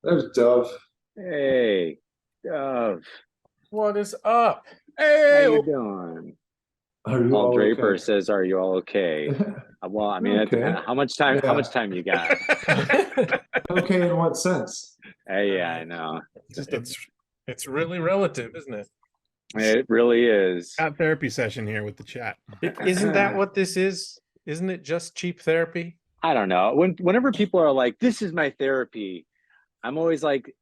There's Dove. Hey, Dove, What is up? how Hey, you doing? Are you Paul all Draper okay? says, "Are you all okay?" Well, I mean, it Okay. depends. How much time? How much Yeah. time you got? Okay, in what sense? Yeah, I know. it's really relative, isn't it? It really is. Got therapy session here with the chat. Isn't that what this is? Isn't it just cheap therapy? I don't know. Whenever people are like, "This is my therapy," I'm always like,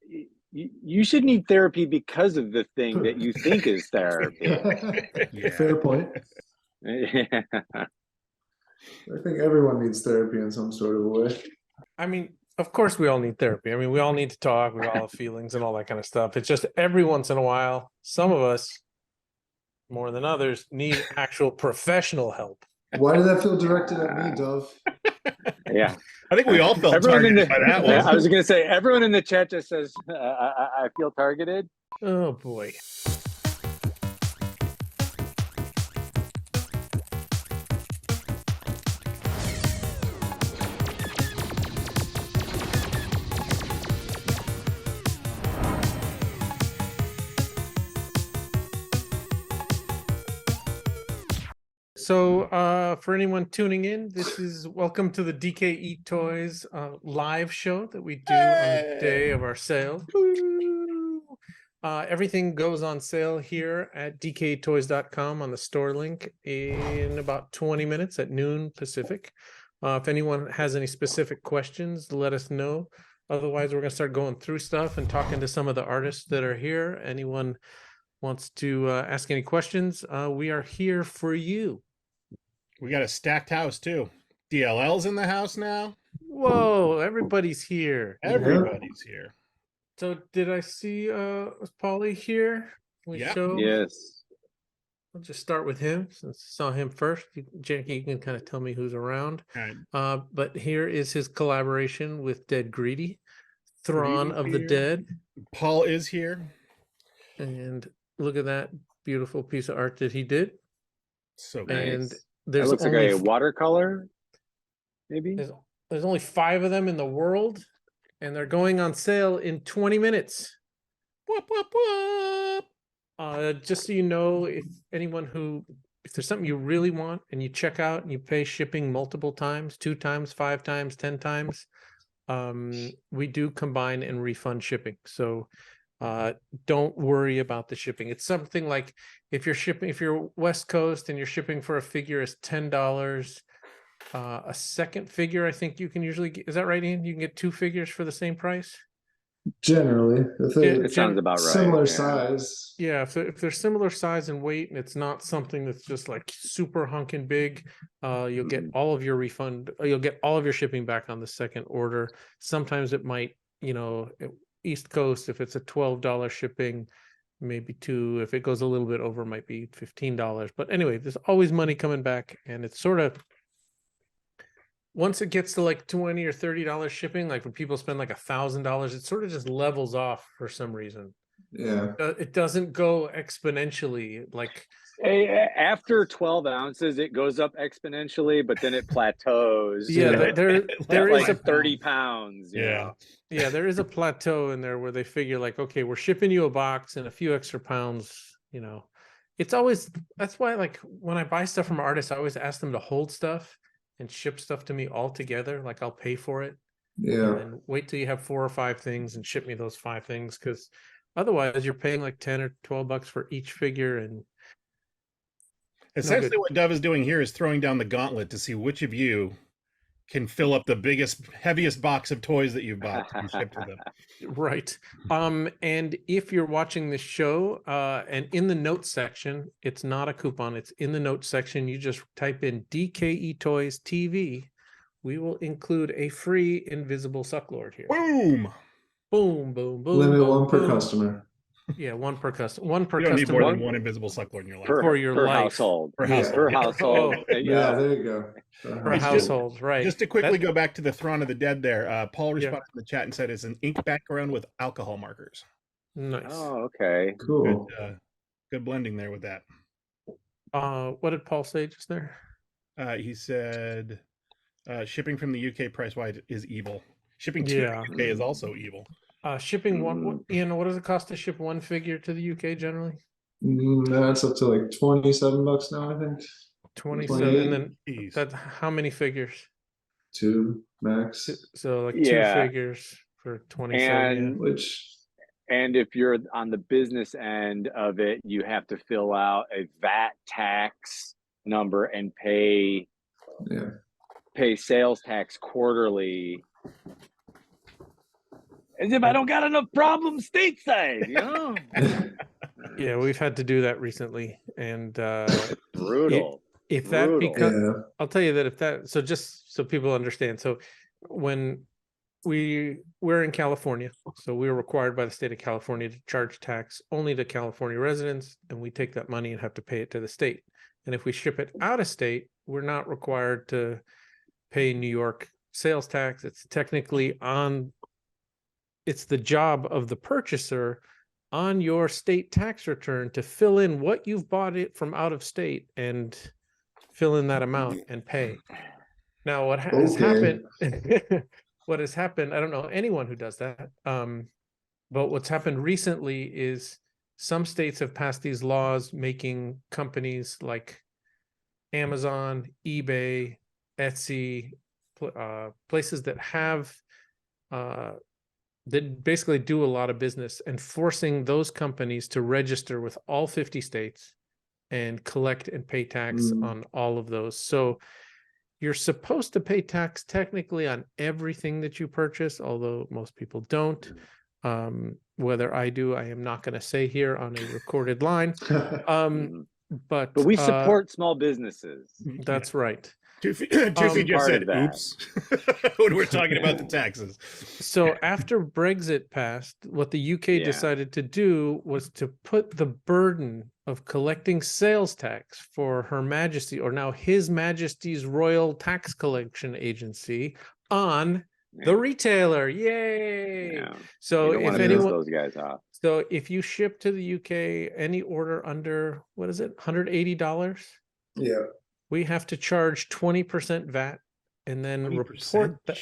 "You should need therapy because of the thing that you think is therapy." Fair point. Yeah. I think everyone needs therapy in some sort of a way. I mean, of course we all need therapy. I mean, we all need to talk, we all have feelings and all that kind of stuff. It's just every once in a while, some of us, more than others, need actual professional help. Why did that feel directed at me, Dove? Yeah. I think we all felt Everyone in targeted the, by that one. I was going to say, everyone in the chat just says, I feel targeted. Oh boy. So for anyone tuning in, this is welcome to the DKE Toys live show that we do on the day of our sale. Everything goes on sale here at DKEToys.com on the store link in about 20 minutes at noon Pacific. If anyone has any specific questions, let us know. Otherwise, we're going to start going through stuff and talking to some of the artists that are here. Anyone wants to ask any questions, we are here for you. We got a stacked house too. DLL's in the house now. Whoa, everybody's here. Everybody's here. So did I see was Paulie here? We Yeah. show. Yes. I'll just start with him since I saw him first. Janky, you can kind of tell me who's around. All right. But here is his collaboration with Dead Greedy, Thrawn of the here. Dead. Paul is here. And look at that beautiful piece of art that he did. So good. And It there's looks like only a watercolor, maybe. there's only 5 of them in the world, and they're going on sale in 20 minutes. Whoop, whoop, whoop. Just so you know, if there's something you really want and you check out and you pay shipping multiple times, 2 times, 5 times, 10 times, we do combine and refund shipping. So don't worry about the shipping. It's something like if you're West Coast and you're shipping for a figure is $10, a second figure, I think you can usually get, is that right, Ian? You can get 2 figures for the same price? Generally, if they're It sounds about right. similar yeah. size. Yeah, if they're similar size and weight, and it's not something that's just like super hunking big, you'll get all of your refund. You'll get all of your shipping back on the second order. Sometimes it might, East Coast, if it's a $12 shipping, maybe 2. If it goes a little bit over, it might be $15. But anyway, there's always money coming back, and it's sort of, once it gets to like $20 or $30 shipping, like when people spend like $1,000, it sort of just levels off for some reason. Yeah. It doesn't go exponentially like. After 12 ounces, it goes up exponentially, but then it plateaus. Yeah, there is like a 30 pounds. Yeah. Yeah, there is a plateau in there where they figure like, okay, we're shipping you a box and a few extra pounds, It's always, that's why like when I buy stuff from artists, I always ask them to hold stuff and ship stuff to me all together. Like I'll pay for it. Yeah. And wait till you have 4 or 5 things and ship me those 5 things, because otherwise you're paying like 10 or 12 bucks for each figure. And essentially what Dove is doing here is throwing down the gauntlet to see which of you can fill up the biggest, heaviest box of toys that you've bought and ship to them. Right. And if you're watching this show, and in the notes section, it's not a coupon, it's in the notes section. You just type in DKE Toys TV. We will include a free invisible sucklord here. Boom. Boom, boom, boom. Limit boom, 1 per boom. customer. Yeah, 1 per customer. 1 per You don't need customer. more than 1 invisible sucklord in your life. For your life. Household. Per Yeah. household. Per household. Yeah, there you go. Per household, right. Just to quickly go back to the Thrawn of the Dead there, Paul responded in the chat and said it's an ink background with alcohol markers. Nice. Oh, okay. Cool. Good blending there with that. What did Paul say just there? He said shipping from the UK price-wise is evil. Shipping to Yeah. the UK is also evil. Shipping one, Ian, what does it cost to ship one figure to the UK generally? That's up to like $27 now, I think. 27, and then Jeez. that's how many figures? 2 max. So like Yeah. 2 figures for 27. And Which and if you're on the business end of it, you have to fill out a VAT tax number and pay sales tax quarterly. As if I don't got enough problems stateside, you know? Yeah, we've had to do that recently, and Brutal. if that Brutal. becomes, I'll tell you that if that, so just so people understand, so when we're in California, so we're required by the state of California to charge tax only to California residents, and we take that money and have to pay it to the state. And if we ship it out of state, we're not required to pay New York sales tax. It's technically it's the job of the purchaser on your state tax return to fill in what you've bought it from out of state and fill in that amount and pay. Now, what has happened, what has happened, I don't know anyone who does that, but what's happened recently is some states have passed these laws making companies like Amazon, eBay, Etsy, places that have that basically do a lot of business, and forcing those companies to register with all 50 states and collect and pay tax on all of those. So you're supposed to pay tax technically on everything that you purchase, although most people don't. Whether I do, I am not going to say here on a recorded line. But we support small businesses. That's right. Tufi just said, oops, when we're talking about the taxes. So after Brexit passed, what the UK decided to do was to put the burden of collecting sales tax for Her Majesty, or now His Majesty's Royal Tax Collection Agency, on the retailer. Yay! Yeah. So if anyone, those guys off. So if you ship to the UK, any order under, what is it, $180? Yeah. We have to charge 20% VAT and then 20%? report that.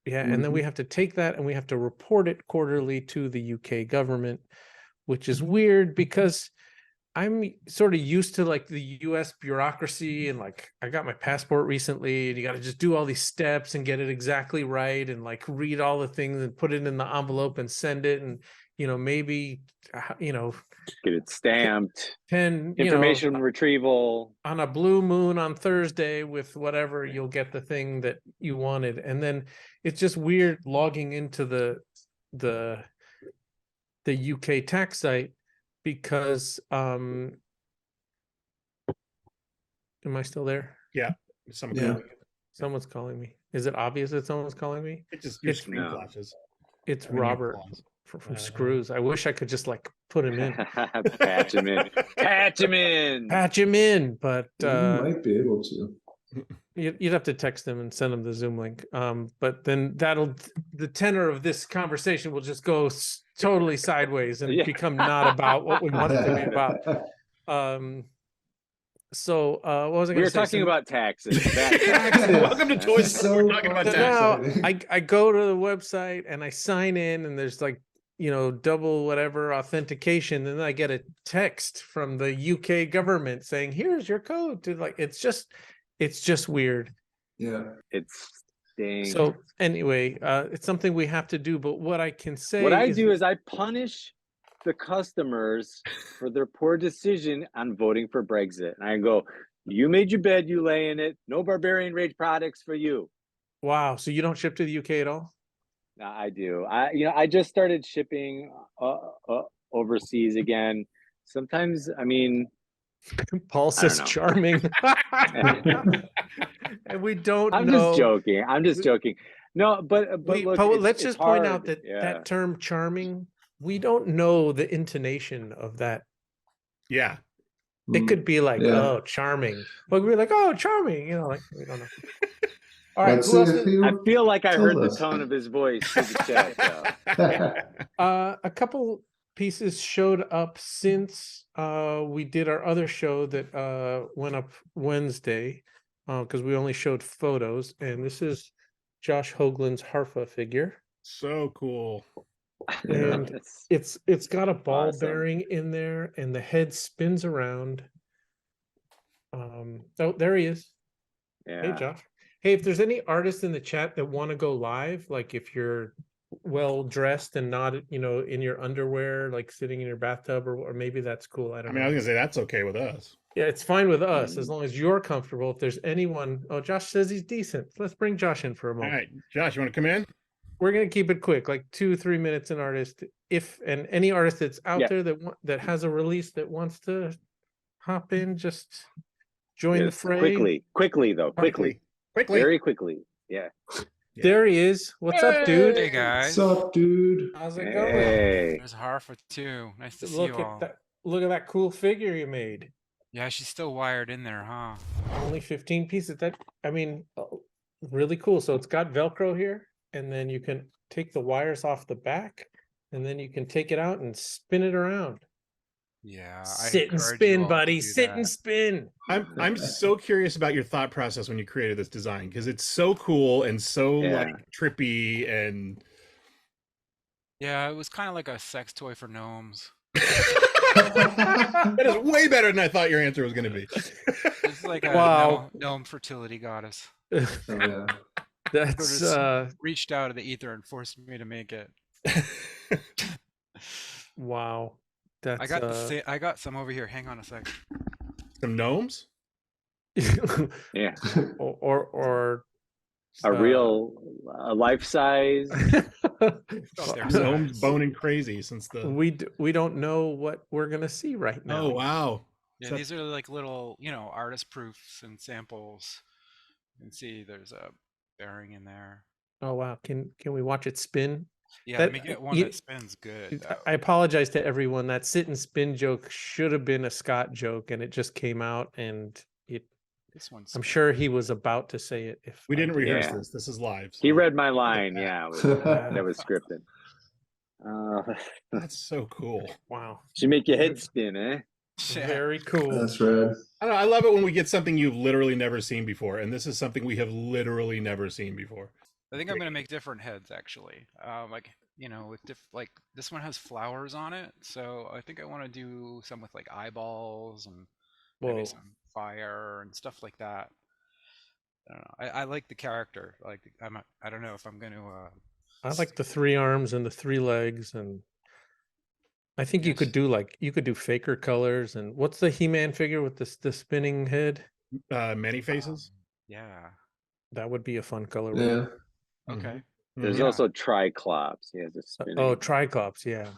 Yeah, and then we have to take that and we have to report it quarterly to the UK government, which is weird because I'm sort of used to like the US bureaucracy, and like I got my passport recently, and you got to just do all these steps and get it exactly right, and like read all the things and put it in the envelope and send it, and maybe get it stamped, 10 information retrieval on a blue moon on Thursday with whatever, you'll get the thing that you wanted. And then it's just weird logging into the UK tax site because am I still there? Yeah. Someone's calling me. Is it obvious that someone's calling me? It just your screen flashes. It's Robert from Screws. I wish I could just like put him in. Patch him in. Patch him in. Patch him in, but you might be able to. You'd have to text them and send them the Zoom link. But then the tenor of this conversation will just go totally sideways and become not about what we want it to be about. So what was I going to say? We were talking about taxes. Welcome to Toys. We're talking about taxes. Now I go to the website and I sign in, and there's like double whatever authentication, and then I get a text from the UK government saying, "Here's your code." To like, it's just weird. Yeah, it's dang. So anyway, it's something we have to do. But what I can say, what I do is I punish the customers for their poor decision on voting for Brexit. And I go, you made your bed, you lay in it. No Barbarian Rage products for you. Wow. So you don't ship to the UK at all? No, I do. I just started shipping overseas again. Sometimes, I mean, Paul says charming. And we don't know. I'm just joking. No, but look, let's just point out that that term charming, we don't know the intonation of that. Yeah. It could be like, oh, charming. But we're like, oh, charming. Like, we don't know. All right. Who else I feel like I heard the tone of his voice through the chat. A couple pieces showed up since we did our other show that went up Wednesday, because we only showed photos. And this is Josh Hoagland's Harfa figure. So cool. And it's got a ball Awesome. bearing in there, and the head spins around. Oh, there he is. Hey, Yeah. Josh. Hey, if there's any artists in the chat that want to go live, like if you're well dressed and not, in your underwear, like sitting in your bathtub, or maybe that's cool. I I don't mean, I know. was gonna say that's okay with us. Yeah, it's fine with us as Mhm. long as you're comfortable. If there's anyone, oh, Josh says he's decent. Let's bring Josh in for a All moment. right, Josh, you want to come in? We're gonna keep it quick, like 2-3 minutes an artist. And any artist that's out Yeah. there that has a release that wants to hop in, just join the Yes, fray. quickly though, quickly, very quickly. Yeah. There he is. What's up, dude? Hey guys, What's up, dude? How's it going? Hey. there's Harfa too. Nice to see Look you at all. that! Look at that cool figure you made. Yeah, she's still wired in there, huh? Only 15 pieces. Really cool. So it's got Velcro here, and then you can take the wires off the back, and then you can take it out and spin it around. Yeah, I Sit and encourage you spin, all to buddy. do Sit and that. spin. I'm so curious about your thought process when you created this design because it's so cool and so Yeah. like trippy and Yeah, it was kind of like a sex toy for gnomes. that is way better than I thought your answer was going to be. It's like a Wow. gnome fertility goddess. Oh, yeah. That's Sort of reached out of the ether and forced me to make it. wow. That's I got I got some over here. Hang on a sec. Some gnomes? Yeah. or A real life size. They're Gnomes size. boning crazy since the. we don't know what we're gonna see right now. Oh wow! Yeah, So- these are like little, artist proofs and samples. You can see there's a bearing in there. Oh wow. Can we watch it spin? Yeah, That- let me get one you- that spins good. I apologize to everyone. That sit and spin joke should have been a Scott joke, and it just came out, and This one's. I'm sure he was about to say it. If We I didn't did. rehearse Yeah. this. This is live. He so- read my line. Yeah, that was scripted. That's so cool. Wow, Should make your head spin, eh? very cool. That's rad. I don't know. I love it when we get something you've literally never seen before, and this is something we have literally never seen before. I think I'm gonna make different heads actually. With like this one has flowers on it, so I think I want to do some with like eyeballs and maybe Whoa. some fire and stuff like that. I don't know. I like the character. Like I don't know if I'm gonna. I like the 3 arms and the 3 legs, and I think you Yes. could do faker colors. And what's the He-Man figure with the spinning head? Many faces. Yeah. That would be a fun color. Yeah. Okay. There's Yeah. also Triclops. He has a spinning. Oh, Triclops, yeah.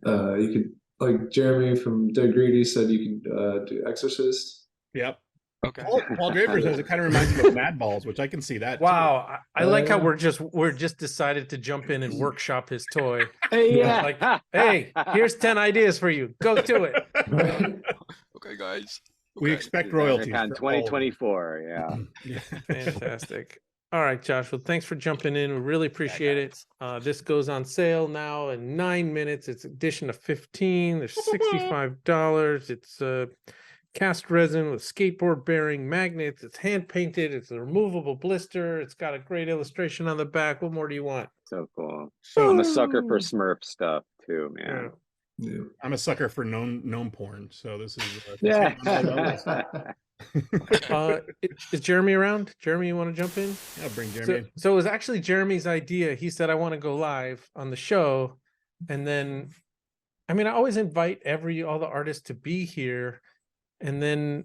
You could, like Jeremy from Dead Greedy said, you could do Exorcist. Yep. Okay. Paul Draper says it kind of reminds me of Mad Balls, which I can see that. too. Wow, I like how yeah. we're just decided to jump in and workshop his toy. Yeah. Like, hey, here's 10 ideas for you. Go do it. Okay, guys. We Okay. expect royalties. On for all of them. 2024. Yeah. Yeah. Fantastic. All right, Josh. Well, thanks for jumping in. We really appreciate it. This goes on sale now in 9 minutes. It's edition of 15. There's $65. It's cast resin with skateboard bearing magnets. It's hand painted. It's a removable blister. It's got a great illustration on the back. What more do you want? So cool. So I'm a sucker for Smurf stuff too, Yeah. man. Yeah. I'm a sucker for gnome porn, so this is Yeah. Is Jeremy around? Jeremy, you want to jump in? I'll bring So, Jeremy. so it was actually Jeremy's idea. He said, I want to go live on the show. And then, I always invite all the artists to be here. And then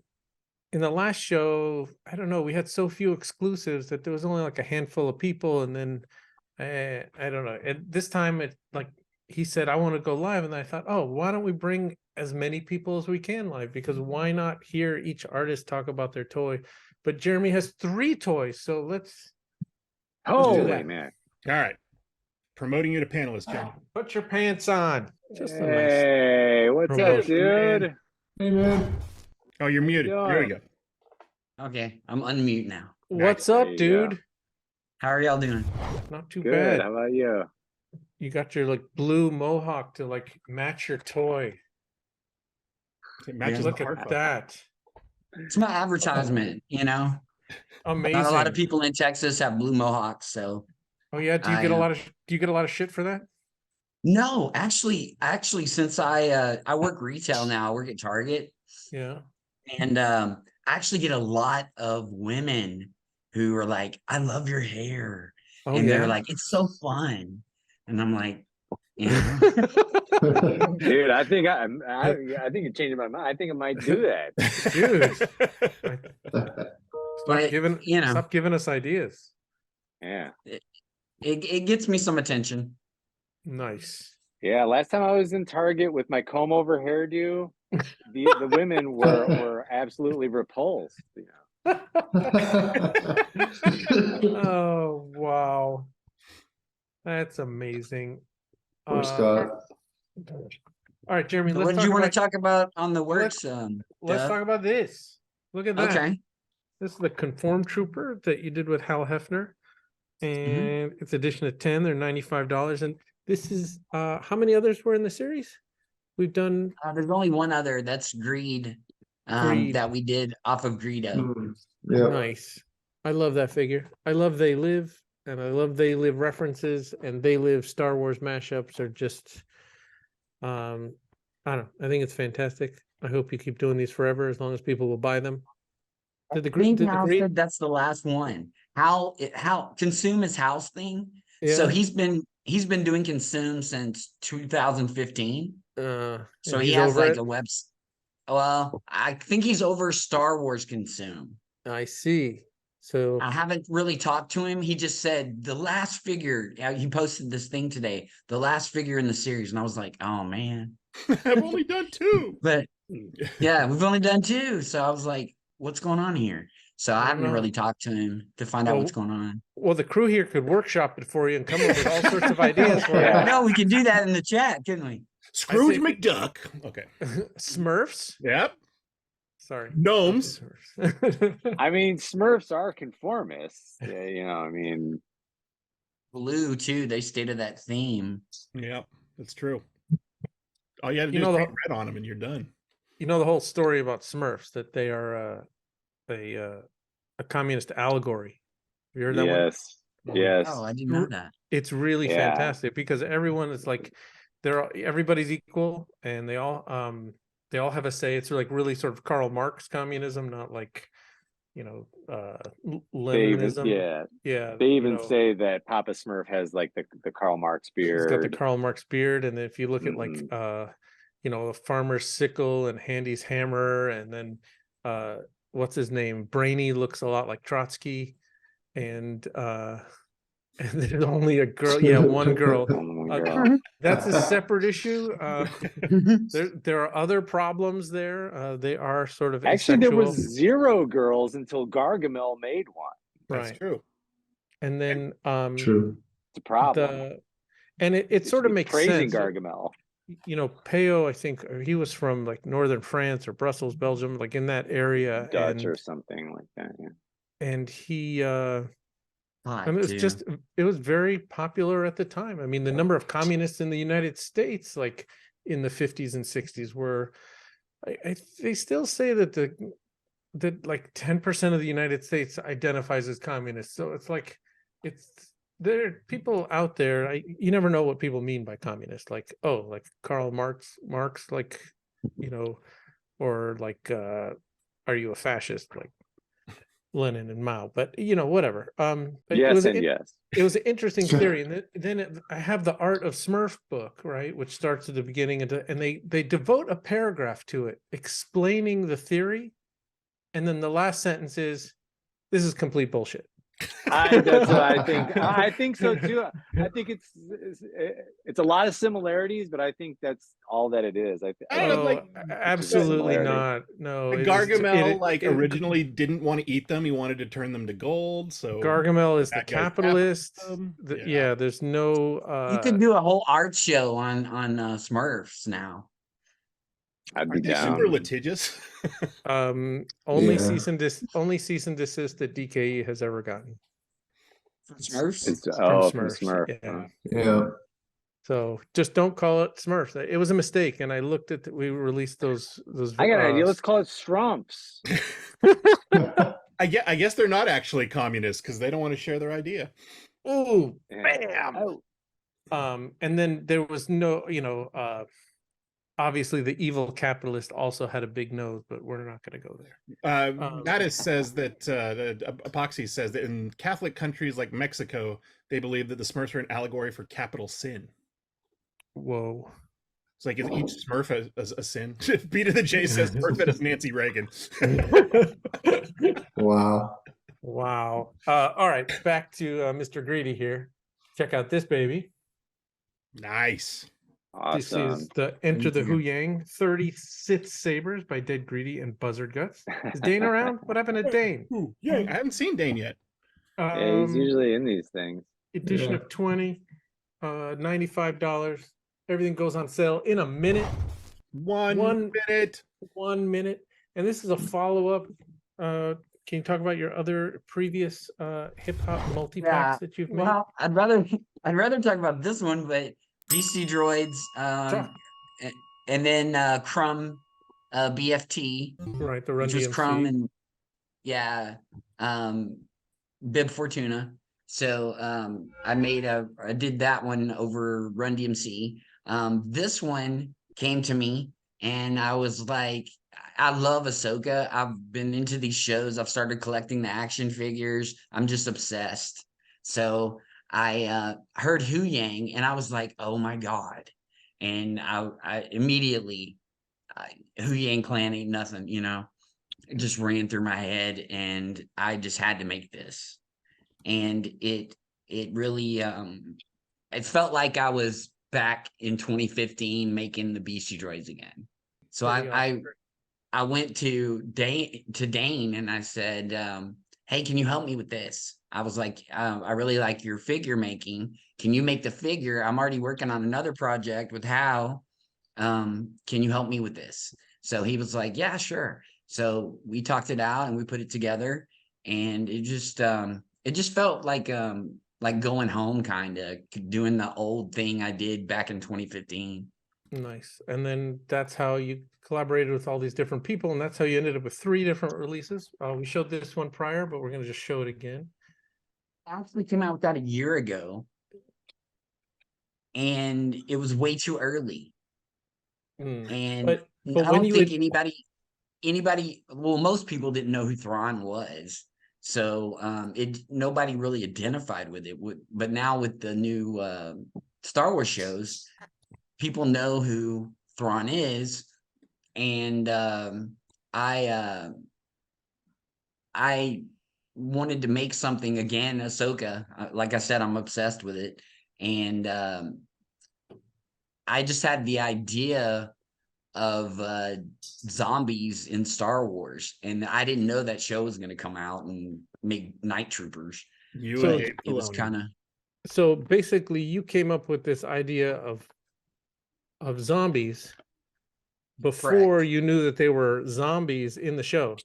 in the last show, I don't know, we had so few exclusives that there was only like a handful of people. And then, I don't know. And this time, he said, I want to go live. And I thought, oh, why don't we bring as many people as we can live? Because why not hear each artist talk about their toy? But Jeremy has 3 toys, so let's Holy that. man. All right. Promoting you to panelist, Jeremy. put your pants on. Just a nice. Hey, what's up, promotion, dude? Hey, man. Oh, you're muted. Yeah. There we go. Okay, I'm unmute now. What's There up, you go. dude? How are y'all doing? Not too Good. bad. How about you? You got your blue mohawk to match your toy. It matches Look the at heart. that. It's my advertisement, Amazing. Not a lot of people in Texas have blue mohawks, so Oh yeah, do you get a lot of shit for that? No, actually, since I work retail now, I work at Target, Yeah. and I actually get a lot of women who are like, "I love your hair," Oh and they're yeah. like, "It's so fun," and I'm like, "Yeah." Dude, I think I think you're changing my mind. I think I might do that. Dude. But you know, Stop giving us ideas. Yeah. it gets me some attention. Nice. Yeah, last time I was in Target with my comb over hairdo, the women were absolutely repulsed. You know? Oh wow. That's amazing. Poor Scott. All right, Jeremy, So let's what did talk you want to about talk about on the let's- works? let's Dub? talk about this. Look at that. Okay. This is the Conform Trooper that you did with Hal Hefner. And it's edition of 10. They're $95. And this is how many others were in the series? We've done There's only one other. That's Greed, Greed. that we did off of Greedo. Yeah. Nice. I love that figure. I love They Live, and I love They Live references, and They Live Star Wars mashups are just I don't know. I think it's fantastic. I hope you keep doing these forever as long as people will buy them. I think Hal said that's the last one. How Consume is Hal's thing. So Yeah. he's been doing Consume since 2015. So and he he's has over like it? a website. Well, I think he's over Star Wars Consume. I see. So I haven't really talked to him. He just said the last figure. He posted this thing today, the last figure in the series, and I was like, oh man. I've only done 2. But yeah, we've only done 2. So I was like, what's going on here? So I haven't really talked to him to find out what's going on. Well, the crew here could workshop it for you and come up with all sorts of ideas for you. No, we can do that in the chat, couldn't we? Scrooge McDuck. Okay. Smurfs? Yep. Sorry. Gnomes. I mean, Smurfs are conformists. Yeah, you know, I mean, Blue too. They stated that theme. Yep, that's true. All you had to You do know is the- paint red on them and you're done. You know the whole story about Smurfs, that they are a communist allegory. Have you heard that one? yes, yes. Oh, I didn't know that. It's really Yeah. fantastic because everyone is like, everybody's equal and they all have a say. It's like really sort of Karl Marx communism, not like, you know, They even, Leninism. Yeah. They even you know, say that Papa Smurf has like the Karl Marx beard. he's got the Karl Marx beard, and then if you look at like Mhm. you know, a farmer's sickle and Handy's hammer, and then what's his name? Brainy looks a lot like Trotsky, and there's only a girl. Yeah, one girl. Oh my God. That's a separate issue. There are other problems there. They are sort of Actually, there was asexual. 0 girls until Gargamel made one. That's Right. true. And then True. It's a problem. it sort of makes praising sense. Gargamel. You know, Peo, I think he was from like northern France or Brussels, Belgium, like in that area, Dutch and or something like that. Yeah. and he I Hot, mean, too. it was very popular at the time. I mean, the number of communists in the United States, like in the 50s and 60s, were they still say that that like 10% of the United States identifies as communist. So it's like there are people out there. You never know what people mean by communist. Like, oh, like Karl Marx, like, you know, or like, are you a fascist? Like Lenin and Mao, but you know, whatever. Yes and yes. It was an interesting theory, and then I have the Art of Smurf book, right, which starts at the beginning, and they devote a paragraph to it explaining the theory, and then the last sentence is, "This is complete bullshit." That's what I think. I think so too. I think it's a lot of similarities, but I think that's all that it is. I don't know, like, absolutely similarity. not. No, Gargamel originally didn't want to eat them. He wanted to turn them to gold. So Gargamel is the that guy's capitalist. capitalism. Yeah, there's no. You could do a whole art show on Smurfs now. I'd be Aren't they down. super litigious? only Yeah. cease and desist that DKE has ever gotten. Smurfs? It's From from Smurfs, Smurf. yeah. Yeah. So just don't call it Smurfs. It was a mistake, and I looked at we released those. I got an idea. Let's call it Strumps. I guess they're not actually communists because they don't want to share their idea. Ooh, Yeah. bam! Oh, And then there was no, obviously the evil capitalist also had a big nose, but we're not going to go there. Mattis says that Epoxy says that in Catholic countries like Mexico, they believe that the Smurfs are an allegory for capital sin. Whoa. It's like, is each Smurf a sin? B to the J says Smurfette is Nancy Reagan. Wow. Wow. All right, back to Mr. Greedy here. Check out this baby. Nice. This Awesome. is the Enter the Thank you. Hu Yang 30 Sith Sabers by Dead Greedy and Buzzardguts. Is Dane around? What happened to Dane? Ooh, yeah, I haven't seen Dane yet. Yeah, he's usually in these things. Edition Yeah. of 20, $95. Everything goes on sale in a minute. One minute. 1 minute. And this is a follow-up. Can you talk about your other previous hip hop multi-packs that you've made? Well, I'd rather talk about this one, but BC Droids, Sure. and then Crumb, BFT, Right, the Run which was DMC. Crumb and Bib Fortuna. So I did that one over Run DMC. This one came to me and I was like, I love Ahsoka. I've been into these shows. I've started collecting the action figures. I'm just obsessed. So I heard Hu Yang and I was like, oh my God. And I immediately, Hu Yang clan ain't nothing, it just ran through my head and I just had to make this. And it really, it felt like I was back in 2015 making the BC Droids again. So I went to Dane and I said, hey, can you help me with this? I was like, I really like your figure making. Can you make the figure? I'm already working on another project with Hal. Can you help me with this? So he was like, yeah, sure. So we talked it out and we put it together and it just felt like going home, kind of doing the old thing I did back in 2015. Nice. And then that's how you collaborated with all these different people, and that's how you ended up with 3 different releases. We showed this one prior, but we're going to just show it again. I actually came out with that a year ago, and it was way too early. And But I when don't you think would- anybody, well, most people didn't know who Thrawn was. So nobody really identified with it. But now with the new Star Wars shows, people know who Thrawn is. And I wanted to make something again, Ahsoka. Like I said, I'm obsessed with it. And I just had the idea of zombies in Star Wars, and I didn't know that show was going to come out and make Night Troopers. So It was kind of, So basically you came up with this idea of zombies before Correct. you knew that they were zombies in the show.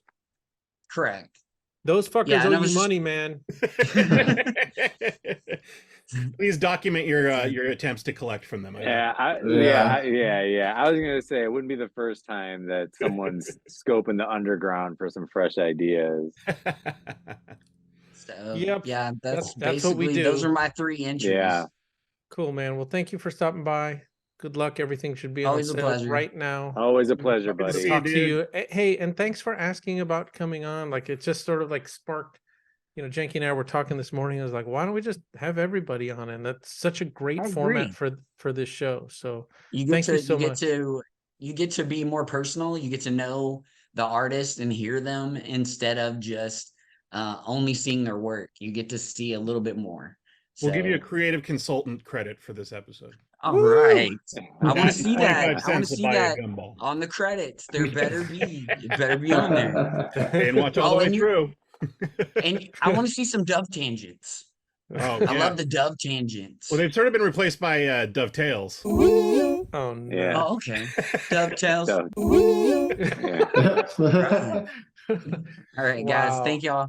correct. Those fuckers Yeah, and owe I was you just- money, man. Please document your attempts to collect from them. Yeah, I was gonna say it wouldn't be the first time that someone's scoping the underground for some fresh ideas. So Yep. yeah, that's what we basically, those do. are my 3 entries. Yeah. Cool, man. Well, thank you for stopping by. Good luck. Everything should be Always a on sale pleasure. right now. Always a pleasure, Good to buddy. see Talk to dude. you. Hey, and thanks for asking about coming on. Like, it just sort of like sparked, Janky and I were talking this morning. I was like, why don't we just have everybody on? And that's such a great I format agree. for this show. So You get thank to you so get much. to you get to be more personal. You get to know the artist and hear them instead of just only seeing their work. You get to see a little bit more. We'll give you a So, creative consultant credit for this episode. all Woo! right. I want to That's see that. 25 I want cents to to see buy a that gumball. on the credits. There better be. It better be on there. And watch all Oh, the way and you- through. And I want to see some dove tangents. Oh, I yeah. love the dove tangents. Well, they've sort of been replaced by dovetails. Oh no. Yeah. Oh, okay. Dovetails. So, Right. All right, guys. Wow. Thank y'all.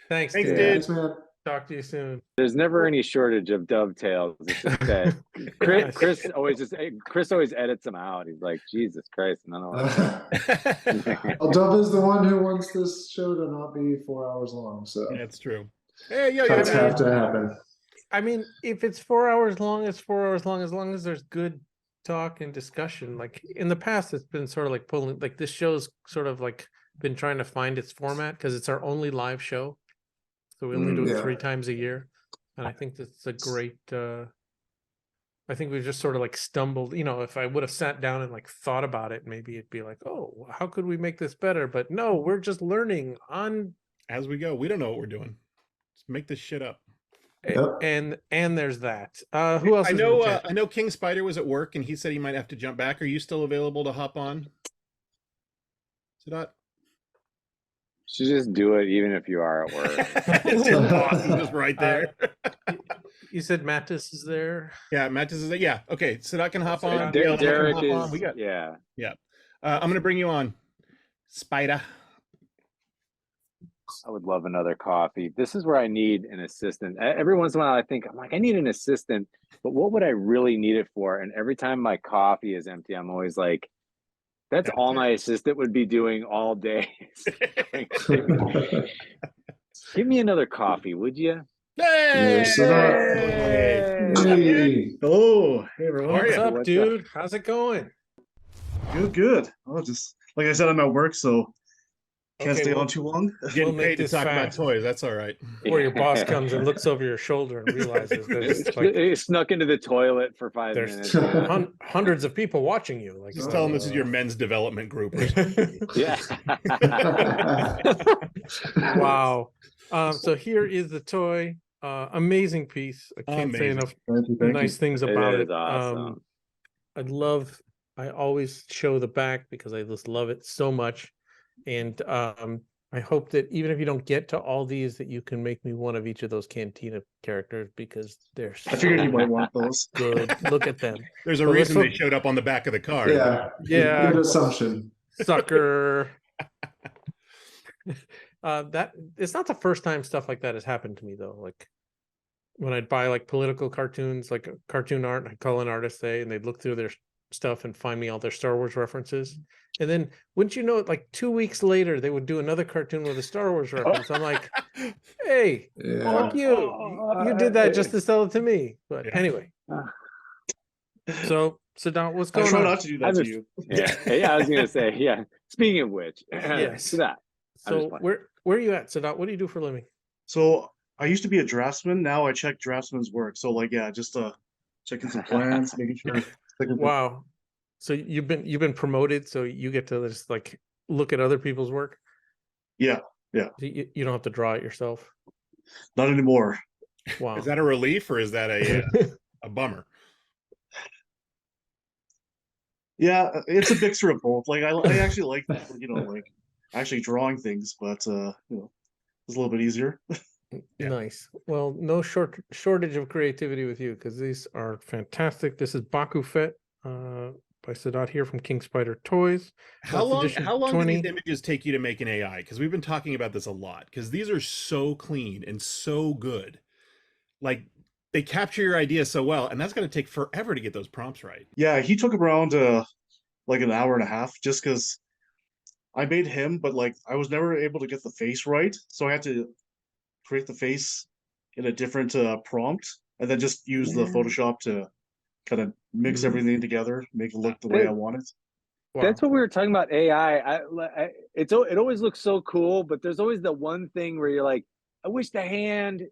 Thanks, Thanks, dude. dude. Thanks, man. Talk to you soon. there's never any shortage of dovetails. It's just that Chris always edits them out. He's like, Jesus Christ, another one. Well, Dub is the one who wants this show to not be 4 hours long, so That's true. Hey, yo, cuts yo, have to happen. I mean, if it's 4 hours long, it's 4 hours long, as long as there's good talk and discussion. Like in the past, it's been sort of like pulling, like this show's sort of like been trying to find its format because it's our only live show. So we only do it 3 times a year. And I think that's a great, I think we've just sort of like stumbled, you know, if I would have sat down and like thought about it, maybe it'd be like, oh, how could we make this better? But no, we're just learning on As we go. We don't know what we're doing. Just make this shit up. Yep. and there's that. Who else? I is in know the chat? I know King Spider was at work and he said he might have to jump back. Are you still available to hop on? Sadat? Should just do it even if you are at work. It's his boss is just right there. You said Mattis is there. Yeah, Matt is there. Yeah, okay. Sadat can hop on. Der- DLL can Derek hop is on. We got. yeah. I'm gonna bring you on, Spider. I would love another coffee. This is where I need an assistant. Every once in a while, I think I'm like, I need an assistant, but what would I really need it for? And every time my coffee is empty, I'm always like, that's all my assistant would be doing all day. Give me another coffee, would you? Hey! Hey. Hello, hey everyone. How are What's ya? up, What's dude? How's it going? Good. Oh, just like I said, I'm at work, so can't Okay, stay well- on too long. Getting We'll make paid to this talk about fast. toys. That's all right. Before your boss comes and looks over your shoulder and realizes there's like It snuck into the toilet for 5 there's minutes. hundreds of people watching you. Like, Just tell them this is your men's development group. Or something. Yeah. Wow. So here is the toy. Amazing piece. I can't say Amazing. enough Thank you. nice things about is it. awesome. I always show the back because I just love it so much. And I hope that even if you don't get to all these, that you can make me one of each of those Cantina characters because they're I figured so you might want those. good. Look at them. There's a Well, let's reason they hope- showed up on the back of the card. Yeah. Yeah. Good assumption. Sucker. That it's not the first time stuff like that has happened to me though. Like when I'd buy like political cartoons, like cartoon art, I'd call an artist, and they'd look through their stuff and find me all their Star Wars references. And then wouldn't you know it, like 2 weeks later, they would do another cartoon with a Star Wars reference. I'm like, hey, Yeah. fuck you. You did that just to sell it to me. But Yeah. anyway. So Sadat, what's I going try on? not to do that I to just- you. Yeah, I was gonna say, yeah. Speaking of which, Yes. to that. I'm just So playing. where are you at, Sadat? What do you do for a living? So I used to be a draftsman. Now I check draftsman's work. So like, yeah, just checking some plans, making sure. Wow. So you've been promoted, so you get to just like look at other people's work. Yeah, You don't have to draw it yourself. not anymore. Wow. Is that a relief or is that a bummer? Yeah, it's a mixture of both. Like I actually like like actually drawing things, but it's a little bit easier. Yeah. Nice. Well, no shortage of creativity with you because these are fantastic. This is Baku Fet by Sadat here from King Spider Toys. How That's long edition do these 20. images take you to make an AI? Because we've been talking about this a lot. Because these are so clean and so good. Like they capture your idea so well, and that's going to take forever to get those prompts right. Yeah, he took around like an hour and a half just because I made him, but like I was never able to get the face right, so I had to create the face in a different prompt and then just use the Photoshop to kind of mix everything together, make it look the way I want it. Wow. That's what we were talking about AI. It always looks so cool, but there's always the one thing where you're like, I wish the hand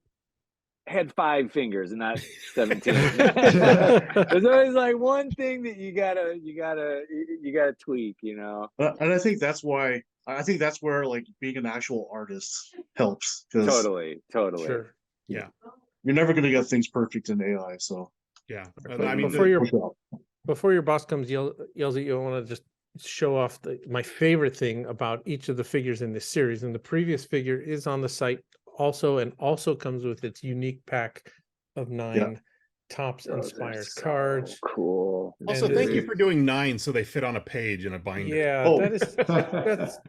had 5 fingers and not 17. There's always like one thing that you gotta tweak, you know. And I think that's why where like being an actual artist helps because Totally. Sure. you're never gonna get things perfect in AI. So Yeah. But I mean, before your boss comes yells at you, I want to just show off my favorite thing about each of the figures in this series. And the previous figure is on the site also, and also comes with its unique pack of 9 Tops Those are inspired so cards. Cool. also, and thank you it- for doing 9 so they fit on a page in a binder. Yeah, Oh.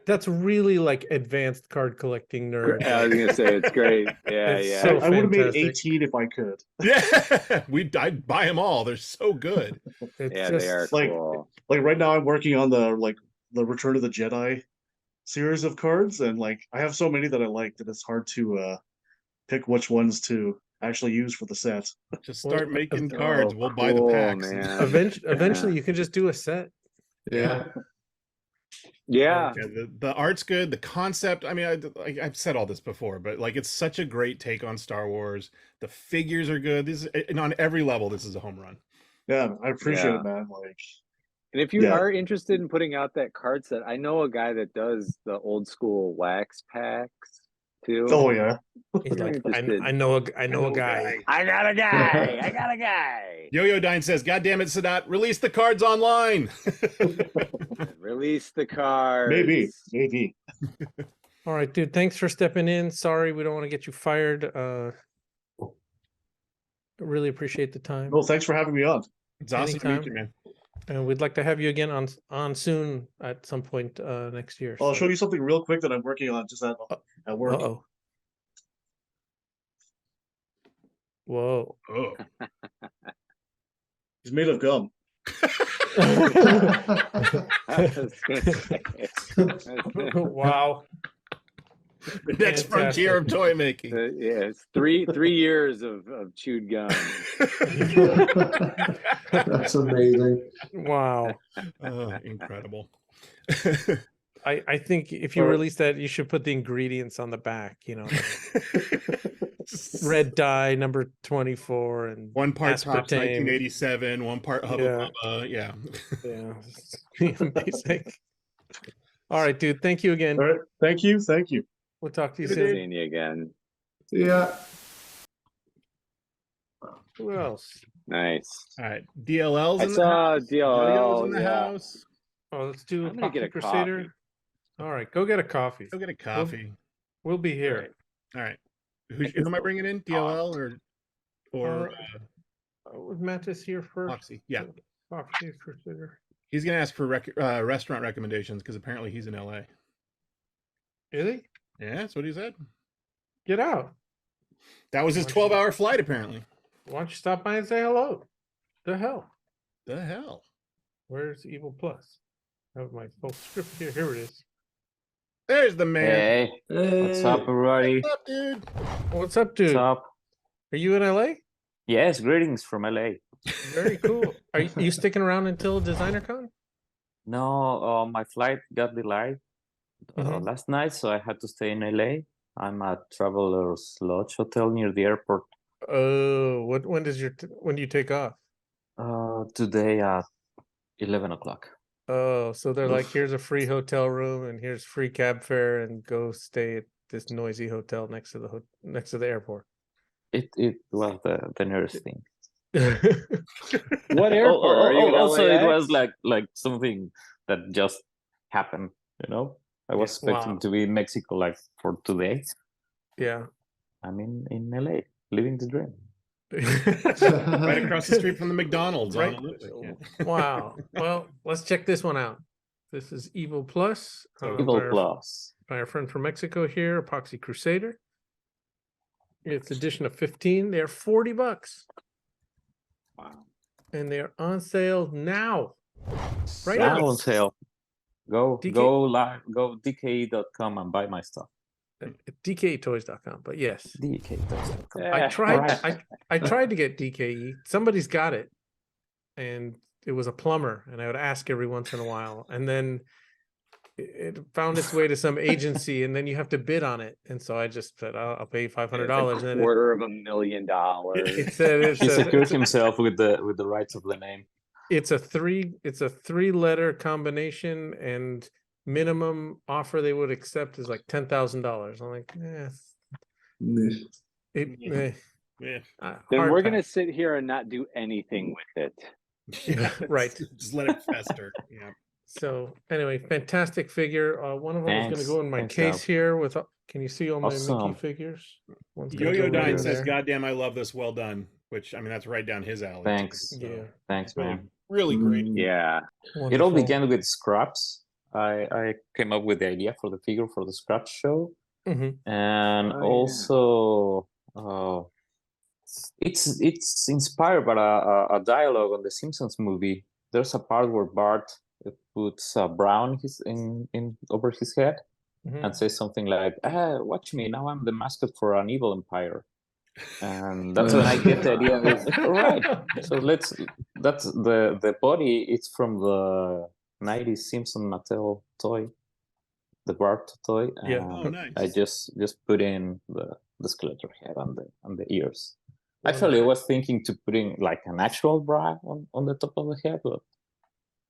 that's really like advanced card collecting nerd. I was gonna say it's great. Yeah, It's yeah. so I would have made fantastic. 18 if I could. Yeah, I'd buy them all. They're so good. It's Yeah, just they are like- cool. Like right now I'm working on the Return of the Jedi series of cards, and like I have so many that I like that it's hard to pick which ones to actually use for the set. Just Well, start making Oh, cards. We'll buy the cool, packs. man. Eventually, you can just do a set. Yeah. Yeah. Yeah, the art's good. The concept. I mean, I've said all this before, but like, it's such a great take on Star Wars. The figures are good. This is, and on every level, this is a home run. Yeah, I appreciate Yeah. it, man. Like, And if you Yeah. are interested in putting out that card set, I know a guy that does the old school wax packs too. oh yeah, He's If you're like, interested. I know a guy. I got a guy. I got a guy. Yoyodyne says, "God damn it, Sadat, release the cards online." Release the cards. maybe. All right, dude. Thanks for stepping in. Sorry, we don't want to get you fired. Really appreciate the time, No, thanks for having me on. It's awesome to meet Anytime. you, man. and we'd like to have you again on soon at some point next year. I'll so- show you something real quick that I'm working on just at work. Uh-oh. Whoa. Oh, It's made of gum. Wow. the next frontier of toy making. Yeah, it's three years of chewed gum. That's amazing. Wow. Oh, incredible. I think if you release that, you should put the ingredients on the back, red dye number 24 and One part Tops aspartame. 1987, one part Hubba Bubba. Yeah. Yeah. Basic. All right, dude. Thank you again. All right, thank you. We'll talk to you Good soon. Seeing you again. Yeah. Who else? Nice. All right. DLL's I in the saw house. Yo-Yo's in DLL. the Yeah. house. Oh, let's do I'm gonna get Epoxy a Crusader. coffee. All right, go get a coffee. Go get a coffee. We'll be here. All right. Who am I bringing in? DLL or Was Mattis here first? Foxy? Yeah. Epoxy Crusader. He's gonna ask for restaurant recommendations because apparently he's in LA. Is he? Yeah, that's what he said. Get out. That was his 12-hour flight, apparently. Why don't you stop by and say hello? The hell? The hell? Where's Evil Plus? I have my full script here. Here it is. There's the man. Hey, what's up, everybody? What's up, dude? What's up, dude? What's up? Are you in LA? Yes, greetings from LA. Very cool. Are you sticking around until DesignerCon? No, my flight got delayed Mhm. last night, so I had to stay in LA. I'm at Traveler's Lodge Hotel near the airport. Oh, when do you take off? Today at 11 o'clock. Oh, so they're like, Oof. here's a free hotel room and here's free cab fare and go stay at this noisy hotel next to the airport. It was the nearest thing. What airport? Are you in Also, it LAX? was like something that just happened. I was expecting Wow. to be in Mexico like for 2 days. Yeah. I'm in LA, living the dream. Right across the street from the McDonald's. Right. On Olympic, yeah. Wow. Well, let's check this one out. This is Evil Plus. Evil by our- Plus. By our friend from Mexico here, Epoxy Crusader. It's edition of 15. They're $40. Wow. And they're on sale now. Right Now now. on sale. Go DK go DKE.com and buy my stuff. DKEToys.com. But yes. DKE.com. I Yeah. tried I tried to get DKE. Somebody's got it. And it was a plumber. And I would ask every once in a while. And then it found its way to some agency, and then you have to bid on it. And so I just said, I'll pay $500. And then $250,000. it said He secured himself with the rights of the name. it's a three-letter combination, and minimum offer they would accept is like $10,000. I'm like, Yeah. Then hard we're pass. gonna sit here and not do anything with it. Yeah. Right. Just let it fester. Yeah. So anyway, fantastic figure. One of them is going to Thanks. go in my Thanks, case Al. here with. Can you see all my Awesome. Mickey figures? One's gonna go Yoyodyne right says, there. "Goddamn, I love this. Well done." Which, I mean, that's right down his alley. Thanks. too, so Yeah. Thanks, Really, man. really great. Yeah. It all Wonderful. began with scraps. I came up with the idea for the figure for the scrap show, Mhm. and Oh, yeah. also it's inspired by a dialogue on the Simpsons movie. There's a part where Bart puts Brown in over his head Mhm. and says something like, "Watch me, now I'm the mascot for an evil empire." And that's when I get the idea. Right. So that's the body. It's from the 90s Simpson Mattel toy, the Bart toy. Yeah. Oh, nice. I just put in the skeleton head on the ears. Oh, Actually, I nice. was thinking to putting like an actual bra on the top of the head, but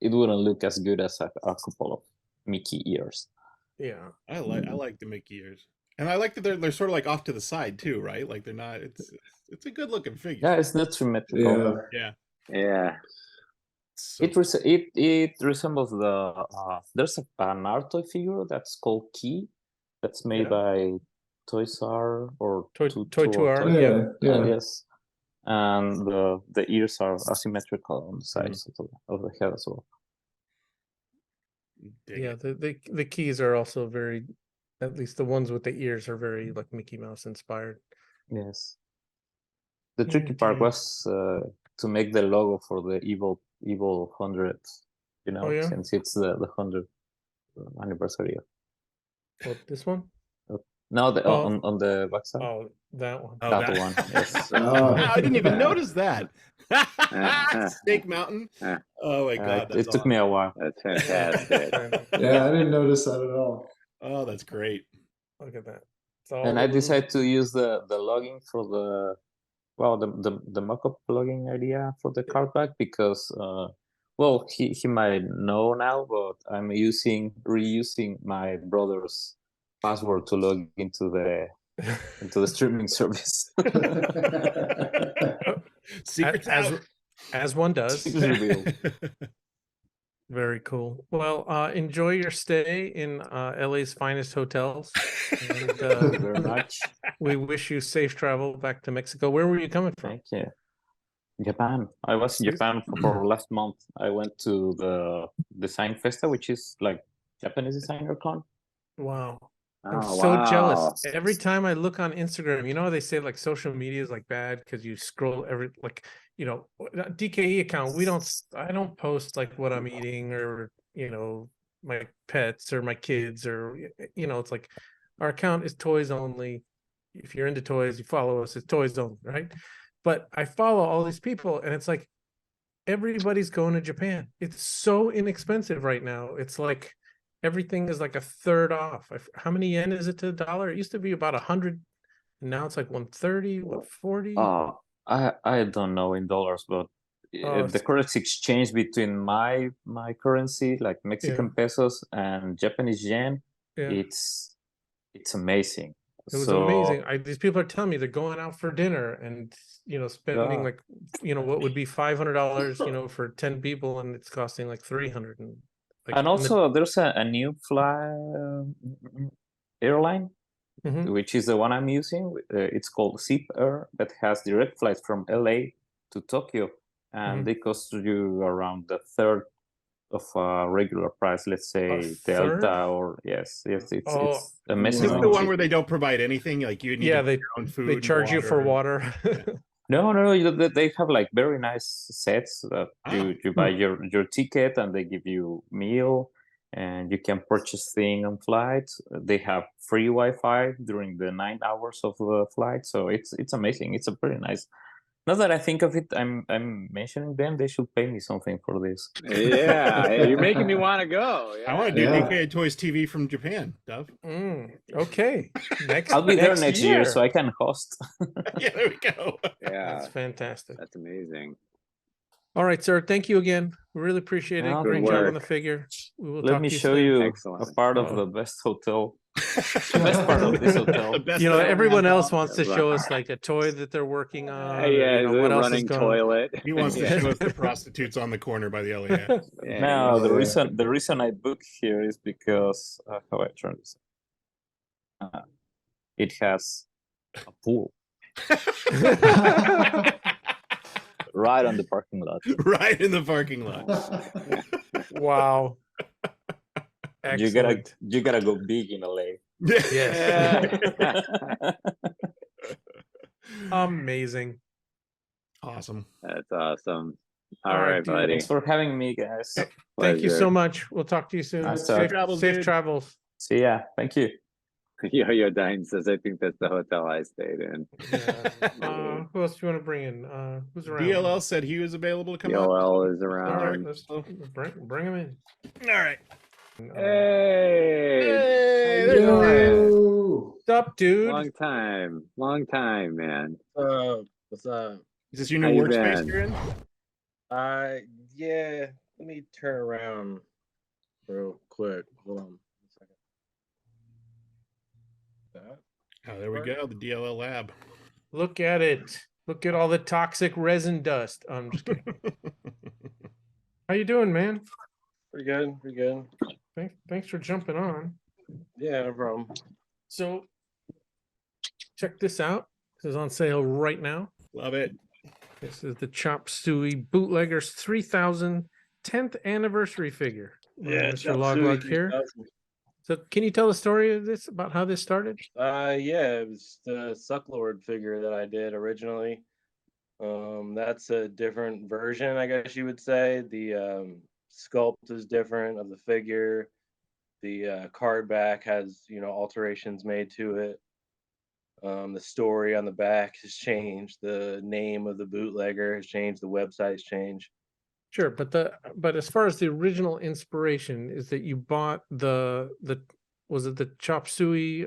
it wouldn't look as good as a couple of Mickey ears. Yeah. I like the Mickey ears, and I like that they're sort of like off to the side too, right? Like they're not. It's a good looking figure. Yeah, it's not symmetrical. Yeah. So, It resembles the there's an art toy figure that's called Key, that's made by Toys R or Toy 2R. Yeah. Yes, and the ears are asymmetrical on the sides of the head as well. Yeah, the keys are also very, at least the ones with the ears are very like Mickey Mouse inspired. Yes. The tricky part was to make the logo for the evil 100, since it's the 100th anniversary. What, this one? No, on the backside. Oh, that one. Oh, that one. Yes. I didn't even notice that. Snake Mountain. Oh my god, it took me a while. That's fantastic. Yeah, I didn't notice that at all. Oh, that's great. Look at that. And I decided to use the logging for the mock-up logging idea for the card back because he might know now, but I'm reusing my brother's password to log into the streaming service. Secrets out. As one does. Revealed. Very cool. Well, enjoy your stay in LA's finest hotels. And, Thank you very much. we wish you safe travel back to Mexico. Where were you coming from? Thank you. Japan. I was in Japan for last month. I went to the Design Festa, which is like Japanese designer con. Wow. I'm Oh, so wow. jealous. Every time I look on Instagram, you know, they say like social media is like bad because you scroll DKE account. I don't post like what I'm eating or, my pets or my kids or, it's like our account is toys only. If you're into toys, you follow us, it's toys only, right? But I follow all these people and it's like, everybody's going to Japan. It's so inexpensive right now. It's like, everything is like a third off. How many yen is it to the dollar? It used to be about 100, and now it's like 130, 140. I don't know in dollars, but the currency exchange between my currency, like Mexican pesos and Japanese yen, it's amazing. It was amazing. These people are telling me they're going out for dinner and spending like what would be $500 for 10 people, and it's costing like 300 and also there's a new airline, which is the one I'm using. It's called Zip Air, that has direct flights from LA to Tokyo, and they cost you around the third of a regular price. Let's say Delta or yes, it's amazing. Is it the one where they don't provide anything? Like you need your own food. They charge you for water. No, they have like very nice sets that you buy your ticket and they give you meal and you can purchase things on flights. They have free Wi-Fi during the 9 hours of the flight, so it's amazing. It's a pretty nice. Now that I think of it, I'm mentioning them. They should pay me something for this. Yeah, you're making me want to go. Yeah. I want to do DKE Toys TV from Japan, Dove. Okay, I'll be there next year, so I can host. Yeah, there we go. Yeah, that's fantastic. That's amazing. All right, sir. Thank you again. We really appreciate it. Great job on the figure. We will Let me show you a part of the best hotel. The best part of this hotel. Everyone else wants to show us like a toy that they're working on. What else running toilet. He wants to show us the prostitutes on the corner by the LA. No, the reason I booked here is because how I turn this. It has a pool. Right on the parking lot. Right in the parking lot. Wow. Excellent. You gotta go big in LA. Yes. Amazing. Awesome. That's awesome. All right, buddy. Thanks for having me, guys. Thank you so much. We'll talk to you soon. Nice Safe talk. travels. See ya. Thank you. Yoyodyne says, I think that's the hotel I stayed in. Yeah. Who else do you want to bring in? Who's around? DLL said he was available to come on. DLL is All right, around. let's bring him in. All right. Hey! Hey, How there's you doing? Yo! What's up, dude? Long time, man. What's up? Is this your How new you workspace been? you're in? Yeah. Let me turn around real quick. Hold on a second. That. Oh, there we go. The DLL lab. Look at it. Look at all the toxic resin dust. I'm just kidding. How you doing, man? Pretty good. Pretty good. Thanks for jumping on. Yeah, no problem. So check this out. This is on sale right now. Love it. This is the Chop Suey Bootleggers 3000 10th anniversary figure. Mr. Logluck here. So can you tell the story of this, about how this started? Yeah, it was the Sucklord figure that I did originally. That's a different version, I guess you would say. The sculpt is different of the figure. The card back has, alterations made to it. The story on the back has changed. The name of the bootlegger has changed. The website's changed. Sure, but as far as the original inspiration is that you bought the was it the Chop Suey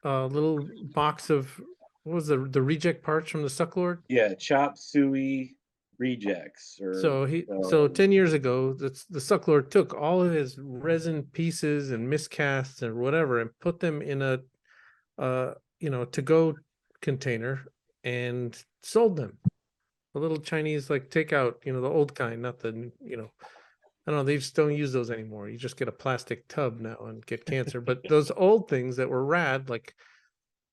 little box of what was the reject parts from the Sucklord? Yeah, Chop Suey rejects. So 10 years ago, the Sucklord took all of his resin pieces and miscasts and whatever and put them in a to-go container and sold them. A little Chinese like takeout, the old kind, not the, I don't know, they just don't use those anymore. You just get a plastic tub now and get cancer. But those old things that were rad, like,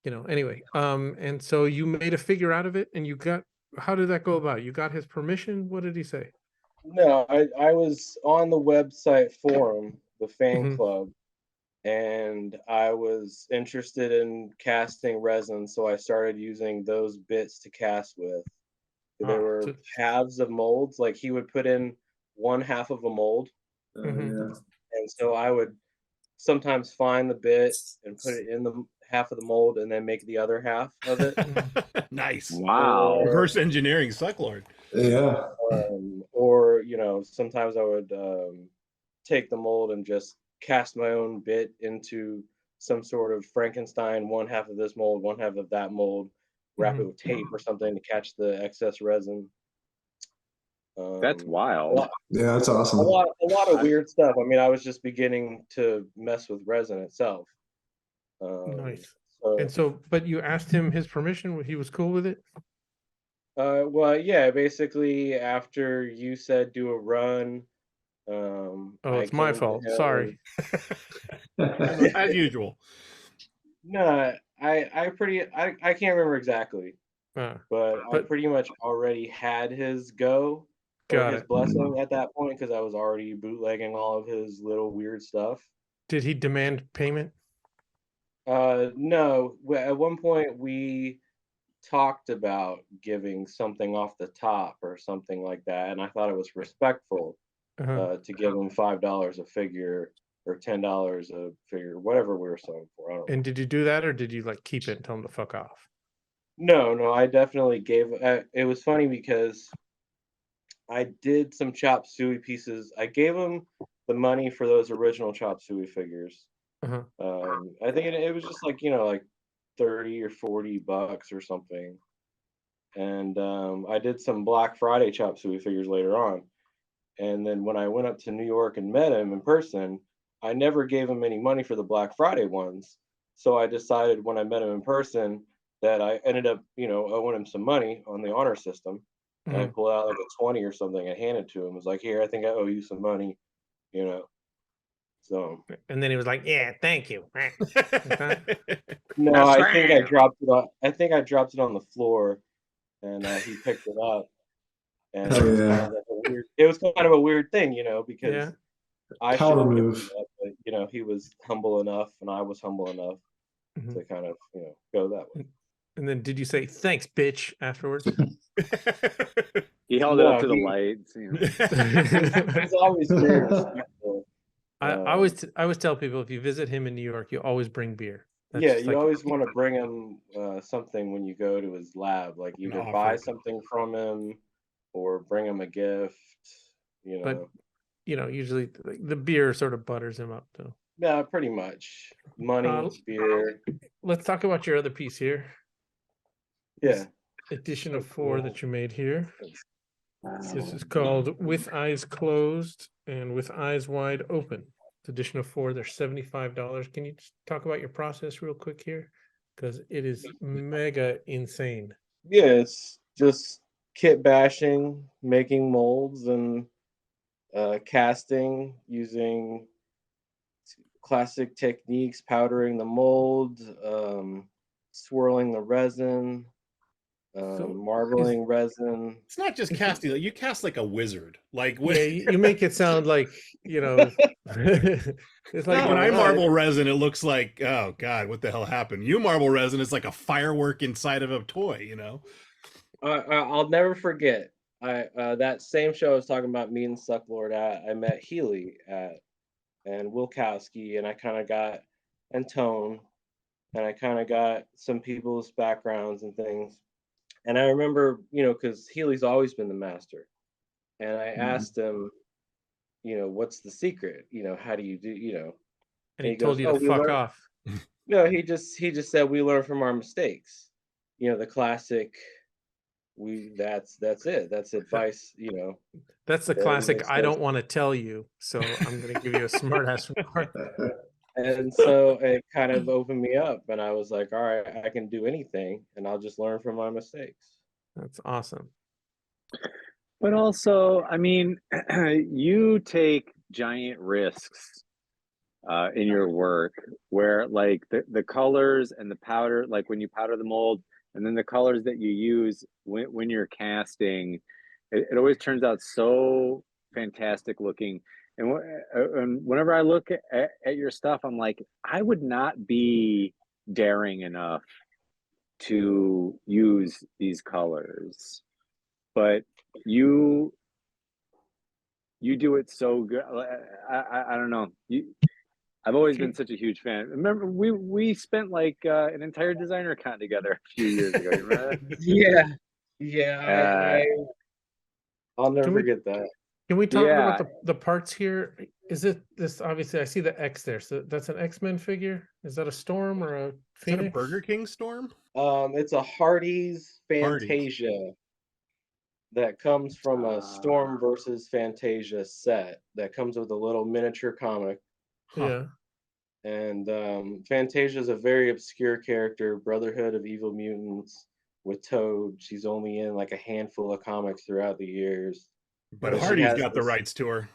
anyway. And so you made a figure out of it and how did that go about? You got his permission? What did he say? No, I was on the website forum, the fan Mhm. club, and I was interested in casting resin, so I started using those bits to cast with. There were so- halves of molds, like he would put in one half of a mold, Mhm. and so I would sometimes find the bit and put it in the half of the mold and then make the other half of it. Nice. Wow. Reverse engineering Sucklord. Yeah. Or sometimes I would take the mold and just cast my own bit into some sort of Frankenstein, one half of this mold, one half of that mold, wrap it with tape or something to catch the excess resin. That's wild. Yeah, that's awesome. A lot of weird stuff. I mean, I was just beginning to mess with resin itself. Nice. So, But you asked him his permission. He was cool with it. well, yeah, basically after you said do a run, Oh, I it's my came to fault. him Sorry. As usual. No, I can't remember exactly, but I but- pretty much already had his go or Got his it. blessing at that point because I was already bootlegging all of his little weird stuff. Did he demand payment? No, at one point we talked about giving something off the top or something like that, and I thought it was respectful Uh-huh. to give him $5 a figure or $10 a figure, whatever we were selling for. I don't know. And did you do that, or did you like keep it and tell him to fuck off? No, I definitely gave. It was funny because I did some Chop Suey pieces. I gave him the money for those original Chop Suey figures. Uh-huh. I think it was just like like $30 or $40 or something. And I did some Black Friday Chop Suey figures later on. And then when I went up to New York and met him in person, I never gave him any money for the Black Friday ones. So I decided when I met him in person that I ended up, owing him some money on the honor system. And I pulled out like a 20 or something and handed it to him. I was like, here, I think I owe you some money, So And then he was like, "Yeah, thank you." no, I think I dropped it on. I think I dropped it on the floor, and he picked it up. And Hell it was yeah. kind of like a weird. It was kind of a weird thing, because Yeah. I Power should have given move. it up, but he was humble enough, and I was humble enough Mhm. to kind of go that way. And then did you say thanks, bitch, afterwards? He held it No, up to the he- lights. He's always very respectful. I always tell people if you visit him in New York, you always bring beer. That's Yeah, just you like always want to bring him something when you go to his lab, like An either buy offer. something from him or bring him a gift. You but know, usually the beer sort of butters him up too. yeah, pretty much. Money, beer. Let's talk about your other piece here. Yeah. Edition So of 4 cool. that you made here. This is called With Eyes Closed and With Eyes Wide Open. It's edition of 4. They're $75. Can you just talk about your process real quick here? Because it is mega insane. Yeah, it's just kit bashing, making molds, and casting using classic techniques, powdering the mold, swirling the resin, marbling resin. It's not just casting; like, you cast like a wizard. Like Yeah, you make it sound like it's like when I marble resin, it looks like, oh god, what the hell happened? You marble resin is like a firework inside of a toy. I'll never forget. That same show I was talking about, me and Sucklord at. I met Healy at and Wilkowski, and I kind of got and Tone, and I kind of got some people's backgrounds and things. And I remember, because Healy's always been the master, and I asked him, what's the secret? How do you do? And he told you to fuck off. No, he just said we learn from our mistakes. The classic. That's it. That's advice. That's the classic. I don't want to tell you, so I'm going to give you a smart ass remark. And so it kind of opened me up, and I was like, all right, I can do anything, and I'll just learn from my mistakes. That's awesome. But also, I mean, you take giant risks in your work where like the colors and the powder, like when you powder the mold, and then the colors that you use when you're casting, it always turns out so fantastic looking. And whenever I look at your stuff, I'm like, I would not be daring enough to use these colors, but you do it so good. I don't know. I've always been such a huge fan. Remember, we spent like an entire designer con together a few years ago. You remember that? Yeah. I'll never forget that. Can we talk about the parts here? Is it this? Obviously, I see the X there. So that's an X-Men figure. Is that a Storm or a Phoenix? Is that a Burger King Storm? It's a Hardee's Fantasia that comes from a Storm versus Fantasia set that comes with a little miniature comic. Yeah. And Fantasia is a very obscure character, Brotherhood of Evil Mutants with Toad. She's only in like a handful of comics throughout the years. But Hardy's got the rights to her.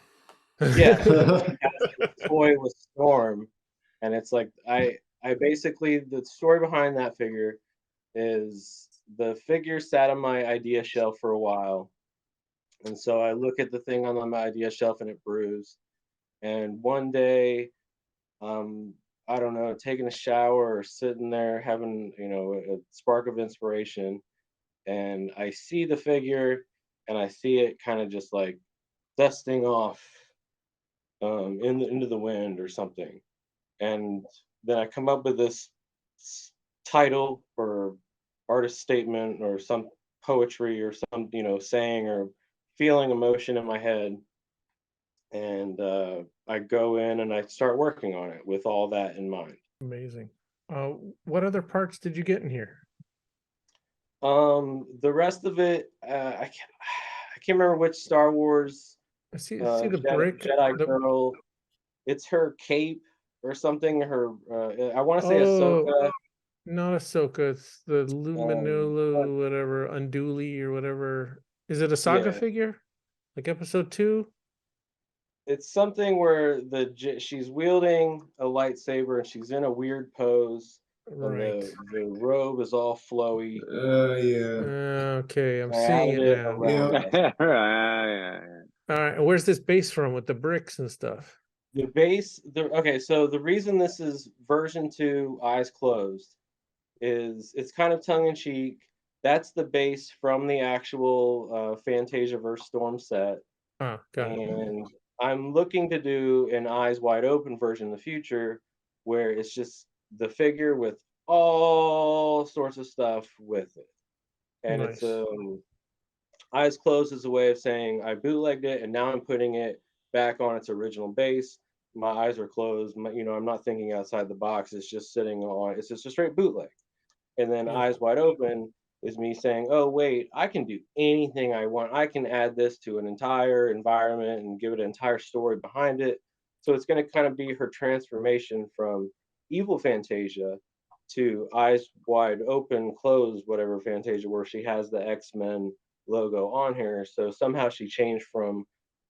Yeah. She has a toy with Storm. And it's like I basically, the story behind that figure is the figure sat on my idea shelf for a while. And so I look at the thing on my idea shelf and it bruised. And one day, I don't know, taking a shower or sitting there having, a spark of inspiration, and I see the figure and I see it kind of just like dusting off into the wind or something. And then I come up with this title or artist statement or some poetry or some, saying or feeling emotion in my head. And I go in and I start working on it with all that in mind. Amazing. What other parts did you get in here? The rest of it, I can't remember which Star Wars. I see the brick. Jedi girl. It's her cape or something. Her, I want to say Ahsoka. Not Ahsoka. It's the Luminulu, whatever, Unduli or whatever. Is it a saga figure? Like episode 2? It's something where she's wielding a lightsaber and she's in a weird pose. Right. The robe is all flowy. Okay, I'm seeing it now. Yeah. All right, where's this base from with the bricks and stuff? The base, okay, so the reason this is version 2, eyes closed, is it's kind of tongue-in-cheek. That's the base from the actual Fantasia vs. Storm set. Oh, got it. And I'm looking to do an eyes wide open version in the future where it's just the figure with all sorts of stuff with it. And Nice. it's eyes closed is a way of saying I bootlegged it and now I'm putting it back on its original base. My eyes are closed. I'm not thinking outside the box. It's just sitting on. It's just a straight bootleg. And then Yeah. eyes wide open is me saying, oh wait, I can do anything I want. I can add this to an entire environment and give it an entire story behind it. So it's going to kind of be her transformation from evil Fantasia to eyes wide open, closed, whatever Fantasia, where she has the X-Men logo on here. So somehow she changed from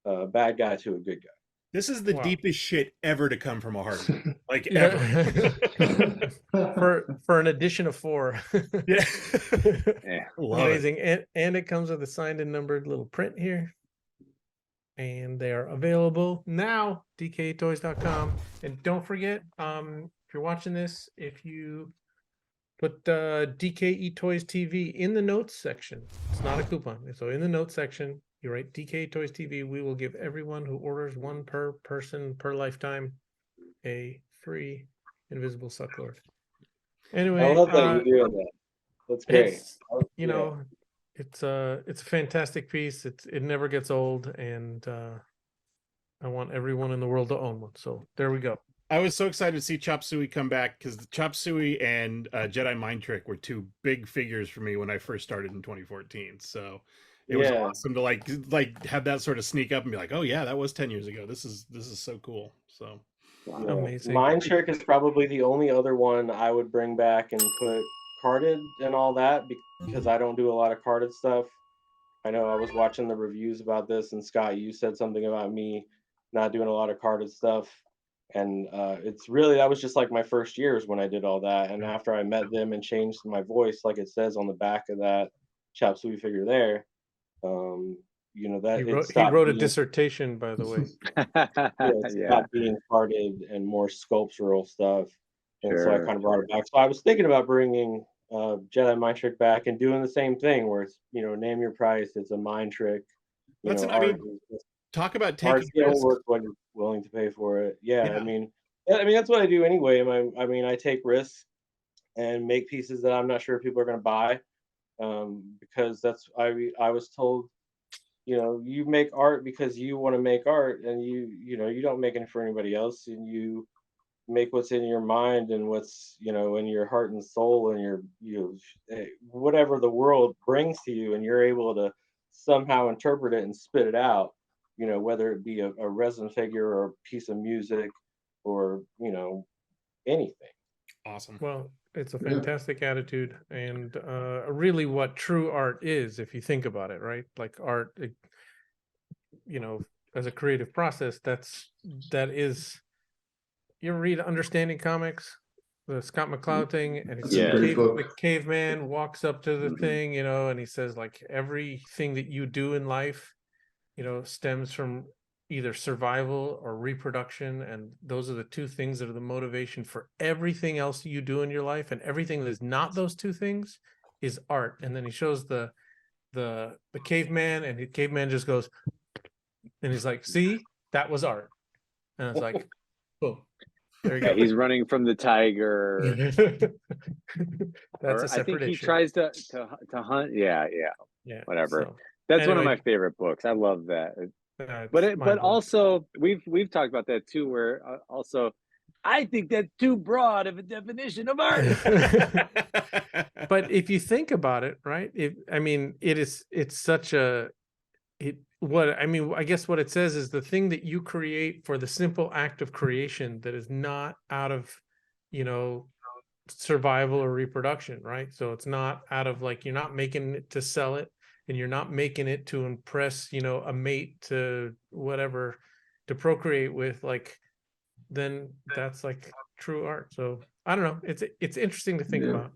a bad guy to a good guy. This is the Wow. deepest shit ever to come from a hardware, like Yeah. ever. for an edition of 4. Yeah. Yeah. Love it. Amazing. And it comes with a signed and numbered little print here. And they are available now, DKEToys.com. And don't forget, if you're watching this, if you put DKE Toys TV in the notes section, it's not a coupon. So in the notes section, you write DKE Toys TV. We will give everyone who orders one per person per lifetime a free invisible sucklord. Anyway, I love that you're doing that. That's great. it's, you know, it's a fantastic piece. It never gets old, and I want everyone in the world to own one. So there we go. I was so excited to see Chop Suey come back because Chop Suey and Jedi Mind Trick were 2 big figures for me when I first started in 2014. So it was awesome to like have that sort of sneak up and be like, oh yeah, that was 10 years ago. This is so cool. So Amazing. Mind Trick is probably the only other one I would bring back and put carded and all that, because I don't do a lot of carded stuff. I know I was watching the reviews about this, and Scott, you said something about me not doing a lot of carded stuff. And it's really, that was just like my first years when I did all that. And after I met them and changed my voice, like it says on the back of that Chop Suey figure there, that he wrote a dissertation, by the way. It stopped being carded and more sculptural stuff. And so I kind of brought it back. So I was thinking about bringing Jedi Mind Trick back and doing the same thing where it's, name your price. It's a mind trick. Talk about taking worth what you're willing to pay for it. I mean, that's what I do anyway. I take risks and make pieces that I'm not sure people are going to buy, because that's I was told, you make art because you want to make art, and you don't make it for anybody else, and you make what's in your mind and what's in your heart and soul and your whatever the world brings to you, and you're able to somehow interpret it and spit it out, whether it be a resin figure or a piece of music or anything. Awesome. Well, it's a fantastic attitude, and really what true art is, if you think about it, right? Like art, as a creative process, that is. You ever read Understanding Comics, the Scott McCloud thing, and it's the caveman walks up to the thing, and he says like everything that you do in life, stems from either survival or reproduction, and those are the 2 things that are the motivation for everything else you do in your life, and everything that is not those 2 things is art. And then he shows the caveman, and the caveman just goes, and he's like, see, that was art. And it's like, boom. There you go. He's running from the tiger. That's a separate I think he issue. tries to hunt. Yeah. Whatever. So, That's one of my favorite books. I love that. But also we've talked about that too, where also I think that's too broad of a definition of art. But if you think about it, right? It's such a I guess what it says is the thing that you create for the simple act of creation that is not out of, survival or reproduction, right? So it's not out of you're not making it to sell it, and you're not making it to impress, a mate to whatever to procreate with, then that's true art. So I don't know. It's interesting to think about.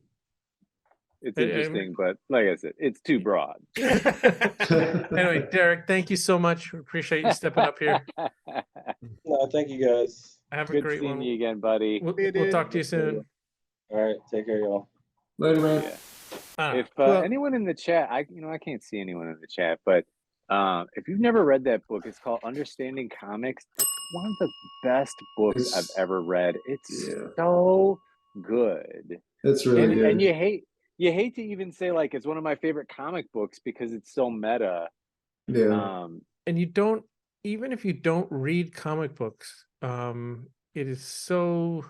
It's interesting, but like I said, it's too broad. Anyway, Derek, thank you so much. We appreciate you stepping up here. No, thank you guys. Have a Good great seeing one. you again, buddy. We'll talk to you soon. All right, take care, y'all. Later, man. If anyone in the chat, I can't see anyone in the chat, but if you've never read that book, it's called Understanding Comics. That's one of the best books I've ever read. It's so good. It's really good. And you hate to even say like it's one of my favorite comic books because it's so meta. Yeah. And you don't, even if you don't read comic books, it is so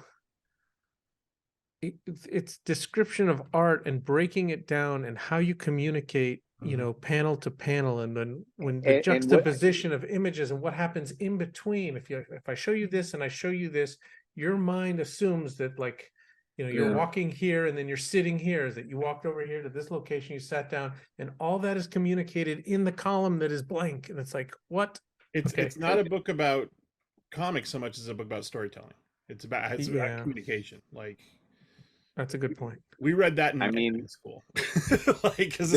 it's description of art and breaking it down and how you communicate, you know, panel to panel, and then when the juxtaposition of images and what happens in between. If I show you this and I show you this, your mind assumes that, like, you know, you're walking here and then you're sitting here, is that you walked over here to this location, you sat down, and all that is communicated in the column that is blank. And it's like, what? It's not a book about comics so much as a book about storytelling. It's about communication. Like, that's a good point. We read that in school. Like, because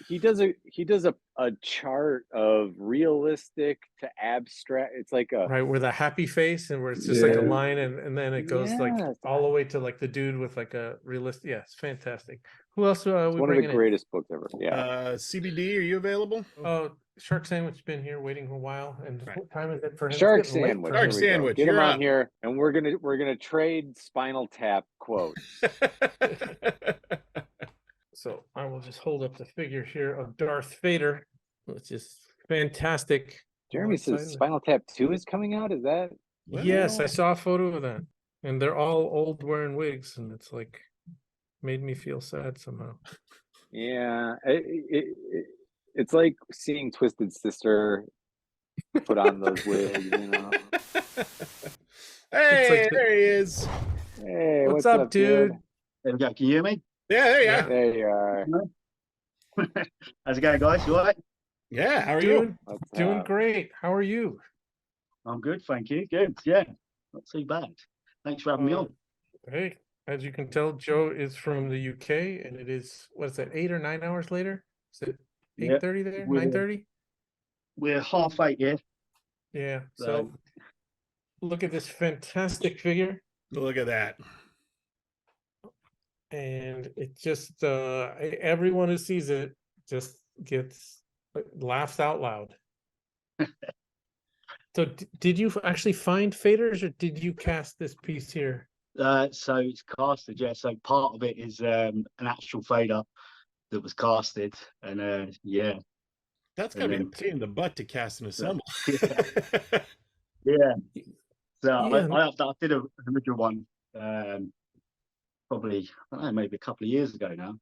he does a chart of realistic to abstract. It's like a right with a happy face, and where it's just like a line, and then it goes like all the way to like the dude with like a realistic. Yeah, it's fantastic. Who else? It's one of the greatest books ever. Yeah. CBD, are you available? Oh, Shark Sandwich been here waiting a while, and what time is it for him? Shark Sandwich. Shark Sandwich. Get him on here, and we're gonna trade Spinal Tap quotes. So I will just hold up the figure here of Darth Vader, which is fantastic. Jeremy says Spinal Tap 2 is coming out. Is that? Yes, I saw a photo of that, and they're all old wearing wigs, and it's like made me feel sad somehow. Yeah, it's like seeing Twisted Sister put on those wigs, you know. Hey, like there he is. Hey, what's up, dude? There we go. Can you hear me? Yeah, there you are. There you are. How's it going, guys? You all right? Yeah, how are you? Doing great. How are you? I'm good, thank you. Good, yeah. Not too bad. Thanks for having me on. Hey, as you can tell, Joe is from the UK, and it is, what is that, 8 or 9 hours later? Is it 8:30 there? 9:30? We're 8:30 here. Yeah. So look at this fantastic figure. Look at that. And it just everyone who sees it just laughs out loud. So did you actually find faders, or did you cast this piece here? So it's casted, yeah. So part of it is an actual fader that was casted, and yeah. That's gotta be a pain in the butt to cast and assemble. Yeah. So I did an original one, probably, I don't know, maybe a couple of years ago now,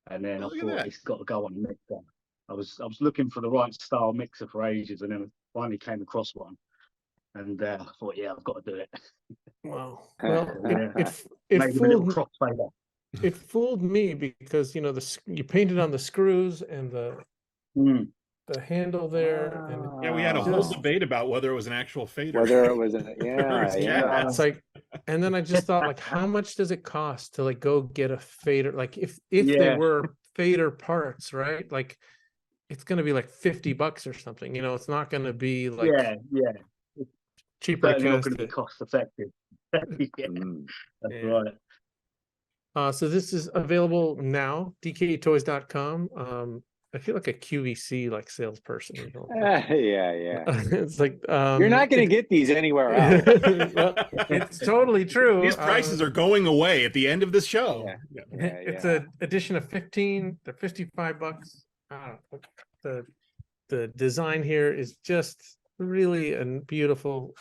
and then I thought it's got to go on a mixer. I was looking for the right style mixer for ages, and then I finally came across one, and I thought, yeah, I've got to do it. Wow. Well, it maybe a little cross fader. It fooled me because, you know, you painted on the screws and the handle there, and yeah, we had a whole debate about whether it was an actual fader. Whether it was It's like, and then I just thought, like, how much does it cost to like go get a fader? Like, if they were fader parts, right? Like, it's gonna be like $50 or something. You know, it's not gonna be like cheaper to not cast going to be it. cost effective. That's right. So this is available now, DKEToys.com. I feel like a QVC like salesperson. You know? Yeah. It's like you're not going to get these anywhere else. Well, it's totally true. These prices are going away at the end of this show. It's an edition of 15. They're $55. The design here is just really a beautiful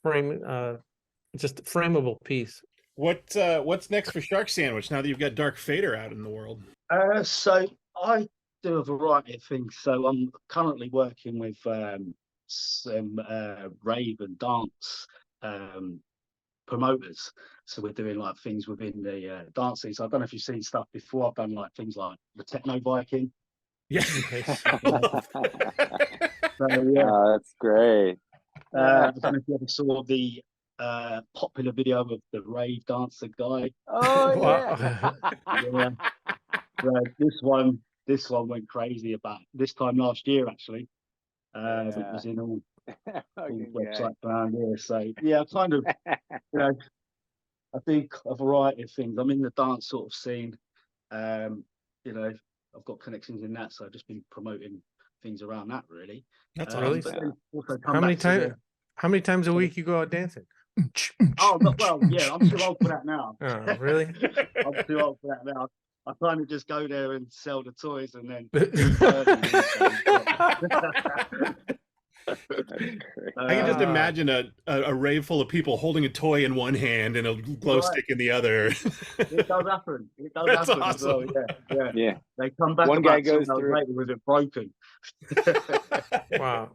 frame, just frameable piece. What's next for Shark Sandwich now that you've got Dark Fader out in the world? So I do a variety of things. So I'm currently working with some rave and dance promoters. So we're doing like things within the dancing. So I don't know if you've seen stuff before. I've done like things like the Techno Viking. Yeah. That's great. I don't know if you ever saw the popular video of the rave dancer guy. Oh yeah. So this one went crazy about this time last year actually. It was in all websites around here. So yeah, kind of, you know, I think a variety of things. I'm in the dance sort of scene. You know, I've got connections in that, so I've just been promoting things around that really. That's really also how many times a week you go out dancing? Oh, well, yeah, I'm too old for that now. Oh, really? I'm too old for that now. I kind of just go there and sell the toys and then. I can just imagine a rave full of people holding a toy in one hand and a glow stick in the other. It does happen. It does That's happen awesome. as well. Yeah. They come back. One guy about 2 goes hours through. later with it broken. Wow.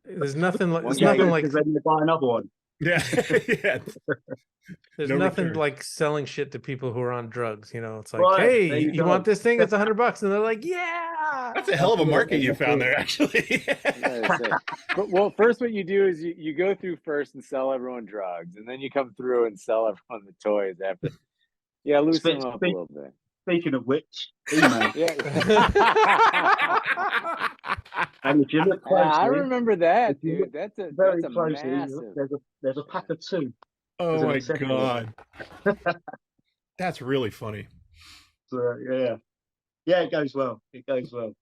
There's nothing like One there's guy nothing goes like then they buy another one. Yeah. Yeah. there's No nothing return. like selling shit to people who are on drugs. You know, it's like, Right, hey, there you, you go. want this thing? It's $100, and they're like, yeah. That's a hell of a market you found there, actually. But, well, first what you do is you go through first and sell everyone drugs, and then you come through and sell everyone the toys after. Yeah, loosen them up a little bit. Speaking of which, email. And if you look closely, I remember that, if you dude. look That's very a closely. massive. There's a pack of 2. Oh my There's an god. That's really funny. So, yeah, it goes well. It goes well.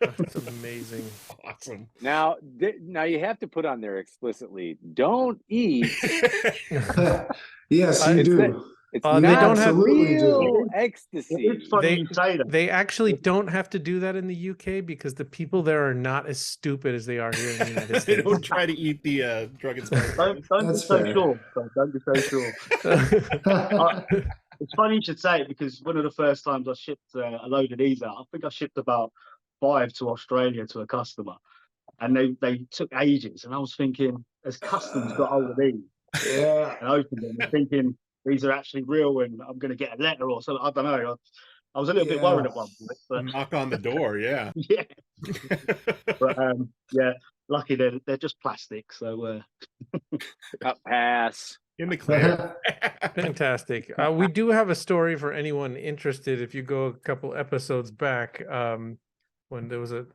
That's amazing. Awesome. Now you have to put on there explicitly, don't eat. Yes, you do. It's They not don't have real ecstasy. It's funny you say that. They actually don't have to do that in the UK because the people there are not as stupid as they are here in the United They States. don't try to eat the drug inspired. Don't be That's so fair. sure. Don't be so sure. It's funny you should say it because one of the first times I shipped a load of these out, I think I shipped about 5 to Australia to a customer, and they took ages. And I was thinking, as customs got hold of these Yeah. and opened them, and thinking these are actually real, and I'm going to get a letter or something. I don't know. I was a little bit worried at one point, but Knock on the door, yeah. yeah. But yeah, lucky they're just plastic, so Pass. In the clear. Fantastic. We do have a story for anyone interested. If you go a couple episodes back, when there was a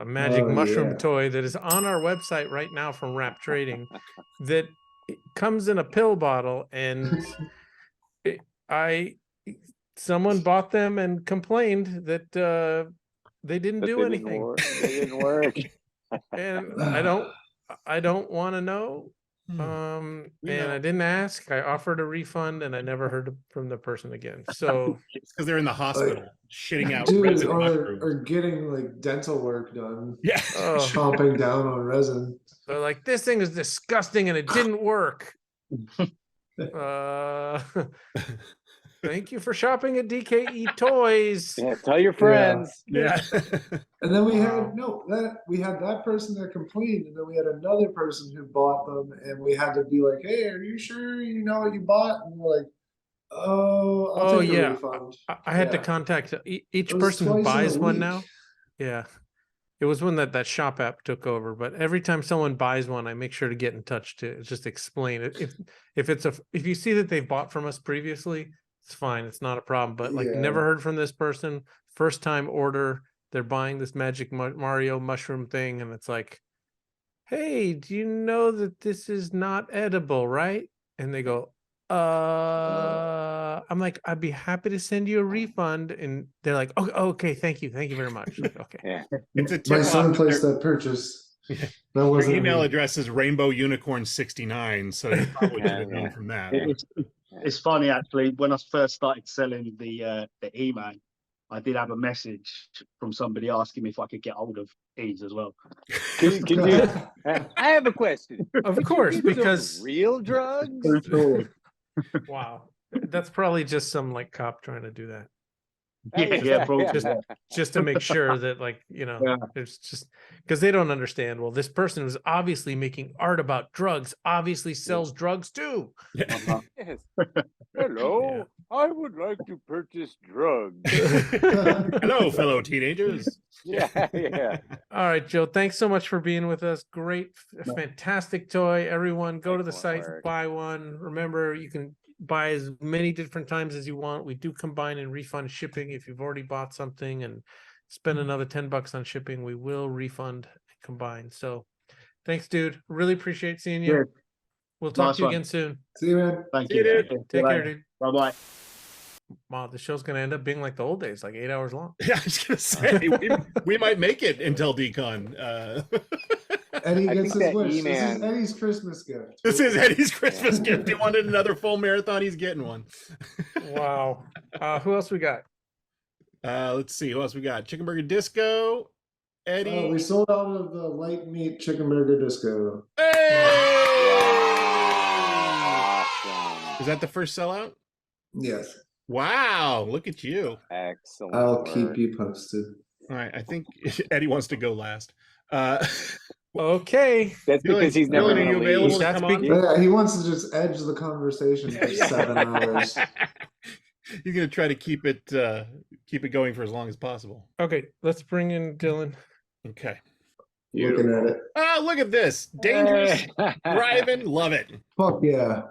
magic mushroom toy that is on our website right now from Wrap Trading, that it comes in a pill bottle, and someone bought them and complained that they didn't do anything. They didn't work. And I don't want to know. And I didn't ask. I offered a refund, and I never heard from the person again. So it's because they're in the hospital shitting out Dude, resin mushrooms. or getting like dental work done. Yeah. Chomping down on resin. they're like, this thing is disgusting and it didn't work. Thank you for shopping at DKE Toys. Yeah, tell your friends. Yeah. And then we had that person that complained, and then we had another person who bought them, and we had to be like, hey, are you sure you know what you bought? And we're like, oh, I'll take a refund. I had to contact each It was person who twice in a buys one week. now. Yeah. It was when that shop app took over, but every time someone buys one, I make sure to get in touch to just explain it. If you see that they've bought from us previously, it's fine. It's not a problem. But like, never heard from this person. First time order. They're buying this Magic Mario mushroom thing, and it's like, hey, do you know that this is not edible, right? And they go, I'm like, I'd be happy to send you a refund. And they're like, okay, thank you very much. Like, okay. Yeah. It's a My tip son off placed their- that purchase. That Their wasn't email me. address is rainbowunicorn69, so you probably should have known from that. it's funny actually. When I first started selling the email, I did have a message from somebody asking me if I could get hold of these as well. Can you, I have a question. Of course, Get some because real drugs. wow, that's probably just some like cop trying to do that. Yeah, probably. Just to make sure that, like, you know, it's just because they don't understand. Well, this person was obviously making art about drugs, obviously sells drugs too. Yes. Hello, I would like to purchase drugs. Hello, fellow teenagers. Yeah. All right, Joe, thanks so much for being with us. Great, fantastic toy. Everyone, go to the site, buy one. Remember, you can buy as many different times as you want. We do combine and refund shipping. If you've already bought something and spend another $10 on shipping, we will refund and combine. So thanks, dude. Really appreciate seeing you. Yeah. We'll talk Nice to you one. again soon. See you, man. Thank See you. you, dude. Take care, dude. Bye-bye. Wow, the show's gonna end up being like the old days, like 8 hours long. Yeah, I was gonna say we might make it until DCON. Eddie I gets think his that wish. This is E-Man- Eddie's Christmas gift. This is Eddie's Christmas gift. He wanted another full marathon. He's getting one. Wow. Who else we got? Let's see. Who else we got? Chicken Burger Disco. Eddie. We sold out of the light meat chicken burger disco. Is that the first sellout? Yes. Wow, look at you. Excellent. I'll work. keep you posted. All right, I think Eddie wants to go last. Okay. That's because he's never Dylan, are going you to available leave. to That's come on? big- Yeah, he wants to just edge the conversation for 7 hours. He's gonna try to keep it going for as long as possible. Okay, let's bring in Dylan. Okay. Looking at it. Oh, look at this. Dangerous driving. Love it. Fuck yeah.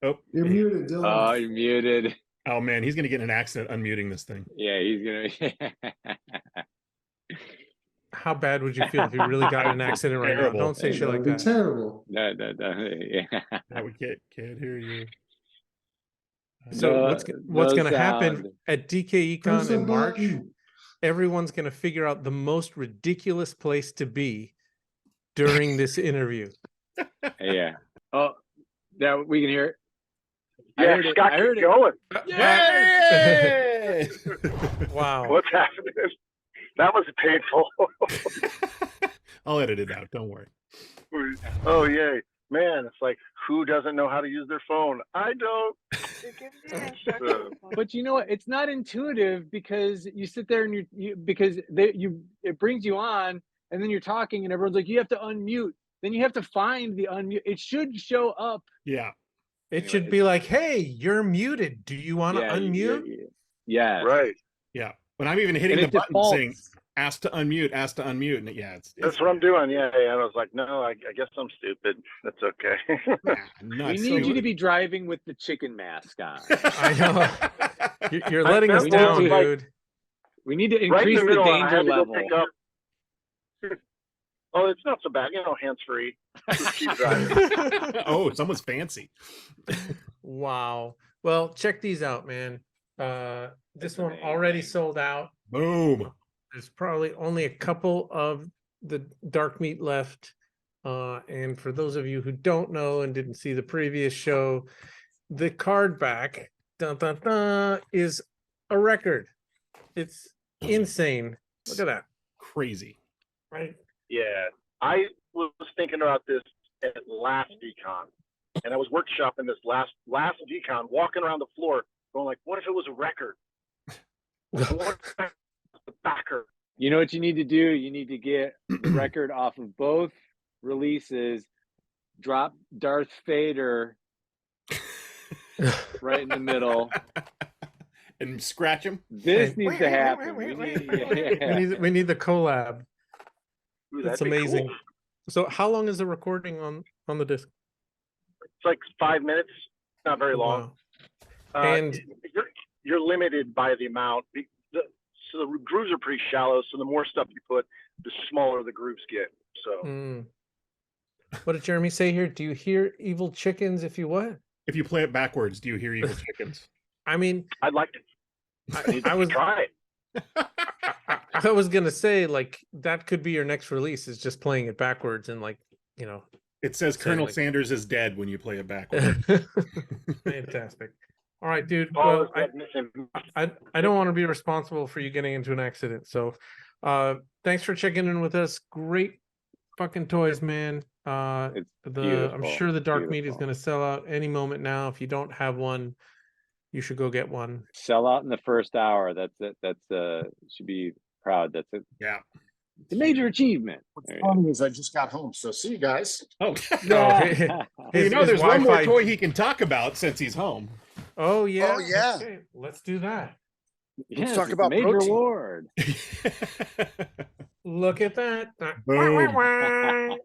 Oh, You're muted, Dylan. Oh, you're muted. oh man, he's gonna get in an accident unmuting this thing. Yeah, he's gonna. How bad would you feel if you really got in an accident right now? Terrible. Don't say shit That like would be that. terrible. No, yeah. That would can't hear you. So No- what's no going to happen sound. at Press DKECon the in March? button. Everyone's going to figure out the most ridiculous place to be during this interview. Yeah. Oh, yeah, we can hear it. I Yeah, heard it. Scott, I heard keep it. going. Yay! Wow. What's happening? That was painful. I'll edit it out. Don't worry. Oh, yay. Man, it's like, who doesn't know how to use their phone? I don't. But you know what? It's not intuitive because you sit there and it brings you on, and then you're talking, and everyone's like, you have to unmute. Then you have to find the unmute. It should show up. Yeah. It should be like, hey, you're muted. Do you want to unmute? Yeah. Right. Yeah. When I'm even hitting And the it button defaults. saying ask to unmute, and yeah, That's what I'm doing. Yeah. And I was like, no, I guess I'm stupid. That's okay. We nuts. need you to be driving with the chicken mask on. I know. You're letting us We down, need to- dude. We need to Right in increase the the middle, I danger had to go level. pick up. Oh, it's not so bad. Hands free. Keep driving. Oh, someone's fancy. Wow. Well, check these out, man. This one already sold out. Boom. There's probably only a couple of the dark meat left. And for those of you who don't know and didn't see the previous show, the card back is a record. It's insane. Look at that. Crazy. Right? Yeah. I was thinking about this at last DCon. And I was workshopping this last DCon, walking around the floor, going like, what if it was a record? What if the backer? You know what you need to do? You need to get the record off of both releases, drop Darth Vader right in the middle. And scratch him. This needs to happen. We need the collab. Ooh, That's that'd be amazing. cool. So how long is the recording on the disc? It's like 5 minutes, not very long. Wow. And you're limited by the amount. So the grooves are pretty shallow. So the more stuff you put, the smaller the grooves get. So what did Jeremy say here? Do you hear evil chickens if you what? If you play it backwards, do you hear evil chickens? I mean, I'd like to. I was try it. I was gonna say like that could be your next release is just playing it backwards and like It says Say, Colonel like- Sanders is dead when you play it backwards. fantastic. All right, dude. Paul Well, is dead, missing. I don't want to be responsible for you getting into an accident. So thanks for checking in with us. Great fucking toys, man. It's I'm beautiful. sure the dark meat is Beautiful. gonna sell out any moment now. If you don't have one, you should go get one. Sell out in the first hour. That's it. Should be proud. That's it. Yeah. It's a major achievement. What's There you funny is I just got home, so see you guys. Oh, go. His there's one more Wi-Fi toy he can talk about since he's home. Oh yeah. Oh, yeah. Okay, let's do that. Yes, talk it's a about major protein. award. Look at that. Boom.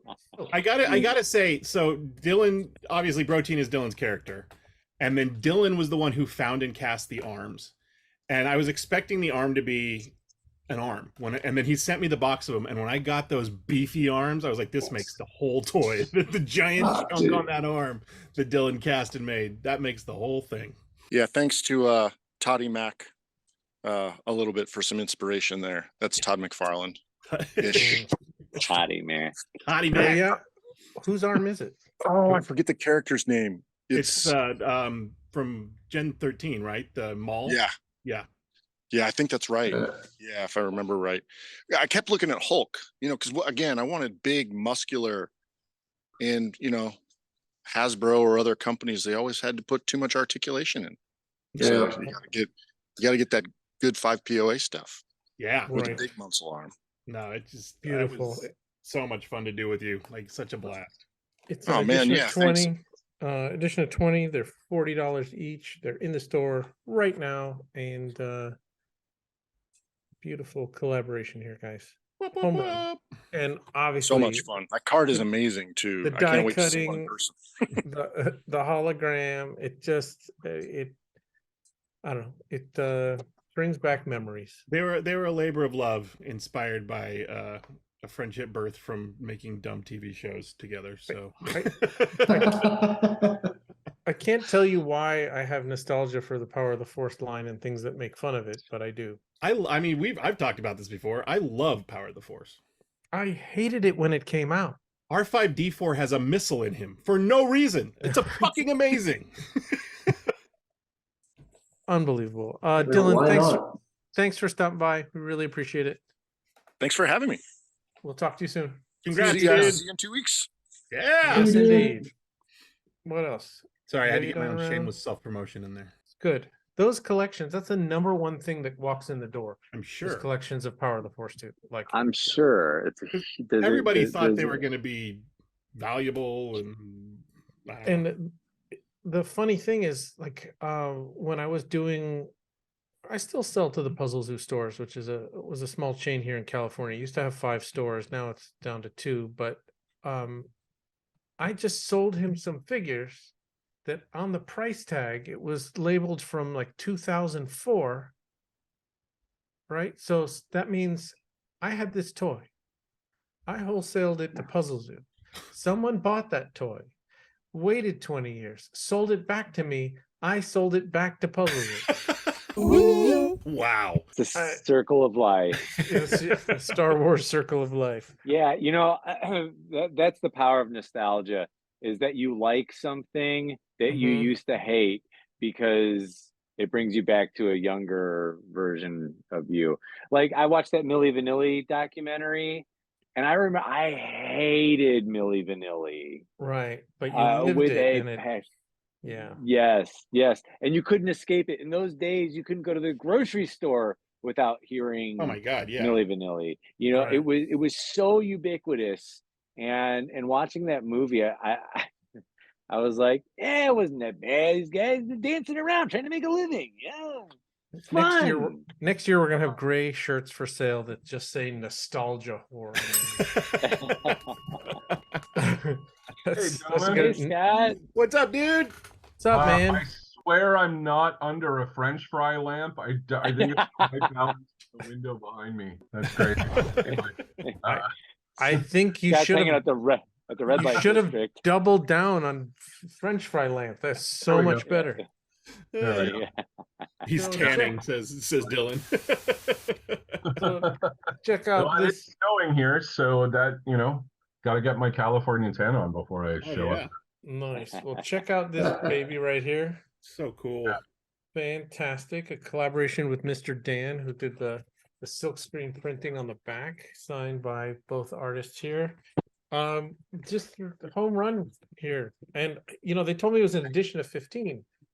I gotta say, so Dylan, obviously Protein is Dylan's character. And then Dylan was the one who found and cast the arms. And I was expecting the arm to be an arm. And then he sent me the box of them. And when I got those beefy arms, I was like, this makes the whole toy. The giant chunk dude. on that arm that Dylan cast and made, that makes the whole thing. Yeah, thanks to Toddy Mac a little bit for some inspiration there. That's Todd McFarlane. Ish. Toddy, man. Toddy Oh, Mac. yeah. Whose arm is it? Oh, I forget the character's name. It's from Gen 13, right? The mall. Yeah. Yeah. Yeah, I think that's right. Yeah, if I remember right. Yeah, I kept looking at Hulk, because again, I wanted big, muscular, and Hasbro or other companies, they always had to put too much articulation in. So you gotta get that good 5 POA stuff. Yeah. With a big muscle arm. No, it's just Beautiful. It was so much fun to do with you. Like such a blast. It's Oh an man, edition yeah. of 20. Thanks. Edition of 20. They're $40 each. They're in the store right now, and beautiful collaboration here, guys. Home run. And obviously, So much fun. That card is amazing too. the I die can't wait to see one in cutting, person. the hologram. It just I don't know. It brings back memories. They were a labor of love, inspired by a friendship birthed from making dumb TV shows together. So I can't tell you why I have nostalgia for the Power of the Force line and things that make fun of it, but I do. I mean, I've talked about this before. I love Power of the Force. I hated it when it came out. R5D4 has a missile in him for no reason. It's a fucking amazing. Unbelievable. Yeah, Dylan, why thanks for stopping by. We really appreciate it. Thanks for having me. We'll talk to you soon. Congrats, See you guys. dude. See you in 2 weeks. Yeah. Yes, indeed. What else? Sorry, I had to get my Yoyodyne own around? shameless self-promotion in there. Good. Those collections, that's the number one thing that walks in the door. I'm Is sure. collections of Power of the Force 2. Like, I'm sure. Everybody thought they were going to be valuable and I don't know. and the funny thing is, like, when I was doing, I still sell to the Puzzle Zoo stores, which was a small chain here in California. It used to have 5 stores, now it's down to 2. But I just sold him some figures that on the price tag it was labeled from like 2004, right? So that means I had this toy, I wholesaled it to Puzzle Zoo. Someone bought that toy, waited 20 years, sold it back to me. I sold it back to Puzzle Zoo. Wow. It's a circle of life. It's the Star Wars circle of life. Yeah, that's the power of nostalgia, is that you like something that you used to hate because it brings you back to a younger version of you. Like, I watched that Milli Vanilli documentary, and I remember I hated Milli Vanilli. Right, but you lived with it, a and it, passion. yeah. Yes, and you couldn't escape it. In those days, you couldn't go to the grocery store without hearing Oh my God, yeah. Milli Vanilli. Right. It was so ubiquitous, and watching that movie, I was like, yeah, it wasn't that bad. These guys are dancing around trying to make a living. Yeah, it's fun. Next year we're gonna have gray shirts for sale that just say nostalgia horror. That's Hey, Scott. What's up, dude? What's up, man? I swear I'm not under a French fry lamp. I think it's right down the window behind me. That's crazy. I think you Scott's should hanging have. at the red light Should have district. doubled down on French fry lamp. That's so There we much go. better. There we go. He's So tanning, says Dylan. So check out Well, this. it's snowing here, so that got to get my California tan on before I show up. Nice. Well, check out this baby right here. So cool. Fantastic. A collaboration with Mr. Dan, who did the silkscreen printing on the back, signed by both artists here. Just a home run here. And they told me it was an edition of 15,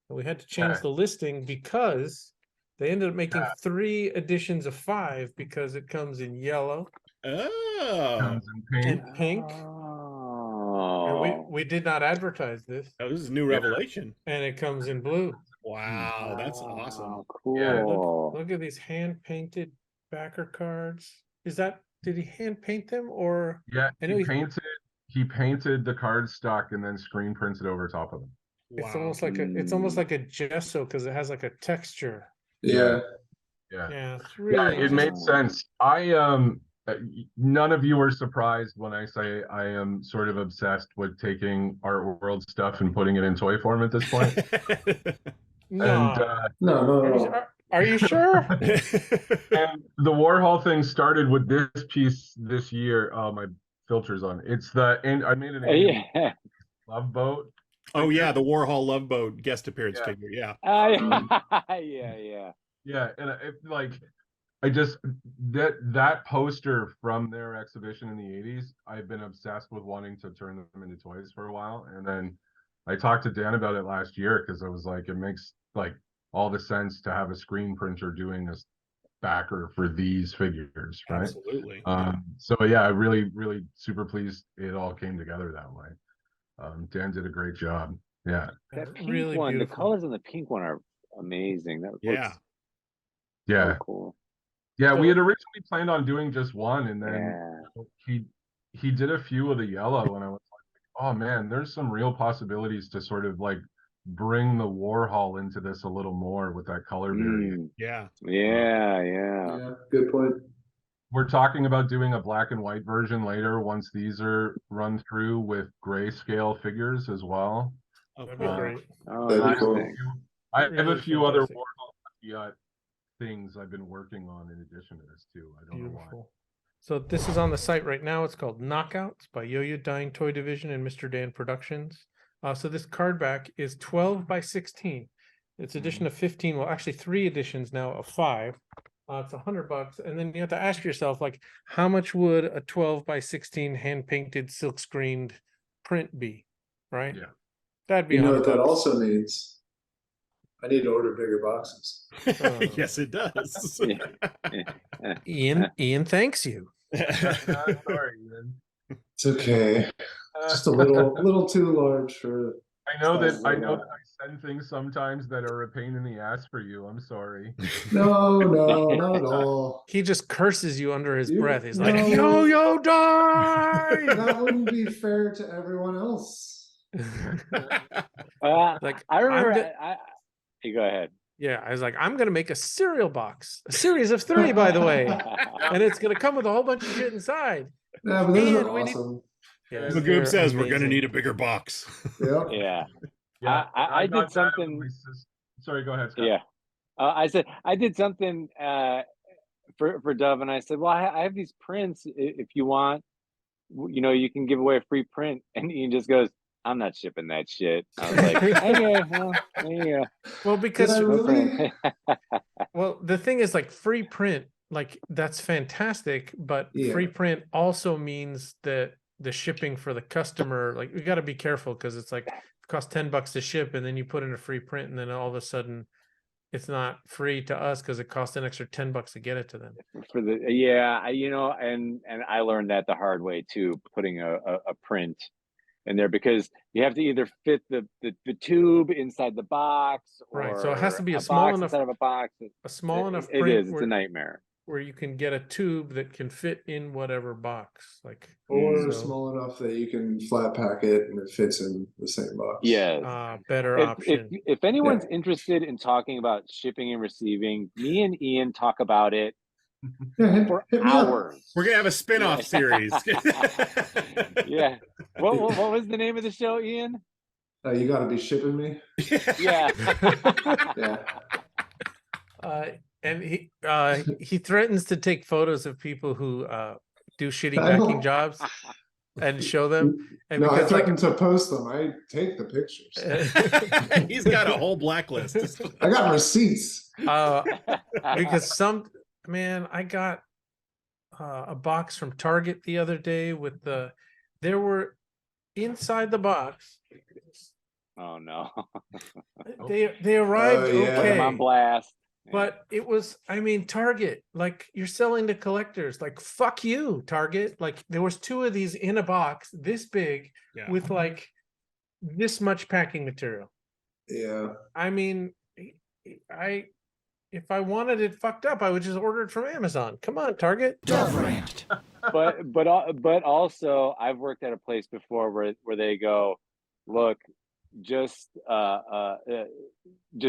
and we had to change the listing because they ended up making 3 editions of 5 because it comes in yellow, Oh, and pink. Oh. And we did not advertise this. Oh, this is a new revelation. And it comes in blue. Wow, that's awesome. Cool. Yeah, look at these hand painted backer cards. Did he hand paint them, or? Yeah, I know he painted the card stock and then screen printed over top of them. It's almost like a gesso because it has like a texture. Yeah. Yeah, it's really It made sense. None of you were surprised when I say I am sort of obsessed with taking art world stuff and putting it in toy form at this point. No. No. Are you sure? And the Warhol thing started with this piece this year. Oh, my filter's on. It's the, and I made an Love Boat. Oh yeah, the Warhol Love Boat guest appearance figure. Yeah. Yeah. Yeah, and I just that poster from their exhibition in the 80s, I've been obsessed with wanting to turn them into toys for a while. And then I talked to Dan about it last year because I was like, it makes like all the sense to have a screen printer doing a backer for these figures, right? Absolutely. So yeah, I really super pleased it all came together that way. Dan did a great job. Yeah. That pink Really one, beautiful. the colors on the pink one are amazing. That looks Yeah. so cool. Yeah, we had originally planned on doing just one, and then he did a few of the yellow, and I was like, oh man, there's some real possibilities to sort of like bring the Warhol into this a little more with that color variant. Yeah. Yeah. Good point. We're talking about doing a black and white version later once these are run through with grayscale figures as well. That'd be great. That'd be cool. I have Really a few other fantastic. Warhol things I've been working on in addition to this too. I don't know why. So this is on the site right now. It's called Knockouts by Yoyodyne Toy Division and Mr. Dan Productions. So this card back is 12 by 16. It's edition of 15. Well, actually 3 editions now of 5. It's $100, and then you have to ask yourself, like, how much would a 12 by 16 hand painted silk screened print be, right? Yeah, that'd be. You know what that $100. also means? I need to order bigger boxes. Yes, it does. Ian thanks you. Sorry, Ian. It's okay. Just a little too large for. I know that I send things sometimes that are a pain in the ass for you. I'm sorry. No, not at all. He just curses you under his breath. He's no. like, Yoyodyne! That wouldn't be fair to everyone else. Like, I remember. You go ahead. Yeah, I was like, I'm gonna make a cereal box, a series of 3, by the way, and it's gonna come with a whole bunch of shit inside. Yeah, but those And are we awesome. Magoob says we're gonna need a bigger box. Yep. Yeah. I did something. Sorry, go ahead, Scott. Yeah. I said I did something for Dove, and I said, well, I have these prints. If you want, you can give away a free print. And Ian just goes, I'm not shipping that shit. I was like, okay, well, there you go. Well, because really? well, the thing is, like, free print, like, that's fantastic, but free print also means that the shipping for the customer, like, we got to be careful because it's like it costs $10 to ship, and then you put in a free print, and then all of a sudden it's not free to us because it costs an extra $10 to get it to them. For the and I learned that the hard way too, putting a print in there, because you have to either fit the tube inside the box, or right. So it has to be a small small enough inside of a box. A small enough It print is. It's a nightmare. where you can get a tube that can fit in whatever box, like, or small enough that you can flat pack it and it fits in the same box. Yes. Better option. If anyone's interested in talking about shipping and receiving, me and Ian talk about it for hours. We're gonna have a spin-off series. Yeah. What was the name of the show, Ian? You got to be shipping me. Yeah. Yeah. And he threatens to take photos of people who do shitty packing jobs and show them. And no, I because, threaten to post them. I take the pictures. He's got a whole blacklist. I got receipts. Because I got a box from Target the other day with there were inside the box. Oh no. They arrived okay. Put them on blast. But it was, Target, like, you're selling to collectors, like, fuck you, Target. Like, there was 2 of these in a box this big with like this much packing material. Yeah. If I wanted it fucked up, I would just order it from Amazon. Come on, Target. But also, I've worked at a place before where they go, look, just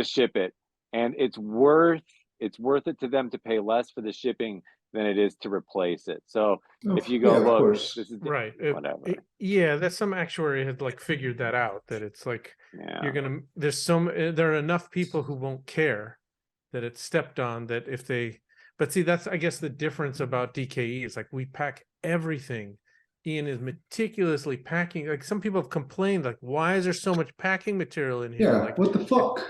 ship it. And it's worth it to them to pay less for the shipping than it is to replace it. So if you go, look, this is right, whatever. That some actuary had like figured that out. That it's like there are enough people who won't care that it's stepped on, that if they, but see, that's, I guess, the difference about DKE is like we pack everything. Ian is meticulously packing. Like some people have complained, like, why is there so much packing material in here? Yeah, Like, what the fuck?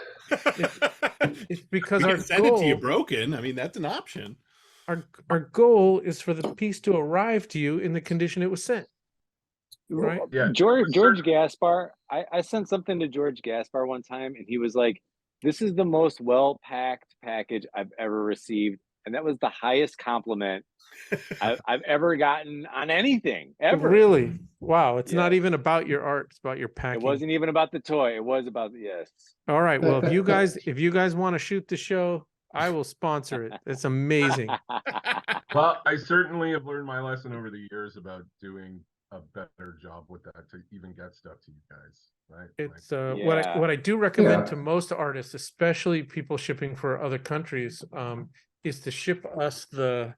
it's because We our can send it to you goal, broken. I mean, that's an option. our goal is for the piece to arrive to you in the condition it was sent. Right? Yeah. George Gaspar, I sent something to George Gaspar one time, and he was like, "This is the most well-packed package I've ever received," and that was the highest compliment I've ever gotten on anything ever. Really? Wow! It's not Yes. even about your art; it's about your It packing. wasn't even about the toy. It was about yes. All right. Well, if you guys want to shoot the show, I will sponsor it. It's amazing. Well, I certainly have learned my lesson over the years about doing a better job with that to even get stuff to you guys, right? It's Yeah. what I do recommend Yeah. to most artists, especially people shipping for other countries, is to ship us the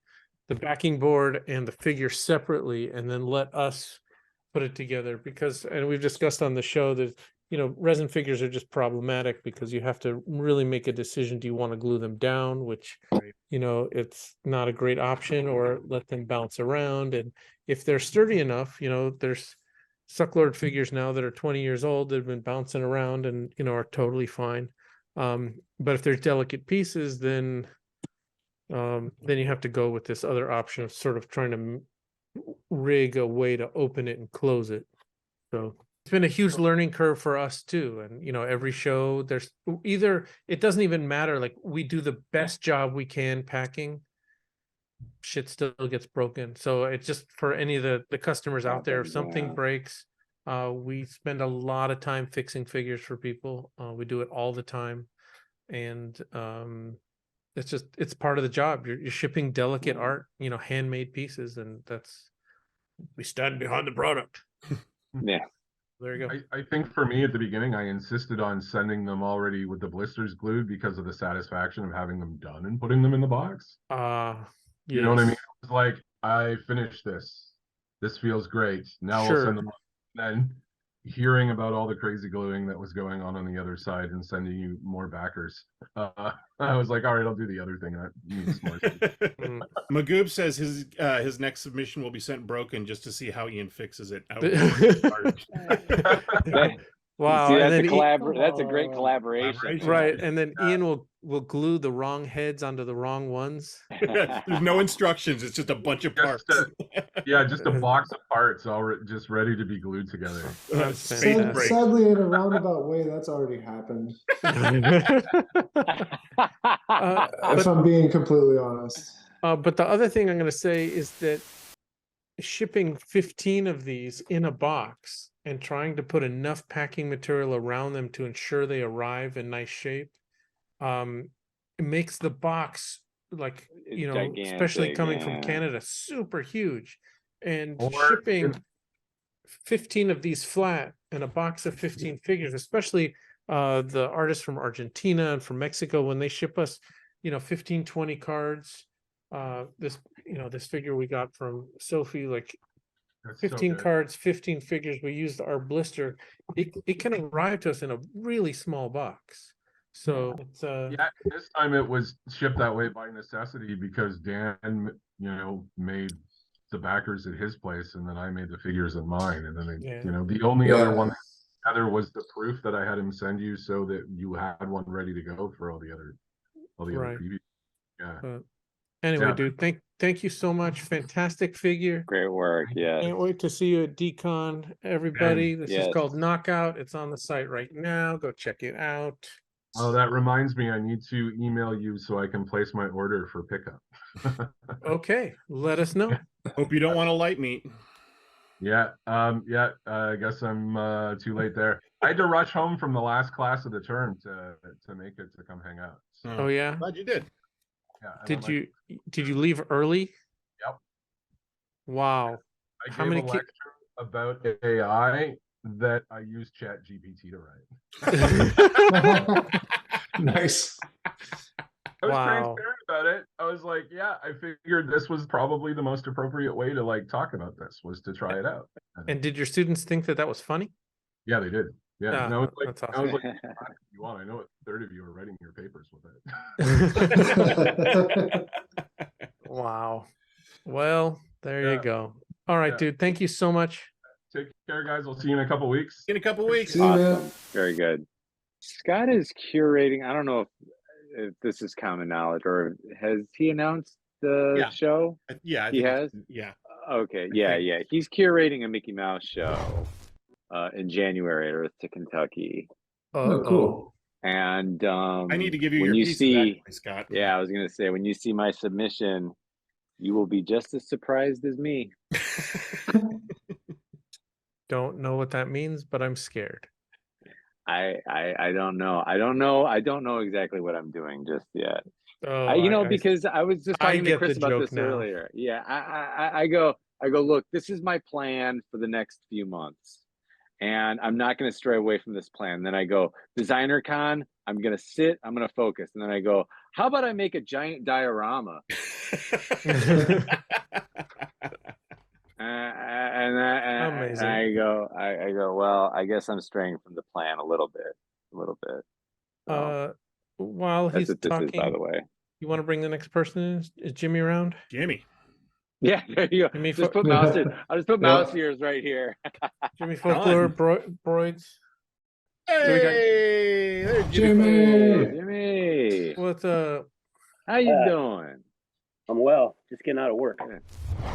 backing board and the figure separately, and then let us put it together. Because, and we've discussed on the show that, you know, resin figures are just problematic because you have to really make a decision. Do you want to glue them down, which, you know, it's not a great option, or let them bounce around? And if they're sturdy enough, you know, there's Sucklord figures now that are 20 years old that have been bouncing around and, you know, are totally fine. But if they're delicate pieces, then you have to go with this other option of sort of trying to rig a way to open it and close it. So it's been a huge learning curve for us too. And, you know, every show there's either, it doesn't even matter. Like we do the best job we can packing, shit still gets broken. So it's just for any of the customers out there, if something breaks, we spend a lot of time fixing figures for people. We do it all the time. And, it's part of the job. You're shipping delicate art, you know, handmade pieces, and we stand behind the product. Yeah. There you go. I think for me at the beginning, I insisted on sending them already with the blisters glued because of the satisfaction of having them done and putting them in the box. You know what I mean? It was like, I finished this. This feels great. Now we'll send them. Then hearing about all the crazy gluing that was going on the other side and sending you more backers, I was like, all right, I'll do the other thing. That needs more. Magoob says his next submission will be sent broken just to see how Ian fixes it. Wow. See, and then that's a great collaboration. Right. And then Ian will glue the wrong heads onto the wrong ones. There's no instructions. It's just a bunch of parts. Just a box of parts all just ready to be glued together. Sadly, in a roundabout way, that's already happened. If I'm being completely honest. But the other thing I'm going to say is that shipping 15 of these in a box and trying to put enough packing material around them to ensure they arrive in nice shape, it makes the box, like, you know, gigantic, especially coming from Canada, super huge. And Or shipping 15 of these flat and a box of 15 figures, especially the artists from Argentina and from Mexico, when they ship us, you know, 15, 20 cards, this figure we got from Sophie, like, That's 15 so cards, 15 figures. We used our blister. It can arrive to us in a really small box. So it's yeah, this time it was shipped that way by necessity because Dan, you know, made the backers at his place, and then I made the figures at mine, and then you know, the only other one together was the proof that I had him send you, so that you had one ready to go for all the other previews. Yeah. Anyway, dude, thank you so much. Fantastic figure. Great work. Yeah. Can't wait to see you at DCON, everybody. This is called Knockout. It's on the site right now. Go check it out. Oh, that reminds me, I need to email you so I can place my order for pickup. Okay, let us know. Hope you don't want to light meat. Yeah, I guess I'm too late there. I had to rush home from the last class of the term to make it to come hang out. So, Oh yeah. Glad you did. Yeah. Did you leave early? Yep. Wow. I How gave many a lecture about AI that I use Chat GPT to write. Nice. I was transparent about it. I was like, yeah, I figured this was probably the most appropriate way to like talk about this, was to try it out. And did your students think that was funny? Yeah, they did. Yeah, Ah, no, it's like that's I was awesome. like, if you want, I know a third of you are writing your papers with it. Wow. Well, there you Yeah. go. All right, Yeah. dude. Thank you so much. Take care, guys. We'll see you in a couple weeks. In a couple weeks. See you, man. Awesome. Very good. Scott is curating. I don't know if this is common knowledge, or has he announced the Yeah. show? Yeah, I He think has. yeah. Okay. Yeah. think. Yeah. He's curating a Mickey Mouse show in January at Earth to Kentucky. Oh, cool. And I need to give you when your you piece see, of that, Scott. yeah, I was gonna say, when you see my submission, you will be just as surprised as me. Don't know what that means, but I'm scared. I don't know. I don't know exactly what I'm doing just yet. Oh, You know, because I was just I talking to get Chris the about joke this now. earlier. Yeah, I go, look, this is my plan for the next few months, and I'm not going to stray away from this plan. Then I go, Designer Con, I'm going to sit, I'm going to focus. And then I go, how about I make a giant diorama? And I go, well, I guess I'm straying from the plan a little bit. So, While that's he's what this is, by talking, the way. you want to bring the next person in? Is Jimmy around? Jimmy. Yeah, there you go. Jimmy Just put mouse ears. I'll just put mouse ears right here. Jimmy Folklore, Broids. Hey, there's Jimmy. Jimmy. What's up? How you doing? I'm well. Just getting out of work.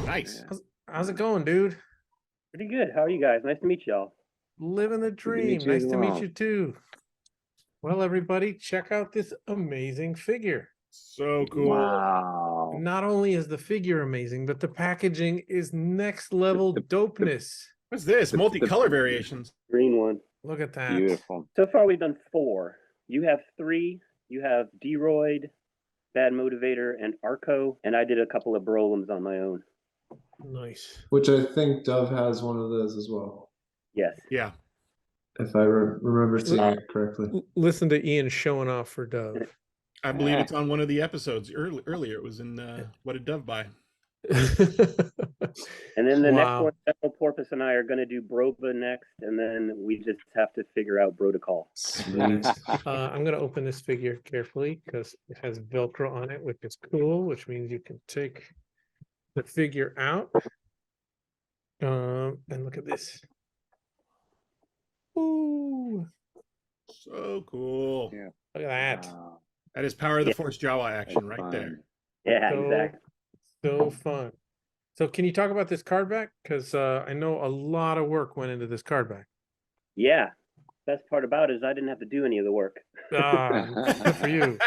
Nice. How's it going, dude? Pretty good. How are you guys? Nice to meet y'all. Living the dream. you Nice as to meet well. you too. Well, everybody, check out this amazing figure. So cool. Wow. Not only is the figure amazing, but the packaging is next level dopeness. What's this? Multicolor variations. Green one. Look at that. Beautiful. So far, we've done 4. You have 3. You have D-Royd, Bad Motivator, and Arco, and I did a couple of Brolums on my own. Nice. Which I think Dove has one of those as well. Yes. Yeah. If I remember seeing it correctly. Listen to Ian showing off for Dove. I believe it's on one of the episodes earlier. It was in What Did Dove Buy? And then the next Wow. one, General Porpoise and I are going to do Broba next, and then we just have to figure out protocol. Sweet. I'm going to open this figure carefully because it has Velcro on it, which is cool, which means you can take the figure out. And look at this. Ooh. So cool. Yeah. Look at that. Wow. That is Power of the Force Jawa action right there. Yeah, So, exactly. So fun. So can you talk about this card back? Because I know a lot of work went into this card back. Yeah. Best part about it is I didn't have to do any of the work. Ah, good for you.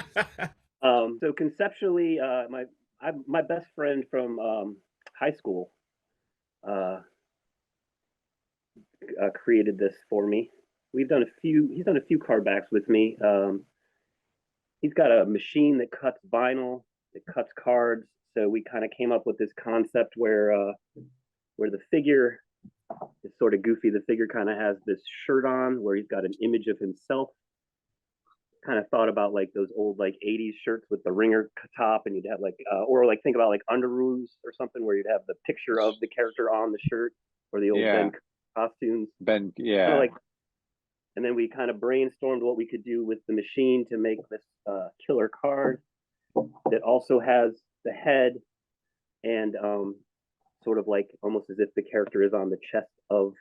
So conceptually, my best friend from high school created this for me. He's done a few card backs with me. He's got a machine that cuts vinyl, that cuts cards. So we kind of came up with this concept where the figure is sort of goofy. The figure kind of has this shirt on where he's got an image of himself. Kind of thought about like those old like 80s shirts with the ringer top, and you'd have like or like think about like Underoos or something where you'd have the picture of the character on the shirt, or the old Ben costumes. Ben, yeah. Kinda like, and then we kind of brainstormed what we could do with the machine to make this killer card that also has the head and sort of like almost as if the character is on the chest of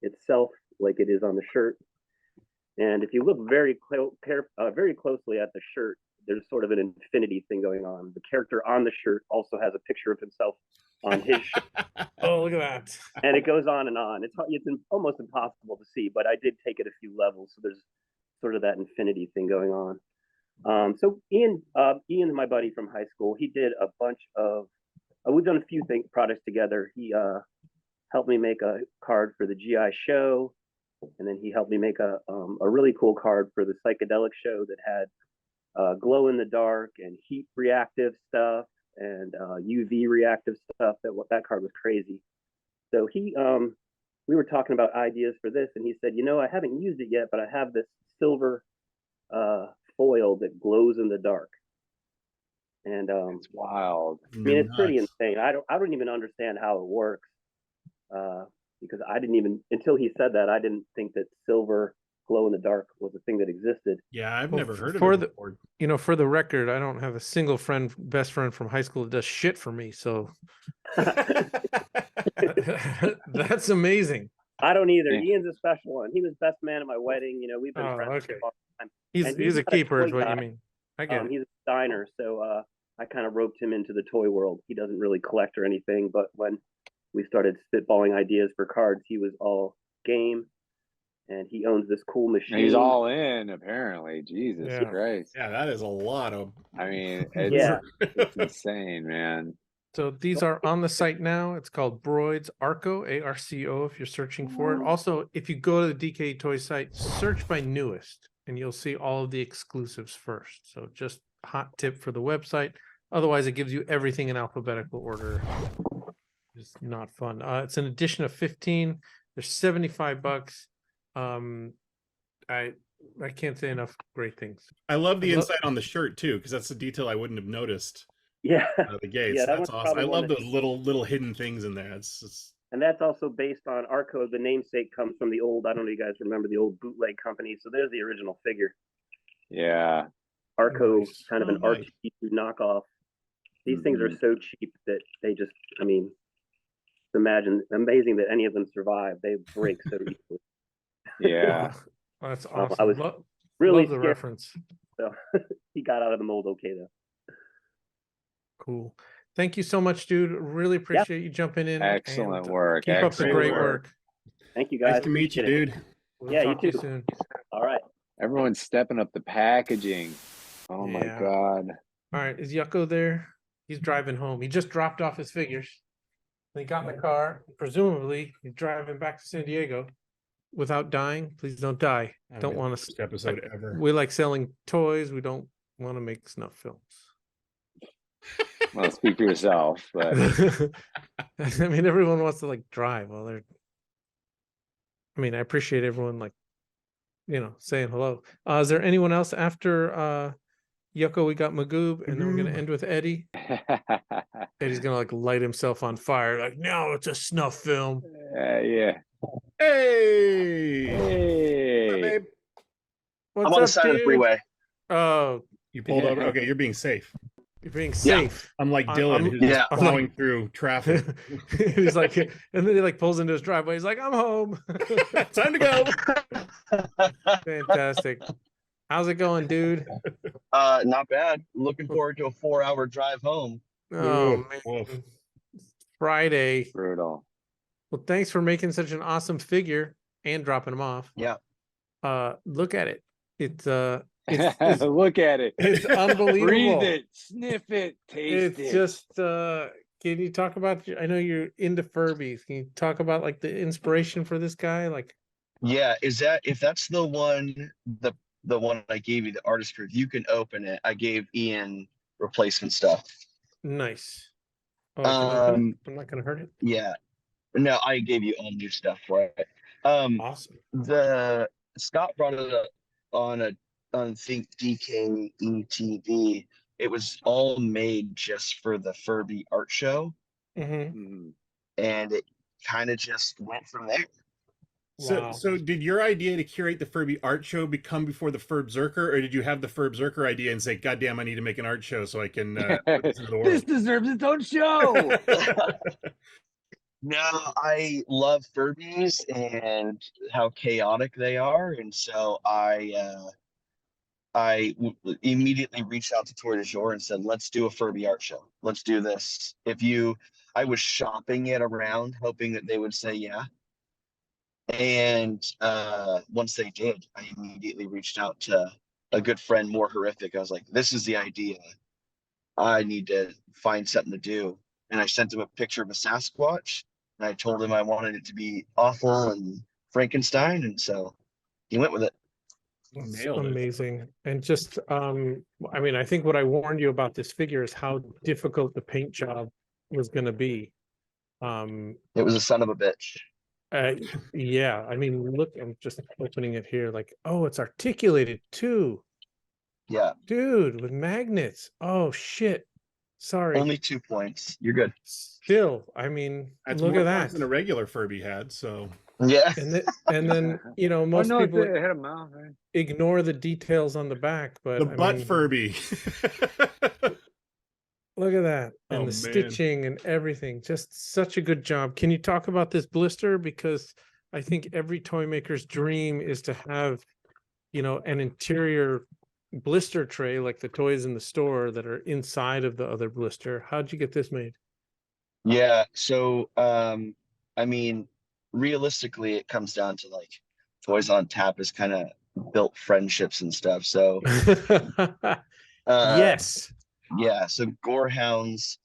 itself, like it is on the shirt. And if you look very closely at the shirt, there's sort of an infinity thing going on. The character on the shirt also has a picture of himself on his shirt. Oh, look at that. And it goes on and on. It's almost impossible to see, but I did take it a few levels. So there's sort of that infinity thing going on. So Ian, my buddy from high school, he did a bunch of, we've done a few products together. He helped me make a card for the GI show. And then he helped me make a really cool card for the psychedelic show that had glow in the dark and heat reactive stuff and UV reactive stuff. That card was crazy. So we were talking about ideas for this, and he said, I haven't used it yet, but I have this silver foil that glows in the dark. And it's wild. I mean, it's pretty insane. I don't even understand how it works. because I didn't even, until he said that, I didn't think that silver glow in the dark was a thing that existed. Yeah, I've Well, never heard of for it the, before. you know, for the record, I don't have a single friend, best friend from high school that does shit for me. So that's amazing. I don't either. Yeah. Ian's a special one. He was best man at my wedding. You know, we've been friends for a long time. And He's a not keeper, is toy what you guy. mean. I get it. He's a designer, so I kind of roped him into the toy world. He doesn't really collect or anything, but when we started spitballing ideas for cards, he was all game, and he owns this cool machine. He's all in, apparently. Jesus Yeah. Christ. Yeah, that is a lot of. I mean, it's, Yeah. it's insane, man. So these are on the site now. It's called Broids Arco, ARCO, if you're searching for it. Also, if you go to the DKE Toys site, search by newest, and you'll see all of the exclusives first. So just hot tip for the website. Otherwise, it gives you everything in alphabetical order. It's not fun. It's an edition of 15. They're $75. I can't say enough great things. I love the inside on the shirt too, because that's a detail I wouldn't have noticed. Yeah. The gates. Yeah, that That's one's awesome. I probably one love that- those little hidden things in there. It's And that's also based on Arco. The namesake comes from the old, I don't know if you guys remember the old bootleg company. So there's the original figure. Yeah. Arco, Nice. kind of an nice. R2D2 knockoff. These things are so cheap that they just, I mean, amazing that any of them survive. They break so easily. Yeah. Well, that's I awesome. was Love really the scared. reference. So he got out of the mold okay, though. Cool. Thank you so much, dude. Really appreciate you jumping in. Excellent and work. Keep up the Excellent great work. work. Thank you, guys. nice to meet you, Appreciate it. dude. We'll Yeah, you talk to you too. soon. All right. Everyone's stepping up the packaging. Oh my Yeah. God. All right, is Yucko there? He's driving home. He just dropped off his figures. He got in the car. Presumably, he's driving back to San Diego without dying. Please don't die. Don't want First episode ever. We like selling toys. We don't want to make snuff films. Well, speak for yourself, but I mean, everyone wants to like drive while they're. I mean, I appreciate everyone like, saying hello. Is there anyone else after Yucko? We got Magoob, and then we're gonna end with Eddie. Eddie's gonna like light himself on fire. Like, no, it's a snuff film. yeah. Hey, Hey. babe. What's I'm on the up, side of the dude? freeway. Oh, You pulled over. Okay, you're being safe. you're being safe. Unlike I'm- Dylan, I'm- who's yeah. just plowing through traffic. He's like, and then he like pulls into his driveway. He's like, I'm home. Time to go. Fantastic. How's it going, dude? Not bad. Looking forward to a 4-hour drive home. Oh Ooh, man, woof. Friday. Brutal. Well, thanks for making such an awesome figure and dropping them off. Yeah. Look at it. It's Look at it. it's unbelievable. Breathe it, sniff it, taste It's it. just can you talk about I know you're into Furbies. Can you talk about like the inspiration for this guy? Like, Yeah, if that's the one the one I gave you, the artist proof, you can open it. I gave Ian replacement stuff. nice. Oh, I can open it? I'm not gonna hurt it. Yeah. No, I gave you all new stuff for it. Awesome. The Scott brought it up on think DKE TV. It was all made just for the Furby art show, Mm-hmm. and it kind of just went from there. Wow. So did your idea to curate the Furby art show become before the Furbzerker, or did you have the Furbzerker idea and say, "God damn, I need to make an art show so I can put this into the world"? This deserves its own show. No, I love Furbies and how chaotic they are, and so immediately reached out to Toy de Jour and said, "Let's do a Furby art show. Let's do this." I was shopping it around, hoping that they would say yeah. And once they did, I immediately reached out to a good friend, More Horrific. I was like, "This is the idea. I need to find something to do." And I sent him a picture of a Sasquatch, and I told him I wanted it to be awful and Frankenstein, and so he went with it. That's Nailed it. amazing. And just I mean, I think what I warned you about this figure is how difficult the paint job was going to be. It was a son of a bitch. Yeah, I mean, look, I'm just opening it here, like, oh, it's articulated too. Yeah. Dude, with magnets. Oh shit. Sorry. Only 2 points. You're good. Still, I mean, That's look more at points that. than a regular Furby had. So Yeah. And then you know, most no, people it had a mouth, right? ignore the details on the back, but the I butt mean, Furby. look at that, and Oh, the man. stitching and everything. Just such a good job. Can you talk about this blister? Because I think every toy maker's dream is to have, you know, an interior blister tray like the toys in the store that are inside of the other blister. How'd you get this made? Yeah. So, I mean, realistically, it comes down to like Toys on Tap has kind of built friendships and stuff. So, yes. Yeah. So Gorehounds,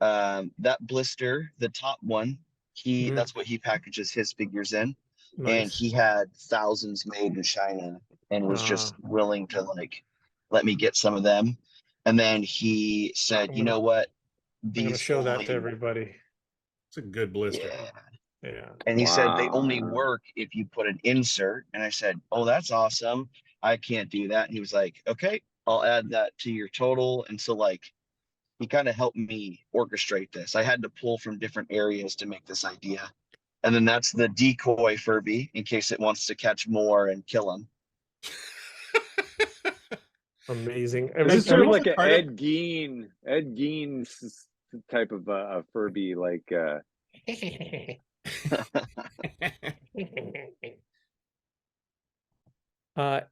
that blister, the top one, that's what he packages his figures in. And he had thousands made in China and was just willing to like let me get some of them. And then he said, you know what? I'm gonna show that to everybody. It's a good blister. Yeah. And he said they only work if you put an insert. And I said, oh, that's awesome. I can't do that. And he was like, okay, I'll add that to your total. And so like he kind of helped me orchestrate this. I had to pull from different areas to make this idea. And then that's the decoy Furby in case it wants to catch more and kill them. Amazing. This is sort of like an Ed Gein type of Furby, like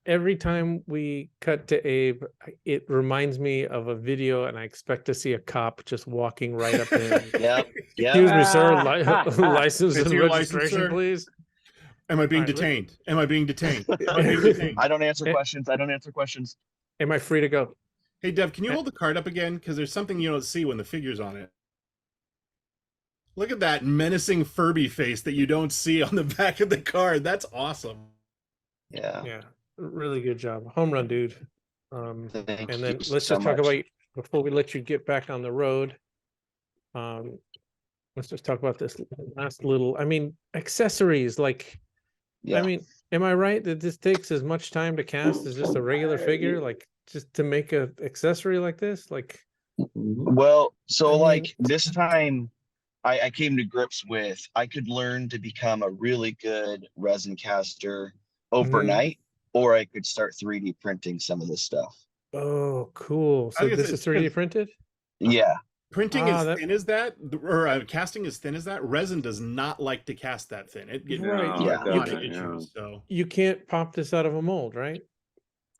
every time we cut to Abe, it reminds me of a video, and I expect to see a cop just walking right up in. Yep. Excuse me, sir. License and your registration, license, sir? please. Am I being detained? Am I being detained? Am I being detained? I don't answer questions. I don't answer questions. Am I free to go? Hey, Dev, can you hold the card up again? Because there's something you don't see when the figure's on it. Look at that menacing Furby face that you don't see on the back of the card. That's awesome. Yeah. Really good job. Home run, dude. And then let's so just talk much. about, before we let you get back on the road. Let's just talk about this last little, I mean, accessories. Like, I mean, am I right that this takes as much time to cast as just a regular figure? Like, just to make a accessory like this? Like, well, so like this time I came to grips with I could learn to become a really good resin caster overnight, or I could start 3D printing some of this stuff. Oh, cool. So this is 3D printed? Yeah. Printing as thin as that, or casting as thin as that, resin does not like to cast that thin. It gets issues. So you can't pop this out of a mold, right?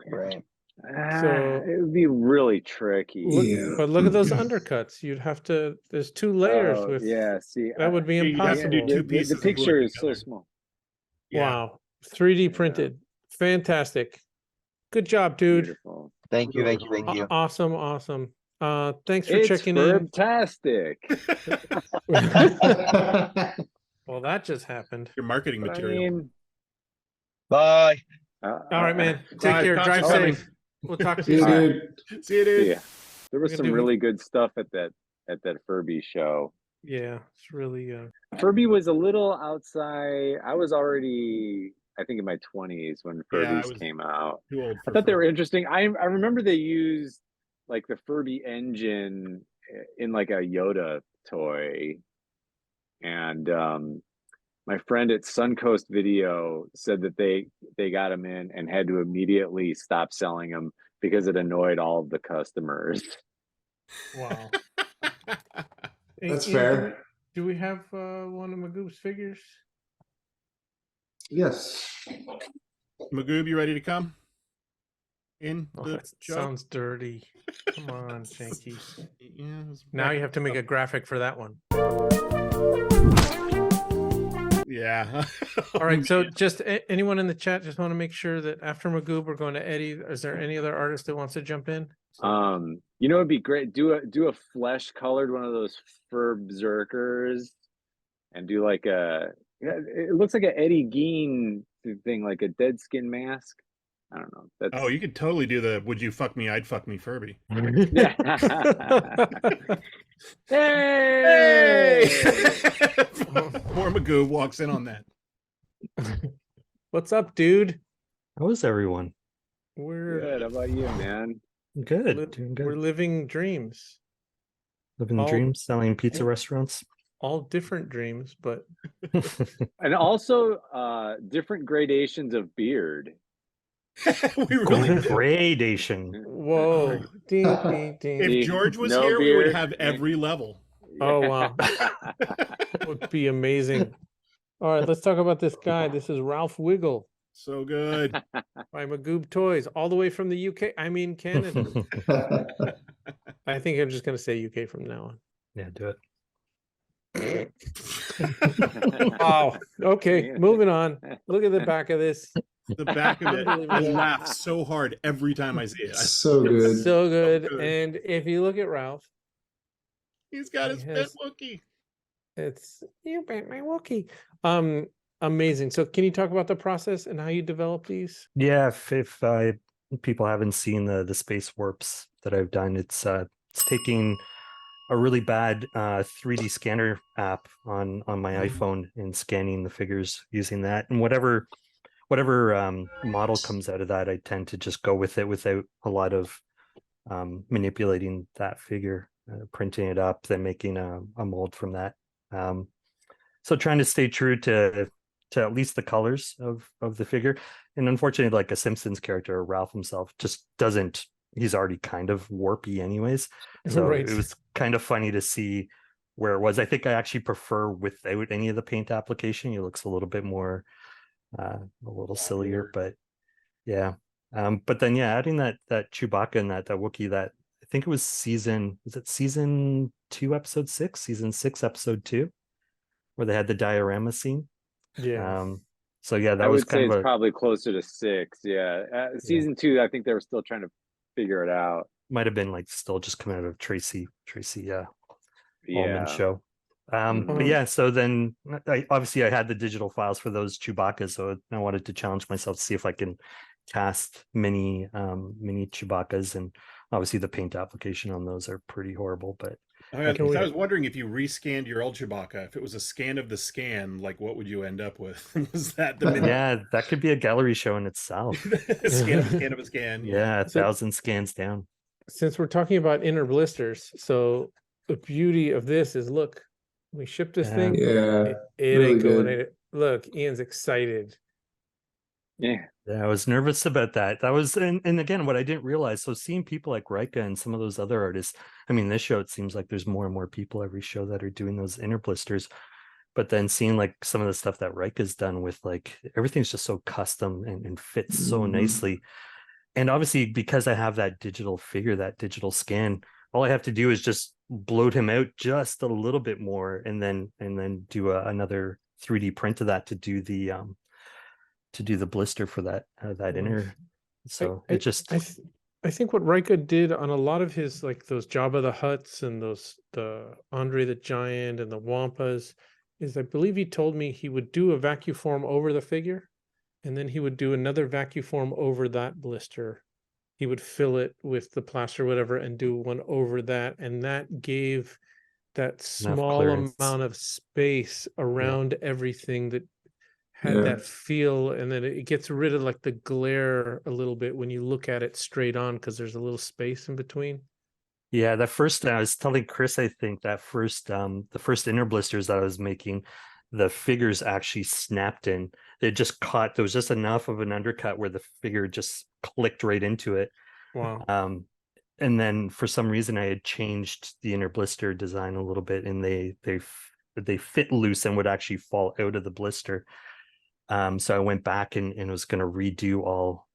Right. So it would be really tricky. But look at those undercuts. You'd have to. There's 2 layers with. Yeah, see, that would be impossible. The picture is so small. Wow, 3D printed, fantastic. Good job, dude. Beautiful. Thank you, thank you, thank you. Awesome. Thanks for checking in. Fantastic. Well, that just happened. Your marketing material. Bye. All right, man. Take care. Drive safe. We'll talk to you soon. See you, dude. Yeah. There was some really good stuff at that Furby show. Yeah, it's really Furby was a little outside. I was already, I think, in my 20s when Furbies came out. Too old I thought they were interesting. I remember they used like the Furby engine in like a Yoda toy, and my friend at Suncoast Video said that they got them in and had to immediately stop selling them because it annoyed all of the customers. wow. That's fair. Do we have one of Magoob's figures? Yes. Magoob, you ready to come in? That sounds dirty. Come on, Janky. Yeah, now you have to make a graphic for that one. Yeah. All right. So just anyone in the chat, just want to make sure that after Magoob, we're going to Eddie. Is there any other artist that wants to jump in? You know, it'd be great. Do a flesh colored one of those Berserkers, and do like it looks like an Eddie Gein thing, like a dead skin mask. I don't know. Oh, you could totally do the "Would you fuck me? I'd fuck me" Furby. Hey! Poor Magoob walks in on that. What's up, dude? How is everyone? We're good. How about you, man? Good. Doing good. We're living dreams. Living the All- dream, selling pizza restaurants. All different dreams, but And also different gradations of beard. We really do. Gradation. whoa. Ding, ding, ding. If George was No here, we would beard. have every level. Oh, wow. Would be amazing. All right, let's talk about this guy. This is Ralph Wiggle So good. by Magoob Toys, all the way from the UK. I mean, Canada. I think I'm just going to say UK from now on. Yeah, do it. Wow. Okay, moving on. Look at the back of this. The back of it. I Unbelievable. laugh so hard every time I see it. So good. So good. good. And if you look at Ralph, He's got He his has- pet Wookie. it's you bent my Wookie. Amazing. So can you talk about the process and how you develop these? Yeah, if people haven't seen the space warps that I've done, it's taking a really bad 3D scanner app on my iPhone and scanning the figures using that, and whatever model comes out of that, I tend to just go with it without a lot of manipulating that figure, printing it up, then making a mold from that. So trying to stay true to at least the colors of the figure. And unfortunately, like a Simpsons character, Ralph himself just doesn't, he's already kind of warpy anyways. So Right. it was kind of funny to see where it was. I think I actually prefer without any of the paint application. He looks a little bit more, a little sillier, but yeah. But then, yeah, adding that Chewbacca and that Wookiee, that I think it was season 2, episode 6, season 6, episode 2, where they had the diorama scene. Yeah. So yeah, that I was would say kind of it's probably closer to 6. Yeah. Season 2, I think they were still trying to figure it out. might have been like still just coming out of Tracy Allman Yeah. show. But yeah, so then I had the digital files for those Chewbaccas, so I wanted to challenge myself to see if I can cast mini Chewbaccas, and obviously the paint application on those are pretty horrible, but I was wondering if you rescanned your old Chewbacca, if it was a scan of the scan, like what would you end up with? Was that the mini? yeah, that could be a gallery show in itself. Scan of a scan of a scan. Yeah, 1,000 So- scans down. Since we're talking about inner blisters, so the beauty of this is, look, we ship this Yeah. thing. Yeah, It really ain't going good. in. Look, Ian's excited. Yeah. Yeah, I was nervous about that. That was, and again, what I didn't realize. So seeing people like Rika and some of those other artists, I mean, this show, it seems like there's more and more people every show that are doing those inner blisters. But then seeing like some of the stuff that Rika's done with, like, everything's just so custom and fits so nicely. And obviously, because I have that digital figure, that digital scan, all I have to do is just bloat him out just a little bit more, and then do another 3D print of that to do the blister for that inner. So I think what Rika did on a lot of his, like those Jabba the Hutts and the Andre the Giant and the Wampas, is I believe he told me he would do a vacuum form over the figure, and then he would do another vacuum form over that blister. He would fill it with the plaster, whatever, and do one over that, and that gave that small clearance. amount of space around everything that had Yeah. that feel, and then it gets rid of like the glare a little bit when you look at it straight on, because there's a little space in between. Yeah, that first, I was telling Chris, I think that first, the first inner blisters that I was making, the figures actually snapped in. It just caught, there was just enough of an undercut where the figure just clicked right into it. Wow. And then for some reason I had changed the inner blister design a little bit, and they fit loose and would actually fall out of the blister. So I went back and was going to redo all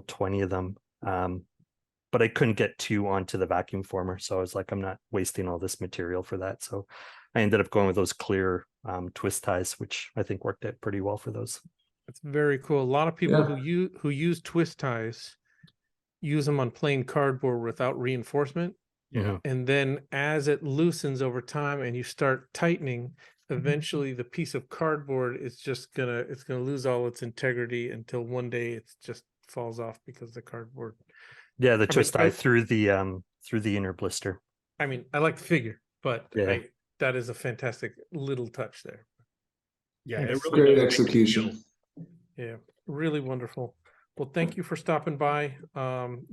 20 of them. But I couldn't get 2 onto the vacuum former. So I was like, I'm not wasting all this material for that. So I ended up going with those clear twist ties, which I think worked out pretty well for those. That's very cool. A lot of people Yeah. who use twist ties use them on plain cardboard without reinforcement. Yeah. And then as it loosens over time and you start tightening, eventually the piece of cardboard is just gonna lose all its integrity until one day it's just falls off because the cardboard. Yeah, the I mean, twist tie through the inner blister. I mean, I like the figure, but Yeah. that is a fantastic little touch there. Yeah, Thanks. it really Great does make it execution. feel- Yeah, really wonderful. Well, thank you for stopping by.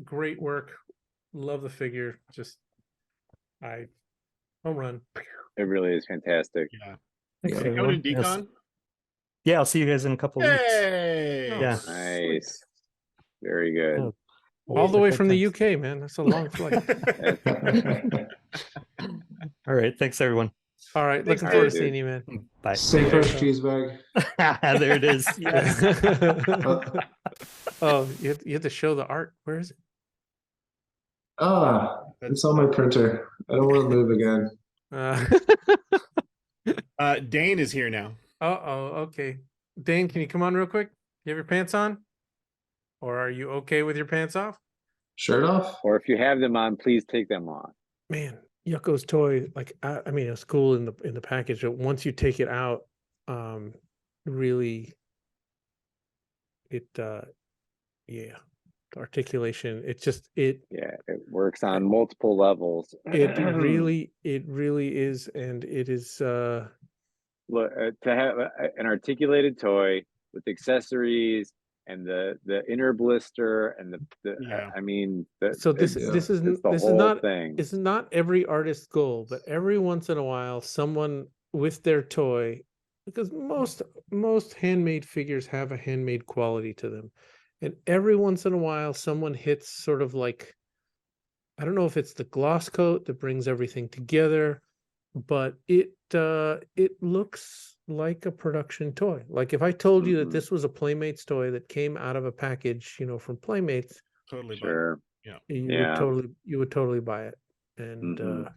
Great work. Love the figure. Just, I Home run. It really is fantastic. Yeah. Thanks, Are you everyone. coming to DCON? Yeah, I'll see you guys in a couple of weeks. Hey. Yeah. Nice. Very good. All the way from the UK, man. That's a long flight. All right. Thanks, everyone. All right. Thanks, Looking forward to dude. seeing you, man. Bye. Stay fresh, cheese bag. There it is. Yes. Oh, you have to show the art. Where is it? It's on my printer. I don't want to move again. Dane is here now. Okay. Dane, can you come on real quick? You have your pants on? Or are you okay with your pants off? Shirt off? Or if you have them on, please take them off. Man, Yucko's toy, like I mean, it's cool in the package, but once you take it out, really, yeah, the articulation. It works on multiple levels. It really is, and it is. Look, to have an articulated toy with accessories and the inner blister and I mean, So this is not thing. It's not every artist's goal, but every once in a while, someone with their toy, because most handmade figures have a handmade quality to them, and every once in a while, someone hits sort of like, I don't know if it's the gloss coat that brings everything together, but it looks like a production toy. Like if I told you that this was a Playmates toy that came out of a package, from Playmates, Totally. Sure. Yeah. You would totally buy it. And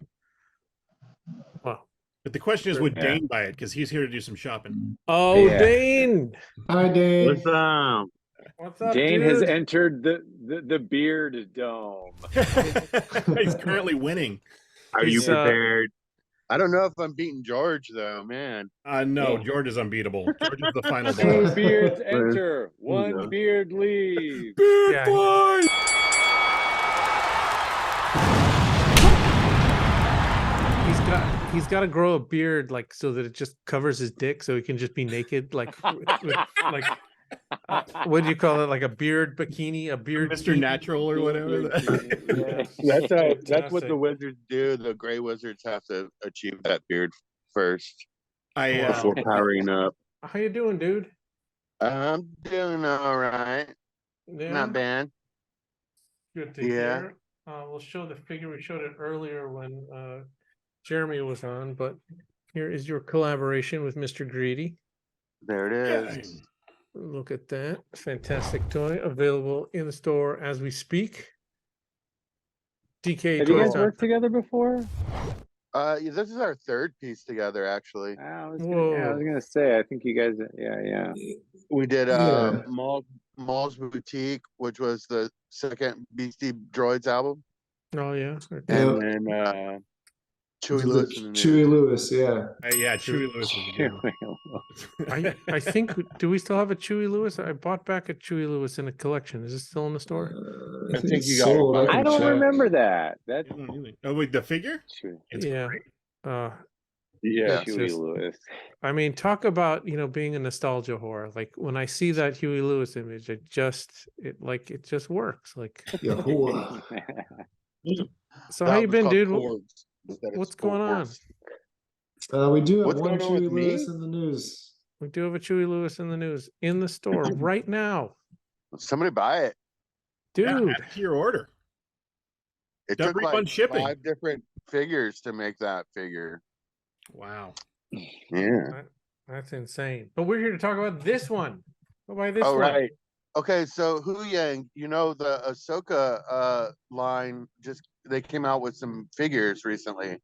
wow. But the question is, would Dane buy it? Because he's here to do some shopping. Oh, Dane! Hi, Dane. What's up? What's up, Dane dude? has entered the beard dome. He's currently winning. Are you prepared? I don't know if I'm beating George though, man. No, George is unbeatable. George is the final boss. Two beards enter, one beard leaves. Beard boy! He's got to grow a beard like so that it just covers his dick, so he can just be naked, like like what do you call it? Like a beard bikini, a beard Mr. Natural or whatever. That's what the wizards do. The gray wizards have to achieve that beard first before powering up. How you doing, dude? I'm doing all right. Yeah. Not bad. Good to hear. We'll show the figure. We showed it earlier when Jeremy was on, but here is your collaboration with Mr. Greedy. There it is. Look at that. Fantastic toy. Available in the store as we speak. DKE Have you Toys. guys worked together before? This is our third piece together, actually. I was gonna say, I think you guys, yeah. We did Mall's Boutique, which was the second Beastie Droids album. Oh yeah. And then Chewy Lewis. Chewy Lewis, yeah. Yeah, Chewy Lewis was good. I think, do we still have a Chewy Lewis? I bought back a Chewy Lewis in a collection. Is it still in the store? I think you got it. I don't remember that. That oh wait, the figure? It's yeah. great. Chewy Lewis. I mean, talk about being a nostalgia whore. Like when I see that Huey Lewis image, it just works. Like so how you been, dude? What's going on? We do have What's one going on Chewy with me? Lewis in the news. We do have a Chewy Lewis in the news in the store right now. Somebody buy it. Dude. Yeah, add it to your order. It Got took refund like shipping. 5 different figures to make that figure. Wow. Yeah. That's insane. But we're here to talk about this one. Go buy this Oh, one. right. Okay, so Hu Yang, the Ahsoka line, they came out with some figures recently.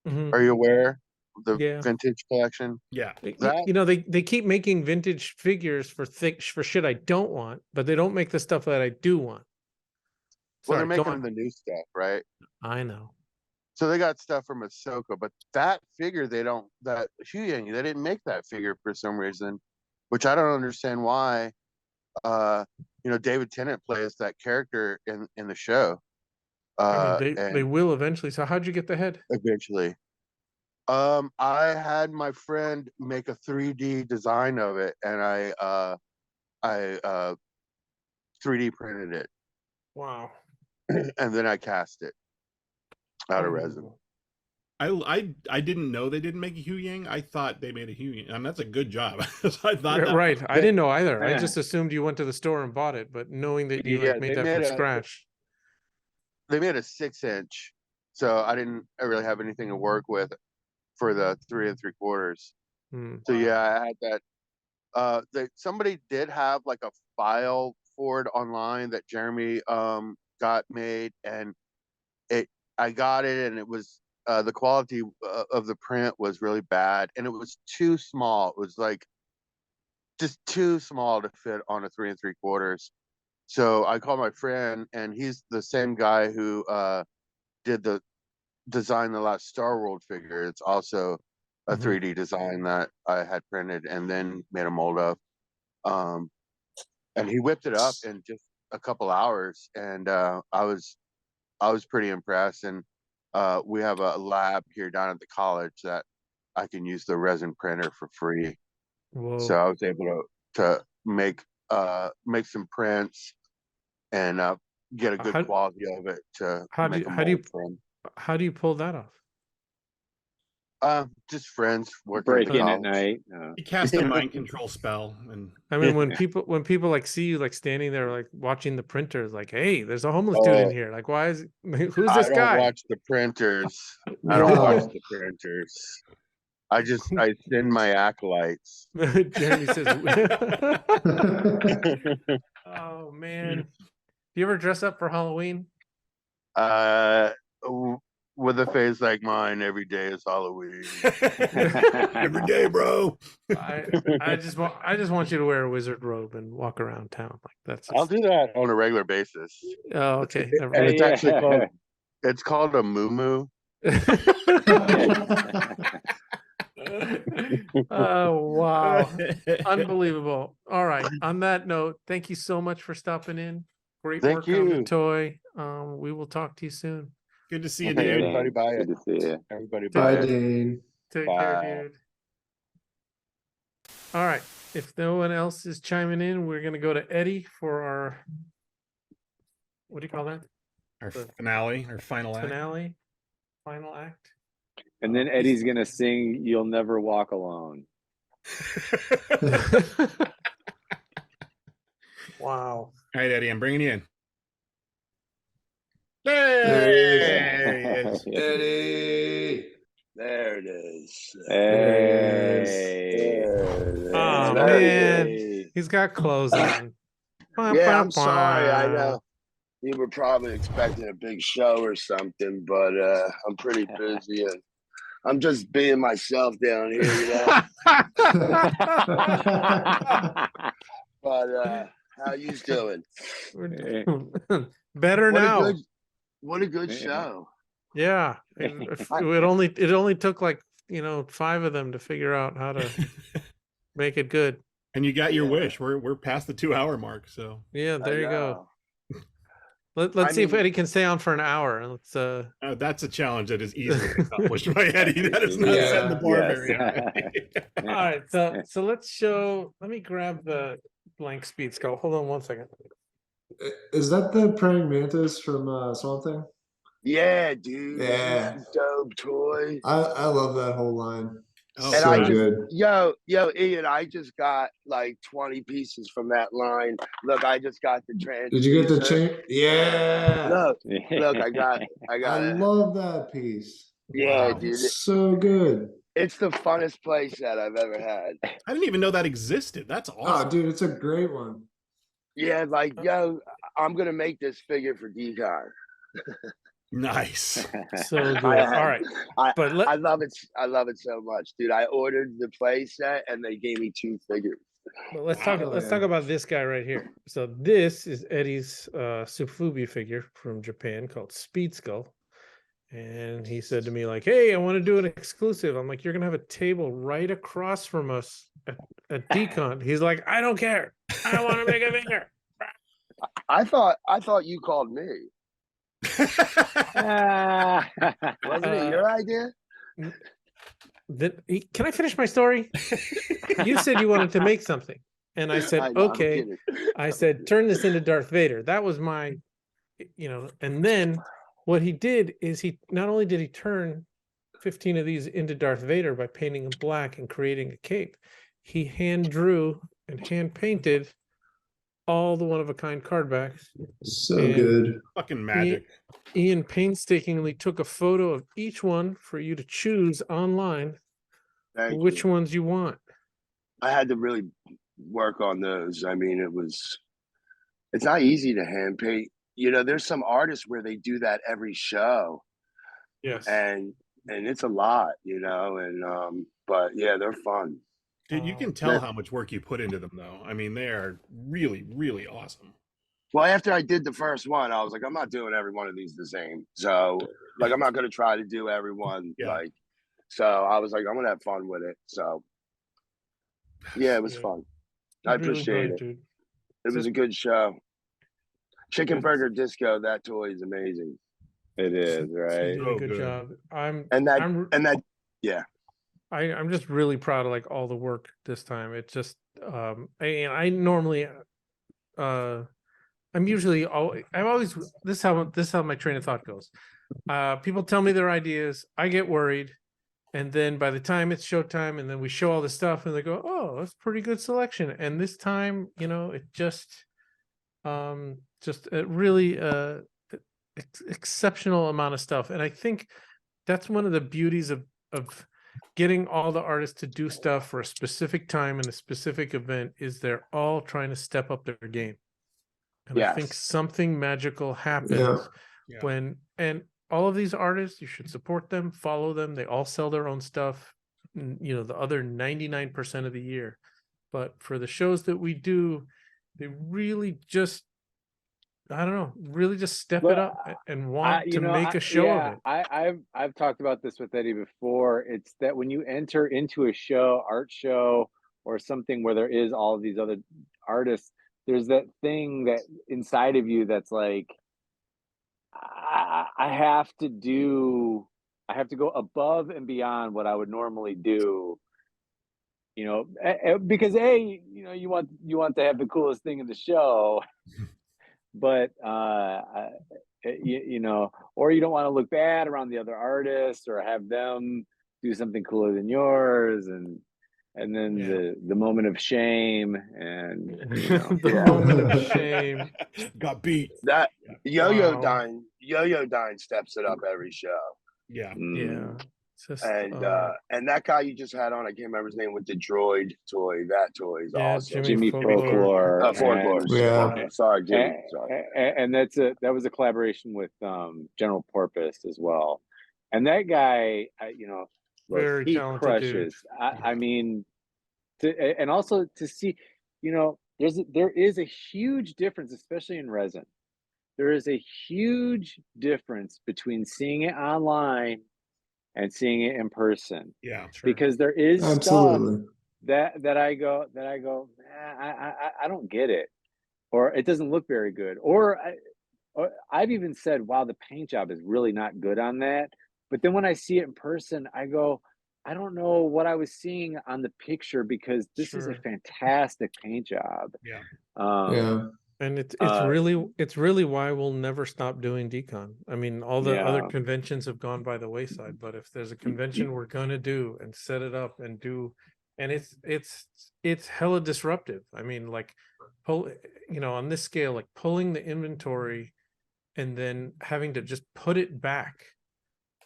Mhm. Are you aware of the Yeah. vintage collection? Yeah. They keep making vintage figures for shit I don't want, but they don't make the stuff that I do want. Well, Sorry, they're go making on. the new stuff, right? I know. So they got stuff from Ahsoka, but that figure that Hu Yang, they didn't make that figure for some reason, which I don't understand why. David Tennant plays that character in the show. I mean, they and will eventually. So how'd you get the head? eventually. I had my friend make a 3D design of it, and I 3D printed it, Wow. and then I cast it out of resin. I didn't know they didn't make a Hu Yang. I thought they made a Hu Yang, and that's a good job. So I thought that Right. I didn't know either. I Yeah. just assumed you went to the store and bought it, but knowing that you Yeah, like made they that made from a- scratch. They made a 6-inch, so I didn't really have anything to work with for the 3 3/4. Hmm. So yeah, I had that. Somebody did have like a file for it online that Jeremy got made, and I got it, and it was the quality of the print was really bad, and it was too small. It was like just too small to fit on a 3 3/4. So I called my friend, and he's the same guy who did the design the last Star World figure. It's also a 3D design that I had printed and then made a mold of. And he whipped it up in just a couple hours, and I was pretty impressed. And we have a lab here down at the college that I can use the resin printer for free. Whoa. So I was able to make some prints and get a good quality of it to make a mold from. How do you pull that off? Just friends working Break at in at college. night. You cast a mind control spell, and I mean, when people like see you like standing there like watching the printers, like, hey, there's a homeless dude in here. Like, why is who's this I guy? don't watch the printers. I don't watch the printers. I send my acolytes. Jeremy says, "Oh man, do you ever dress up for Halloween?" With a face like mine, every day is Halloween. Every day, bro. I just want you to wear a wizard robe and walk around town. Like that's. I'll do that on a regular basis. Oh, okay. And it's actually called a moo. Oh wow, unbelievable. All right, on that note, thank you so much for stopping in. Great Thank work on the you. toy. We will talk to you soon. Good to see you, Okay, dude. everybody buy it. Good to see you. Everybody Bye, buy it. Dean. Take Bye. care, dude. All right, if no one else is chiming in, we're gonna go to Eddie for our, what do you call that? Our finale, our final act. Final act. And then Eddie's gonna sing "You'll Never Walk Alone." Wow. All right, Eddie, I'm bringing you in. There he is. There he is. Eddie. There it is. Hey. Oh There man, he's got clothes on. Yeah, I'm sorry. I know you were probably expecting a big show or something, but I'm pretty busy and I'm just being myself down here, you know. But how you doing? Better now. What a good show. Yeah, it only took like 5 of them to figure out how to make it good. And you got your wish. We're past the 2-hour mark, so yeah, there you go. Let's see if Eddie can stay on for an hour. Let's that's a challenge that is easily accomplished by Eddie. That is not setting the bar very high. All right, so let's show. Let me grab the blank speed skull. Hold on one second. Is that the praying mantis from Swamp Thing? Yeah, dude. Yeah. Dope toy. I love that whole line. And So I just, good. yo, Ian, I just got like 20 pieces from that line. Look, I just got the trans. Did you get the chain? Yeah. Look, I got I it. love that piece. Yeah, Wow, dude. it's so good. It's the funnest play set I've ever had. I didn't even know that existed. That's awesome. Oh, dude, it's a great one. Yeah, like, yo, I'm gonna make this figure for DKECON. Nice. So good. All right. I love it. I love it so much, dude. I ordered the play set and they gave me 2 figures. But let's talk about this guy right here. So this is Eddie's Sufubi figure from Japan called Speed Skull. And he said to me, like, hey, I want to do an exclusive. I'm like, you're gonna have a table right across from us at DCON. He's like, I don't care. I want to make a figure. I thought you called me. Wasn't it your idea? Can I finish my story? You said you wanted to make something. And I said, okay. I said, turn this into Darth Vader. That was my, and then what he did is he not only did he turn 15 of these into Darth Vader by painting him black and creating a cape. He hand drew and hand painted all the one-of-a-kind card backs. So And good. Fucking magic. Ian painstakingly took a photo of each one for you to choose online Thank which you. ones you want. I had to really work on those. I mean, it's not easy to hand paint. You know, there's some artists where they do that every show. Yes. And it's a lot, you know, and but yeah, they're fun. Dude, you can tell how much work you put into them, though. I mean, they are really, really awesome. Well, after I did the first one, I was like, I'm not doing every one of these the same. So, like, I'm not going to try to do every one. Like, so I was like, I'm going to have fun with it. So, yeah, it was fun. I appreciate it. Dude. It was a good show. Chicken Burger Disco, that toy is amazing. It is, right? You did a good job. Yeah. I'm just really proud of like all the work this time. It's just I normally I'm always this is how my train of thought goes. People tell me their ideas, I get worried, and then by the time it's showtime and then we show all the stuff and they go, oh, that's pretty good selection. And this time, you know, it just a really exceptional amount of stuff. And I think that's one of the beauties of getting all the artists to do stuff for a specific time and a specific event is they're all trying to step up their game. And I think something magical happens when, and all of these artists, you should support them, follow them. They all sell their own stuff, you know, the other 99% of the year. But for the shows that we do, they really just, I don't know, really just step it up and want to make a show of it. I've talked about this with Eddie before. It's that when you enter into a show, art show, or something where there is all of these other artists, there's that thing that inside of you that's like, I have to go above and beyond what I would normally do. You know, because you know, you want to have the coolest thing in the show. But you know, or you don't want to look bad around the other artists or have them do something cooler than yours, and then the moment of shame, and you know, the moment of shame got beat. That Yoyodyne steps it up every show. Yeah. Just, and that guy you just had on, I can't remember his name, with the droid toy. That toy is awesome. Jimmy Folklore. Folklore. Sorry, Jimmy. And that was a collaboration with General Porpoise as well. And that guy, you know, very he talented crushes. I mean, and also to see, you know, there is a huge difference, especially in resin. There is a huge difference between seeing it online and seeing it in person. Yeah, because there is Absolutely. stuff that I go, I don't get it, or it doesn't look very good, or I've even said, wow, the paint job is really not good on that. But then when I see it in person, I go, I don't know what I was seeing on the picture, because this is a fantastic paint job. And it's really why we'll never stop doing DCON. I mean, all the other conventions have gone by the wayside, but if there's a convention we're gonna do and set it up and do, and it's hella disruptive. I mean, like, you know, on this scale, like pulling the inventory and then having to just put it back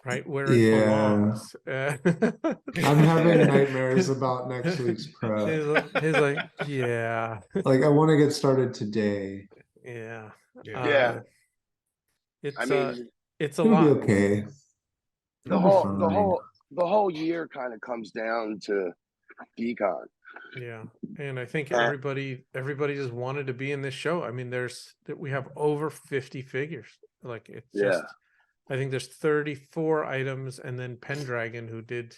right where it belongs. I'm having nightmares about next week's prep. He's like, yeah. Like, I want to get started today. Yeah. I mean, it's a it'll lot. be okay. The whole year kind of comes down to DCON. Yeah, and I think everybody just wanted to be in this show. I mean, we have over 50 figures. Like, it's just, I think there's 34 items, and then Pendragon, who did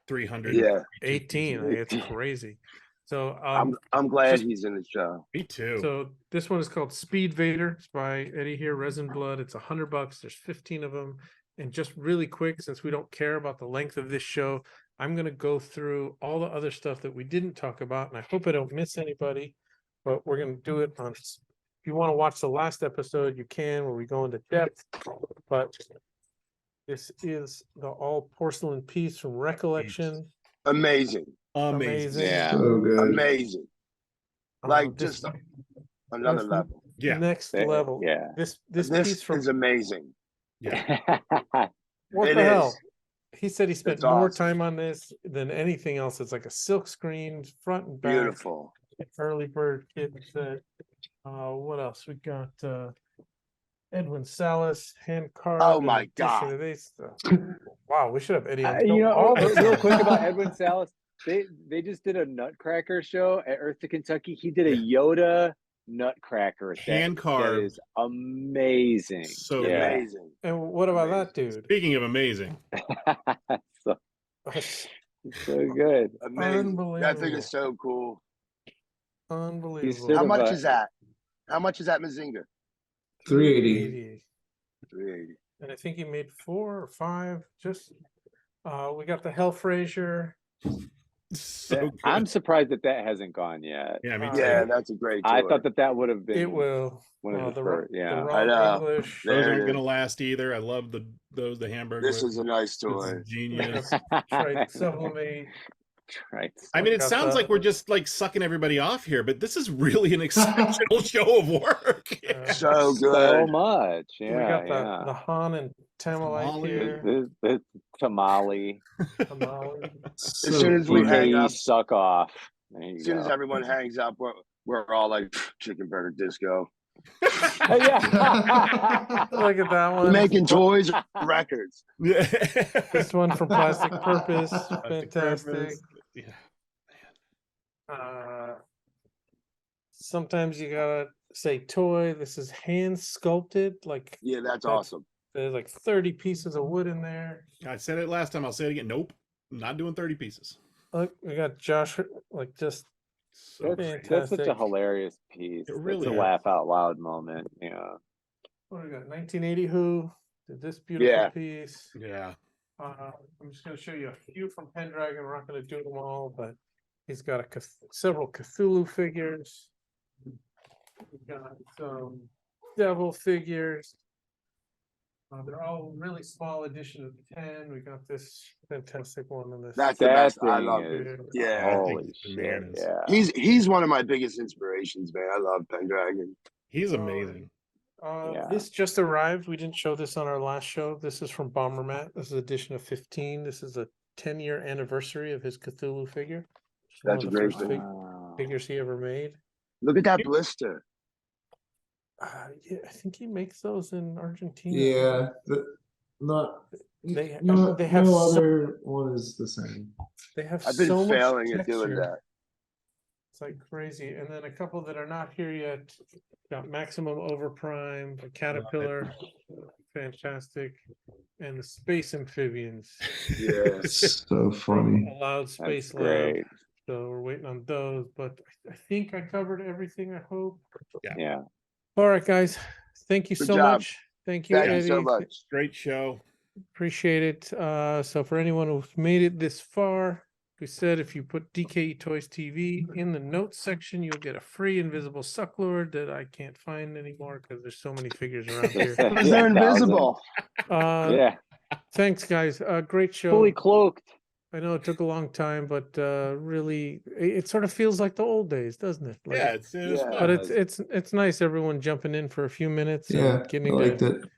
318. It's crazy. So I'm glad he's in the show. Me too. So this one is called Speed Vader. It's by Eddie here, Ressin Blood. It's $100. There's 15 of them. And just really quick, since we don't care about the length of this show, I'm going to go through all the other stuff that we didn't talk about, and I hope I don't miss anybody, but we're going to do it on, if you want to watch the last episode, you can, where we go into depth, but This is the all porcelain piece from Recollection. Amazing. Amazing. Yeah. So good. Amazing. Like This- just another this level. Yeah. Next level. Yeah. This This piece from is amazing. Yeah. what It the is. hell? He said he spent It's more awesome. time on this than anything else. It's like a silk screen, front and back. Beautiful. Early bird kit set. What else? We got Edwin Salas, hand carved. Oh an my edition God. of these. Wow, we should have Eddie on. You know, all real quick about Edwin Salas. They just did a Nutcracker show at Earth to Kentucky. He did a Yoda Nutcracker. Hand That carved. is amazing. So yeah. Amazing. And what about that dude? Speaking of amazing, so, so good. Amazing. That thing Unbelievable. is so cool. Unbelievable. How much is that? How much is that Mazinga? 380. 380. And I think he made 4 or 5. Just we got the Hellfraiser. so I'm surprised that hasn't gone yet. yeah, me Uh, too. Yeah, that's a great toy. I thought that would have been. It will. One of the the first. Yeah. the I raw know. English. Those There aren't it gonna is. last either. I love the hamburger. This is a nice toy. It's genius. Right, sublimate. Right. I mean, it Got sounds the- like we're just like sucking everybody off here, but this is really an exceptional show of work. So So good. much. We Yeah. got Yeah. the Han and Tamalite Tamale. here. The tamale. Tamale. As soon as we hang DKE up, suck off. There you as soon go. as everyone hangs up, we're all like chicken burger disco. Yeah. Look at that We're one. making toys or records. Yeah. This one from Plastic Purpose. Plastic Fantastic. Purpose. Yeah. Sometimes you gotta say toy. This is hand sculpted. Like Yeah, that's awesome. there's like 30 pieces of wood in there. I said it last time. I'll say it again. Nope, I'm not doing 30 pieces. Look, we got Josh. Like just So That's fantastic. such a hilarious piece. It really That's a is. laugh out loud moment. Yeah. What do we got? 1980 Who did this beautiful Yeah. piece. Yeah. I'm just going to show you a few from Pendragon. We're not going to do them all, but he's got several Cthulhu figures. We've got some devil figures. They're all really small edition of 10. We got this fantastic one on this. That's the That best. I thing love is it. Yeah. Holy shit. bananas. Yeah. He's one of my biggest inspirations, man. I love Pendragon. He's amazing. Yeah. This just arrived. We didn't show this on our last show. This is from Bomber Matt. This is edition of 15. This is a 10-year anniversary of his Cthulhu figure. It's one That's of a the great first thing. figures he ever made. Look at that blister. Yeah, I think he makes those in Argentina. Yeah, They have no so, other one is the same. they have I've been so much failing at doing texture. that. It's like crazy. And then a couple that are not here yet. Got Maximum Overprime, the Caterpillar, fantastic, and the Space Amphibians. Yeah. So funny. Allowed Space That's Lab. great. So we're waiting on those, but I think I covered everything. I hope. Yeah. All right, guys. Thank you Good so job. much. Thank you, Thank you Eddie. so much. Great show. Appreciate it. So for anyone who's made it this far, we said if you put DKE Toys TV in the notes section, you'll get a free invisible Sucklord that I can't find anymore because there's so many figures around here. Because they're invisible. Yeah. Thanks, guys. Great show. Fully cloaked. I know it took a long time, but really, it sort of feels like the old days, doesn't it? Like, Yeah, it was Yeah. fun. but it's nice everyone jumping in for a few minutes Yeah, and I getting liked to it.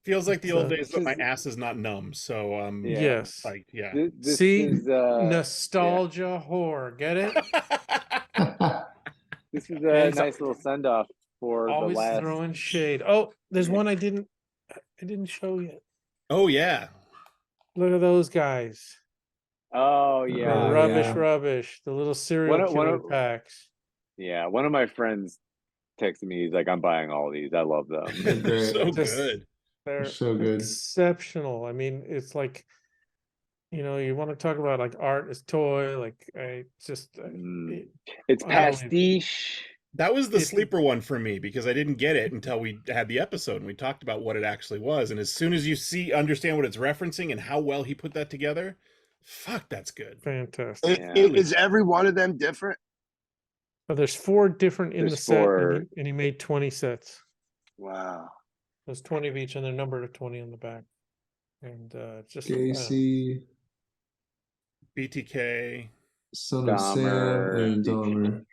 Feels like the old So- days, but my ass is not numb. So Yeah. yes. like yeah. This See, is nostalgia horror. Get it? this is a He's nice little send off for Always the last. throwing shade. Oh, there's one I didn't show yet. Oh yeah. Look at those guys. Oh yeah. Oh, Rubbish, yeah. rubbish. The little serial One killer of- packs. Yeah. One of my friends texted me. He's like, "I'm buying all these. I love them." They're great. So Just- good. They're So good. exceptional. I mean, it's like, you want to talk about like art as toy. Like, I just, Mm. It's I don't even- pastiche. That was the It's- sleeper one for me because I didn't get it until we had the episode and we talked about what it actually was. And as soon as you understand what it's referencing and how well he put that together, fuck, that's good. fantastic. Yeah. Is every one of them different? But there's 4 different in There's the set, 4. and he made 20 sets. Wow. There's 20 of each, and they're numbered at 20 on the back. And just Casey, BTK, Son of Sam, and Dahmer.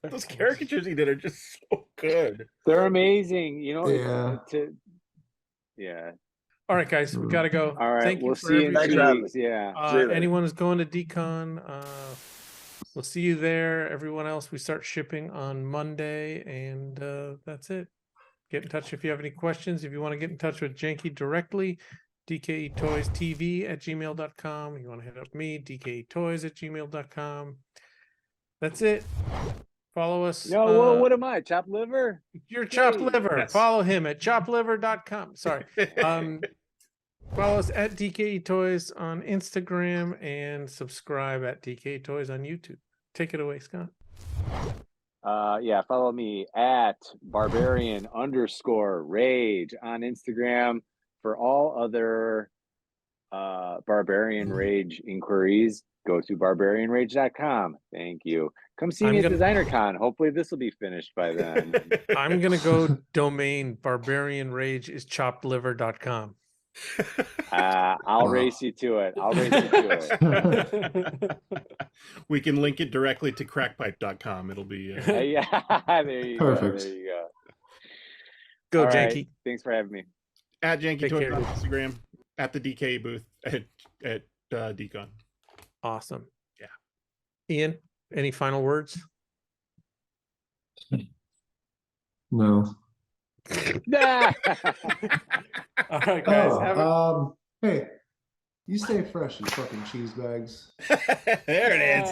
those caricatures he did are just so good. They're amazing. You know, Yeah. Yeah. All right, guys, we gotta go. All right, Thank we'll you for see you in everything. 2 weeks. Yeah. Anyone who's going to DCON, we'll see you there. Everyone else, we start shipping on Monday, and that's it. Get in touch if you have any questions. If you want to get in touch with Janky directly, DKE Toys TV at gmail.com. You want to hit up me, DKE Toys at gmail.com. That's it. Follow us. No, well, what am I? Chopped liver? You're chopped Hey. liver. Yes. Follow him at chopliver.com. Sorry. Follow us at DKE Toys on Instagram and subscribe at DKE Toys on YouTube. Take it away, Scott. Yeah, follow me at barbarian_rage on Instagram. For all other Barbarian Rage inquiries, go to barbarianrage.com. Thank you. Come see me at DesignerCon. Hopefully this will be finished by then. I'm gonna go domain barbarianrage is choppedliver.com. I'll race you to it. I'll race you to it. We can link it directly to crackpipe.com. It'll be yeah, there you Perfect. go. There you go. Go, All right, Janky. thanks for having me. at Janky Take Toys care. on Instagram, at the DKE booth at DCON. Awesome. Yeah. Ian, any final words? No. All right, guys. Have a Hey, you stay fresh, you fucking cheese bags. There it is.